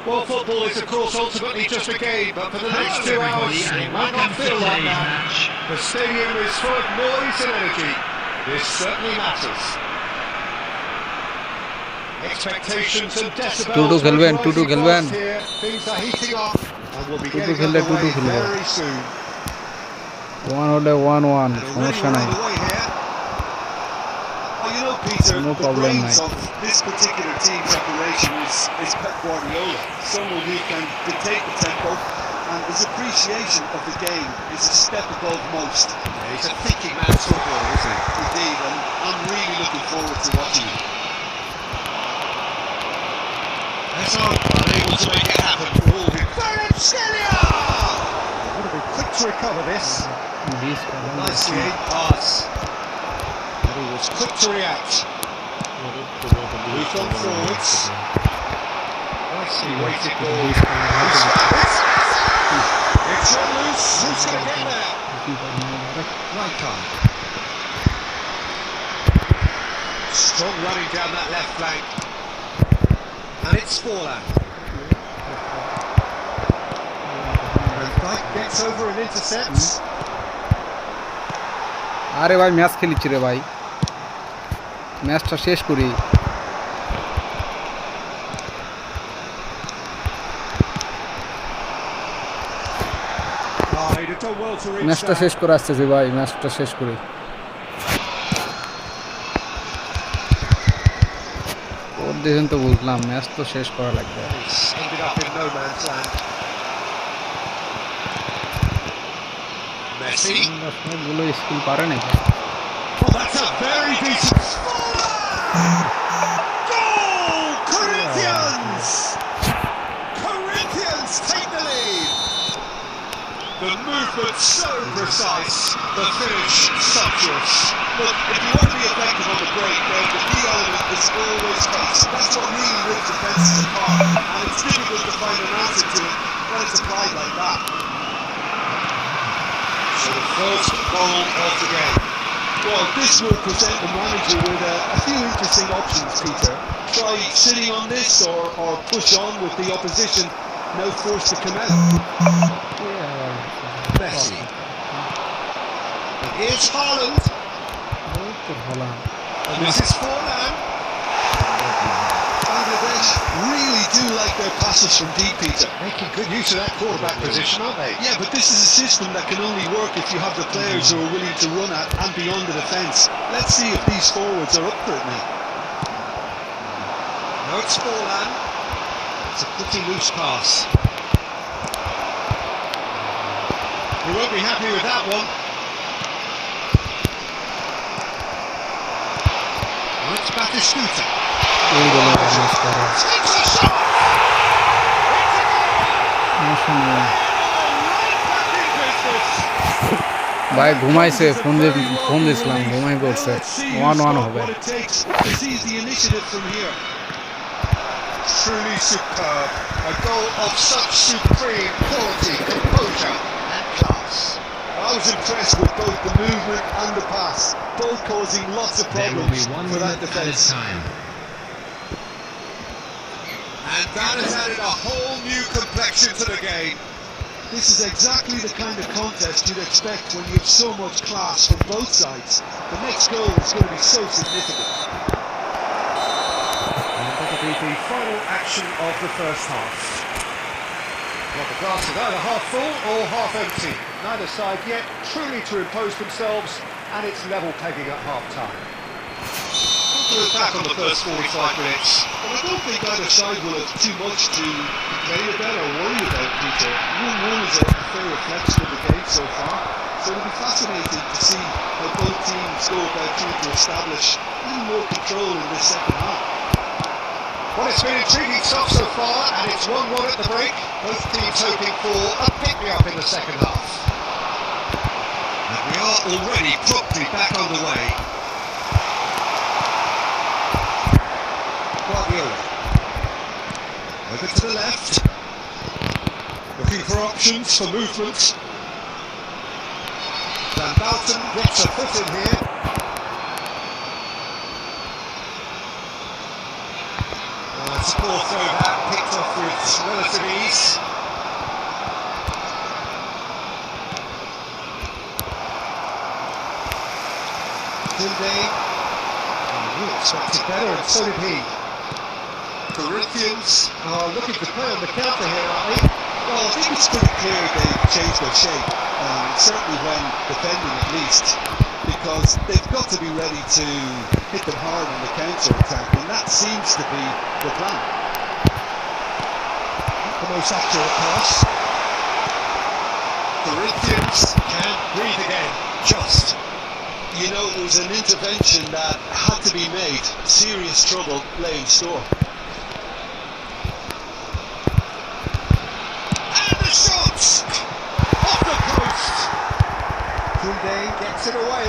Well, football is, of course, ultimately just a game, but for the next 2 hours, it might not feel like that. The stadium is full of noise and energy. This certainly matters. Expectations and decibels Tutu খেলবেন টুটু খেলবেন here. Things are heating up, and we'll be Tutu getting খেললে underway Tutu খেলবে very soon. 1 হলে 1-1 সমস্যা নাই Well, you know, Peter, No the problem, brains mate. of this particular team's operation is Pep Guardiola. Someone who can dictate the tempo, and his appreciation of the game is a step above most. Yeah, he's a thinking man's footballer, isn't he? Indeed, and I'm really looking forward to watching him. Hazard unable to make it happen. Kvaratskhelia! Would have been quick to recover this. Nicely aimed pass. And he was quick to react. Moved on forwards. Nicely weighted ball. It's on loose. Who's going to get there? Right time. Strong running down that left flank. And it's Spaulding. And Dyke gets gets over and intercepts. আরে ভাই match খেলিছি রে ভাই, ম্যাচটা শেষ করি। Oh, he'd have done well to reach ম্যাচটা that. শেষ করে আসতেছি ভাই, ম্যাচটা শেষ করি। ওর দেখেন তো বুঝলাম, ম্যাচ তো শেষ করা লাগবে। He's ended up in no man's land. Messi. সবগুলো স্কিল পারে নাকি? Oh, that's a very decent goal! Corinthians! Corinthians take the lead. The movement so precise, the finish sumptuous. Look, if you want to be effective on the break, then the key element is always pace. That's what really rips defences apart, and it's difficult to find an answer to it when it's applied like that. So the first goal of the game. Well, this will present the manager with a few interesting options, Peter. Try sitting on this or push on with the opposition. No force to come out. Messi. And here's Haaland. And this is Forlan. Bangladesh really do like their passes from deep, Peter. Making good use of that quarterback position, aren't they? Yeah, but this is a system that can only work if you have the players who are willing to run at and beyond the defence. Let's see if these forwards are up for it now. No, it's Forlan. It's a pretty loose pass. He won't be happy with that one. Oh, it's Batistuta. Takes a shot! ভাই ঘুমাইছে, phone দিছিলাম, ঘুমাই পড়ছে। 1-1 হবে। Truly superb. A goal of such supreme quality, composure and class. I was impressed with both the movement and the pass, both causing lots of problems for that defence. And that has added a whole new complexion to the game. This is exactly the kind of contest you'd expect when you have so much class from both sides. The next goal is going to be so significant. And that'll be the final action of the first half. Well, the glass is either half full or half empty. Neither side yet truly to impose themselves, and it's level pegging at half-time. To attack on the first 45 minutes. Well, I don't think either side will have too much to complain about or worry about, Peter. 1-1 is a fair reflection of the game so far, so it'll be fascinating to see how both teams go about trying to establish a little more control in this second half. Well, it's been intriguing stuff so far, and it's 1-1 at the break. Both teams hoping for a pick-me-up in the second half. And we are already properly back underway. Guardiola. Over to the left. Looking for options for movement. Van Bouten gets a foot in here. It's a poor throw back, picked off with relative ease. Tunde. He expected better, and so did he. Corinthians are looking to play on the counter here, aren't they? Well, I think it's pretty clear they've changed their shape, certainly when defending at least, because they've got to be ready to hit them hard on the counter-attack, and that seems to be the plan. The most accurate pass. Corinthians can't breathe again, just. You know, it was an intervention that had to be made. Serious trouble lay in store. And the shots! Off the post! Tunde gets it away.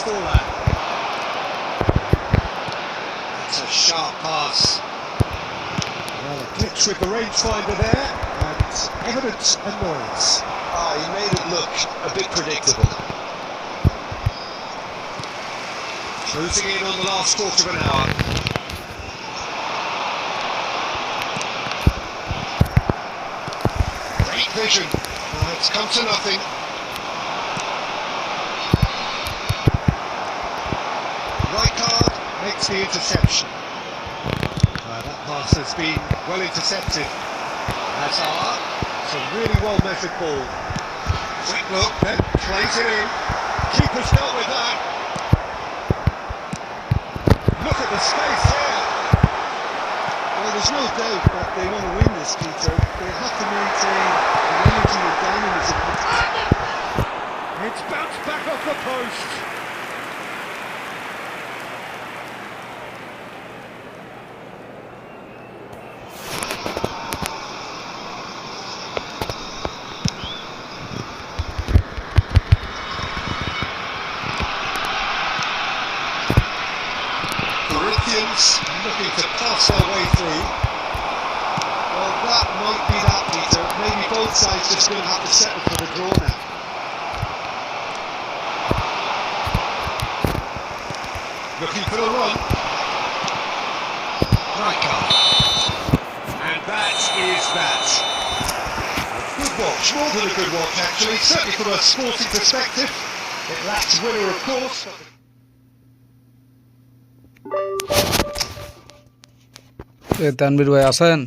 Forlan. That's a sharp pass. Well, a glitch with the rangefinder there, and evident annoyance. He made it look a bit predictable. Closing in on the last quarter of an hour. vision. It's come to nothing. Right card makes the interception. That pass has been well intercepted. Hazard, it's a really well measured ball. Quick look, then plays it in. Keeper's dealt with that. Look at the space here. Well, there's no doubt that they want to win this, Peter. They have to maintain the energy and dynamism. It's bounced back off the post. Looking to pass their way through. Well, that might be that, Peter. Maybe both sides just going to have to settle for the draw now. Looking for the run. Right card. And that is that. A good watch, more than a good watch actually. Certainly from a sporting perspective. It lacks winner, of course. Tanvir ভাই আছেন?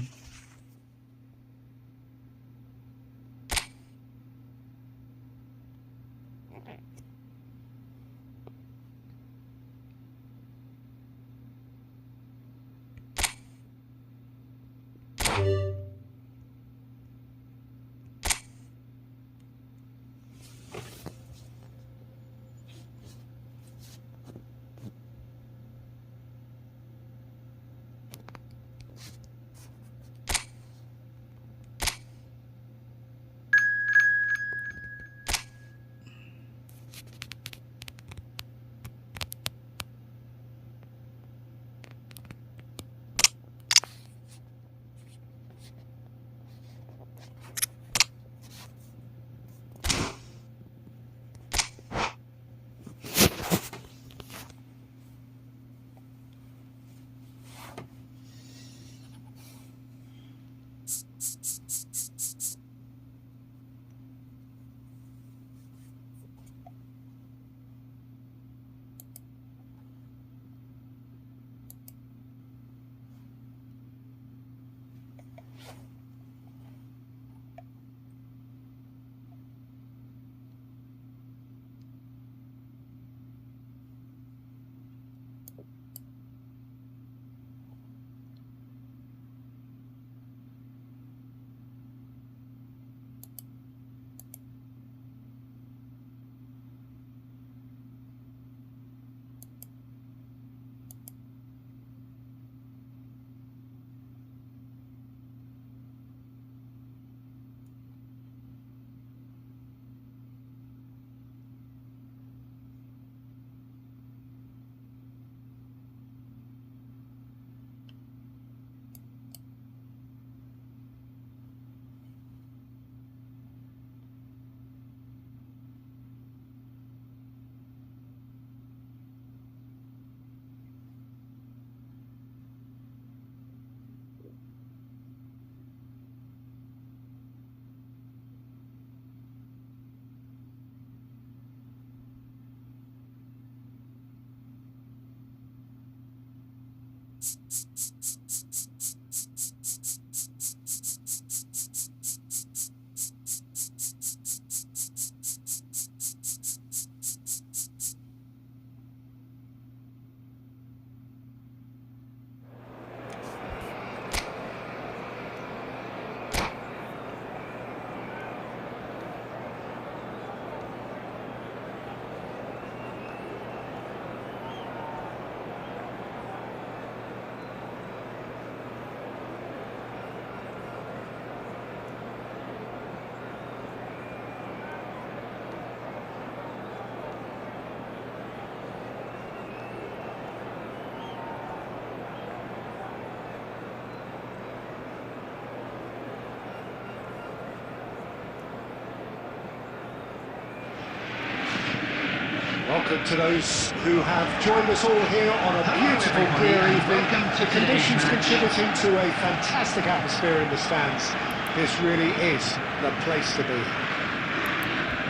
Welcome to those who have joined us all here on a beautiful clear evening. The conditions contributing to a fantastic atmosphere in the stands. This really is the place to be.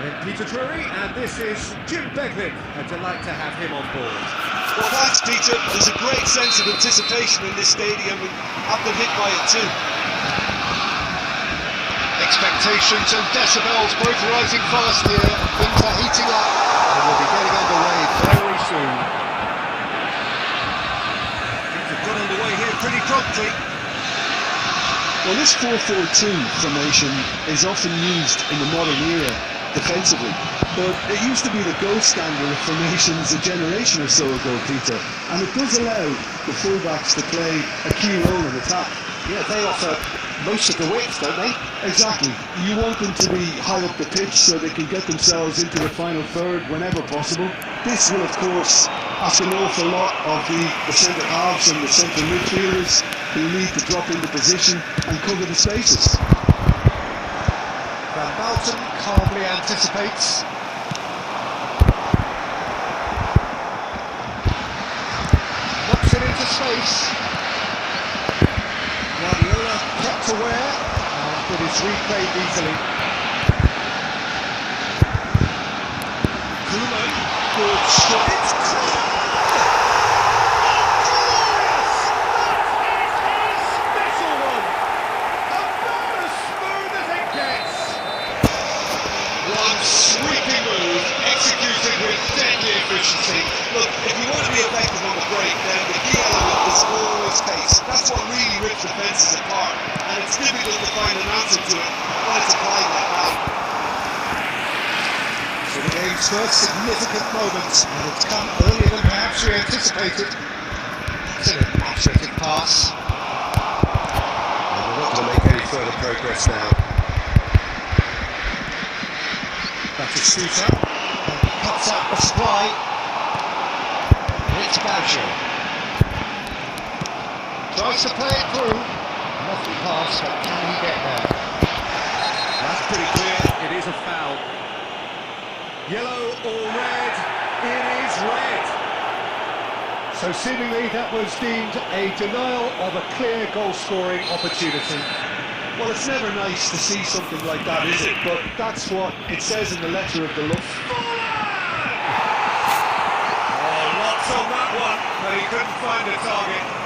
And Peter Drury, and this is Jim Beglin. A delight to have him on board. Well, thanks, Peter. There's a great sense of anticipation in this stadium, and I've been hit by it too. Expectations and decibels both rising fast here. Things are heating up, and we'll be getting underway very soon. Things have got underway here pretty promptly. Well, this 4-4-2 formation is often used in the modern era defensively, but it used to be the gold standard of formations a generation or so ago, Peter, and it does allow the fullbacks to play a key role in attack. Yeah, they offer most of the width, don't they? Exactly. You want them to be high up the pitch so they can get themselves into the final third whenever possible. This will, of course, ask an awful lot of the centre halves and the centre midfielders who need to drop into position and cover the spaces. Van Balten calmly anticipates. Knocks it into space. Guardiola kept aware, but it's replayed easily. Kuma, good shot. It's clear! Special one! About as smooth as it gets! One sweeping move, executed with deadly efficiency. Look, if you want to be effective on the break, then the key element is always pace. That's what really rips defences apart, and it's difficult to find an answer to it when it's applied like that. So the game's first significant moment, and it's come earlier than perhaps we anticipated. It's an accurate pass. And we're not going to make any further progress now. Batistuta cuts out the supply. It's Baucher. Tries to play it through. Lovely pass, but can he get there? That's pretty clear. It is a foul. Yellow or red? It is red. So seemingly that was deemed a denial of a clear goal-scoring opportunity. Well, it's never nice to see something like that, is it? But that's what it says in the letter of the law. Oh, lots on that one, but he couldn't find a target.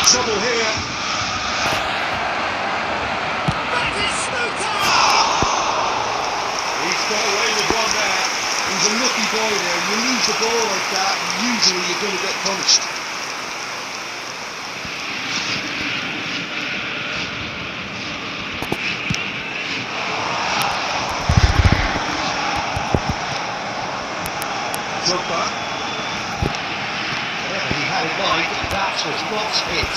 Trouble here. Batistuta! He's got away with one there. He's a lucky boy there. You lose the ball like that, and usually you're going to get punished. Drogba. Whatever he had in mind, that was not it.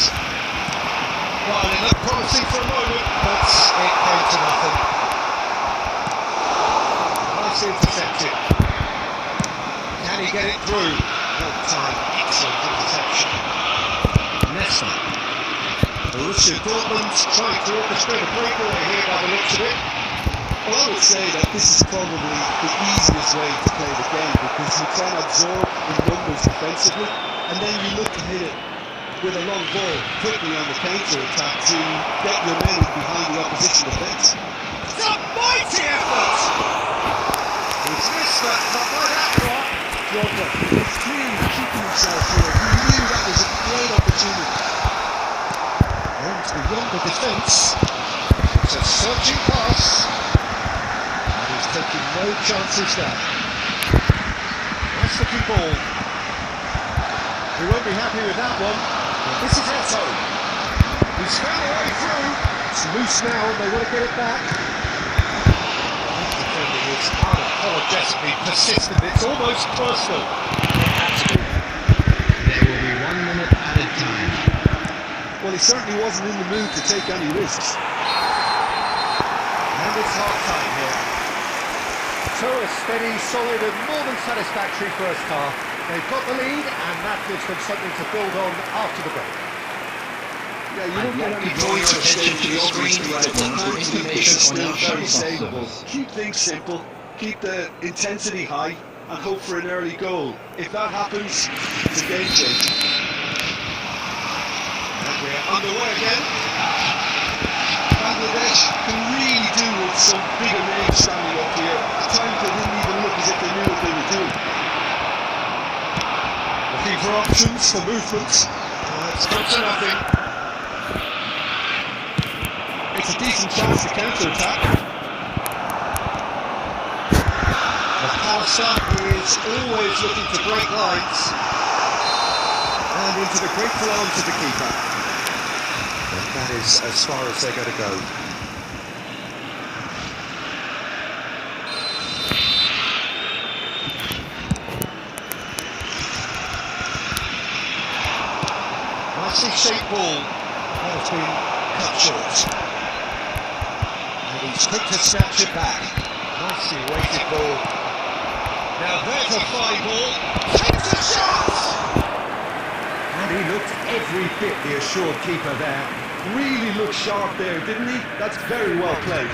Well, it looked promising for a moment, but it came to nothing. Nice interception. Can he get it through? Well time, excellent interception. Nesta. Borussia Dortmund trying to orchestrate a breakaway here by the looks of it. Well, I would say that this is probably the easiest way to play the game because you can absorb the numbers defensively and then you look to hit it with a long ball quickly on the counter attack to get your men behind the opposition defence. It's a mighty effort! He's missed that, not by that far. Drogba is clearly keeping himself here. He knew that was a great opportunity. And beyond the defence, it's a searching pass. And he's taking no chances there. looking ball. We won't be happy with that one. This is Eto. He's found a way through. It's loose now and they want to get it back. Defending is unapologetically persistent. It's almost personal. There will be 1 minute added time. Well, he certainly wasn't in the mood to take any risks. And it's half time here. So a steady, solid and more than satisfactory first half. They've got the lead and that gives them something to build on after the break. Yeah, you don't get any Draw your attention to the screen right now for information on our shuttle service. Keep things simple, keep the intensity high, and hope for an early goal. If that happens, it's a game changer. And we're underway again. Bangladesh can really do with some bigger names standing up here. At times they didn't even look as if they knew what they were doing. Looking for options, for movements. It's come to nothing. It's a decent chance to counter-attack. McAllister is always looking to break lines. And into the grateful arms of the keeper. And that is as far as they're going to go. Nicely shaped ball. That has been cut short. And he's quick to snatch it back. Nicely weighted ball. Now there's a fly ball. Takes a shot! And he looked every bit the assured keeper there. Really looked sharp there, didn't he? That's very well played.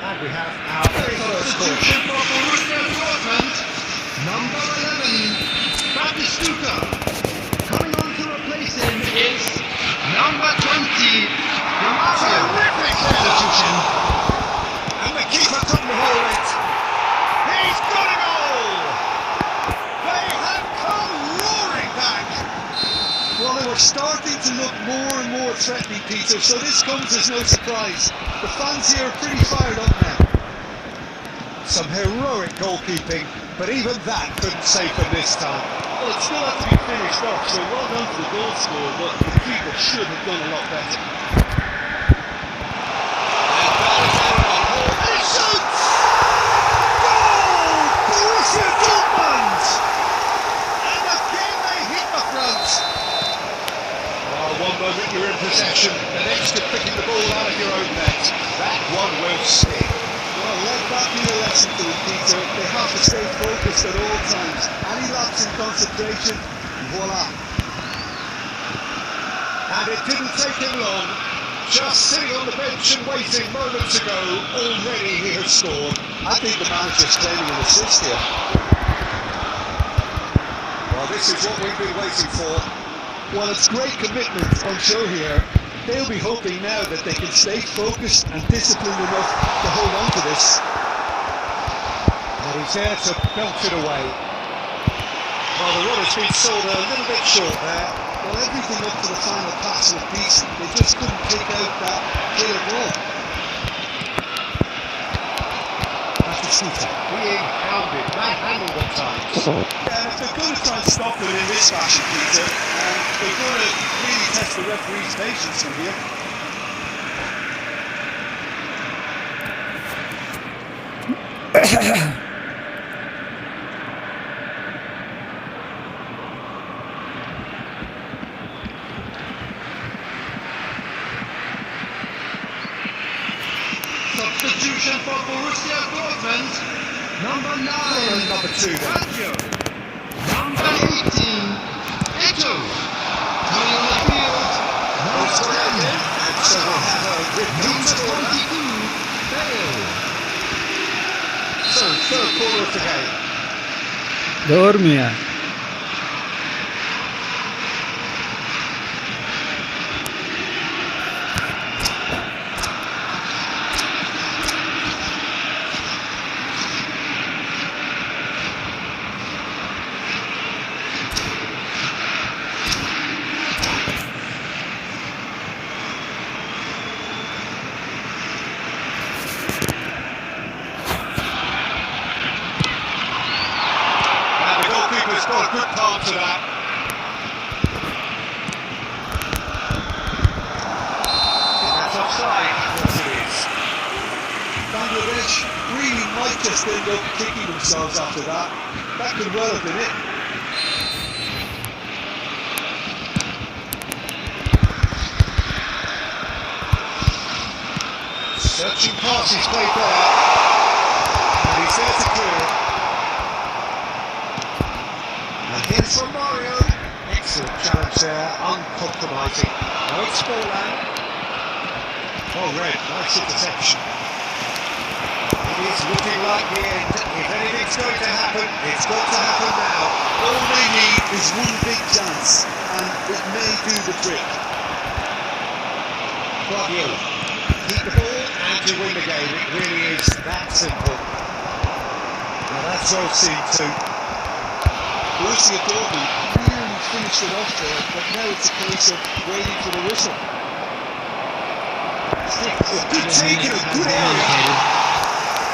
And we have our very first goal. Substitution for Borussia Dortmund. Number 11, Batistuta. Coming on to replace him is number 20, Demario. Terrific Substitution. And the keeper couldn't hold it. He's got a goal! They have come roaring back. Well, they were starting to look more and more threatening, Peter, so this comes as no surprise. The fans here are pretty fired up now. Some heroic goalkeeping, but even that couldn't save them this time. Well, it still had to be finished off, so well done to the goal scorer, but the keeper should have done a lot better. And he shoots! Goal! Borussia Dortmund! And again they hit the front. Oh, one moment you're in possession, the next you're picking the ball out of your own net. That one will stick. Well, let that be a lesson to them, Peter. They have to stay focused at all times. Any lapse in concentration, voila. And it didn't take him long. Just sitting on the bench and waiting moments ago, already he has scored. I think the manager's claiming an assist here. Well, this is what we've been waiting for. Well, it's great commitment on show here. They'll be hoping now that they can stay focused and disciplined enough to hold on to this. And he's there to belt it away. Well, the run has been sold a little bit short there. Well, everything up to the final pass was decent. They just couldn't pick out that killer ball. Batistuta being hounded, manhandled at times. And if they're going to try and stop them in this fashion, Peter, they're going to really test the referee's patience from here. Substitution for Borussia Dortmund. Number 9, Number 2 then. Sergio. Number 18, Eto. Coming on the field, number 10. And so we have a repeat Number corner. 22, Bale. So third corner of the game. দৌড় মিয়া And the goalkeeper's got a good palm to that. I think that's offside. Yes, it is. Bangladesh really might just end up kicking themselves after that. That could well have been it. Searching pass is played there. And he's there to clear it. And hit from Mario. Excellent challenge there, uncompromising. No, it's Spallman. Oh, red, nice interception. It is looking like the end. If anything's going to happen, it's got to happen now. All they need is one big chance, and it may do the trick. Guardiola, keep the ball and you win the game. It really is that simple. Now that's all seen too. Borussia Dortmund really finished it off there, but now it's a case of waiting for the whistle. Good take in a good area.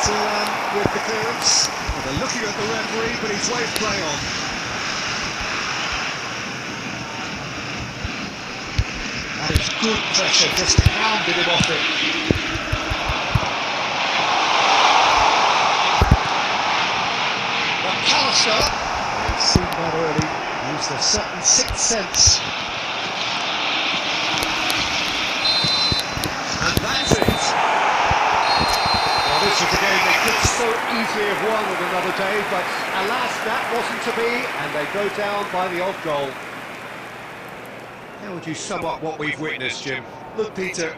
Turan with the clearance. And they're looking at the referee, but he's waved play on. That is good pressure, just pounded him off it. McAllister. He's seen that early. Used a certain sixth sense. And that's it. Well, this was a game they could so easily have won on another day, but alas, that wasn't to be, and they go down by the odd goal. How would you sum up what we've witnessed, Jim? Look, Peter,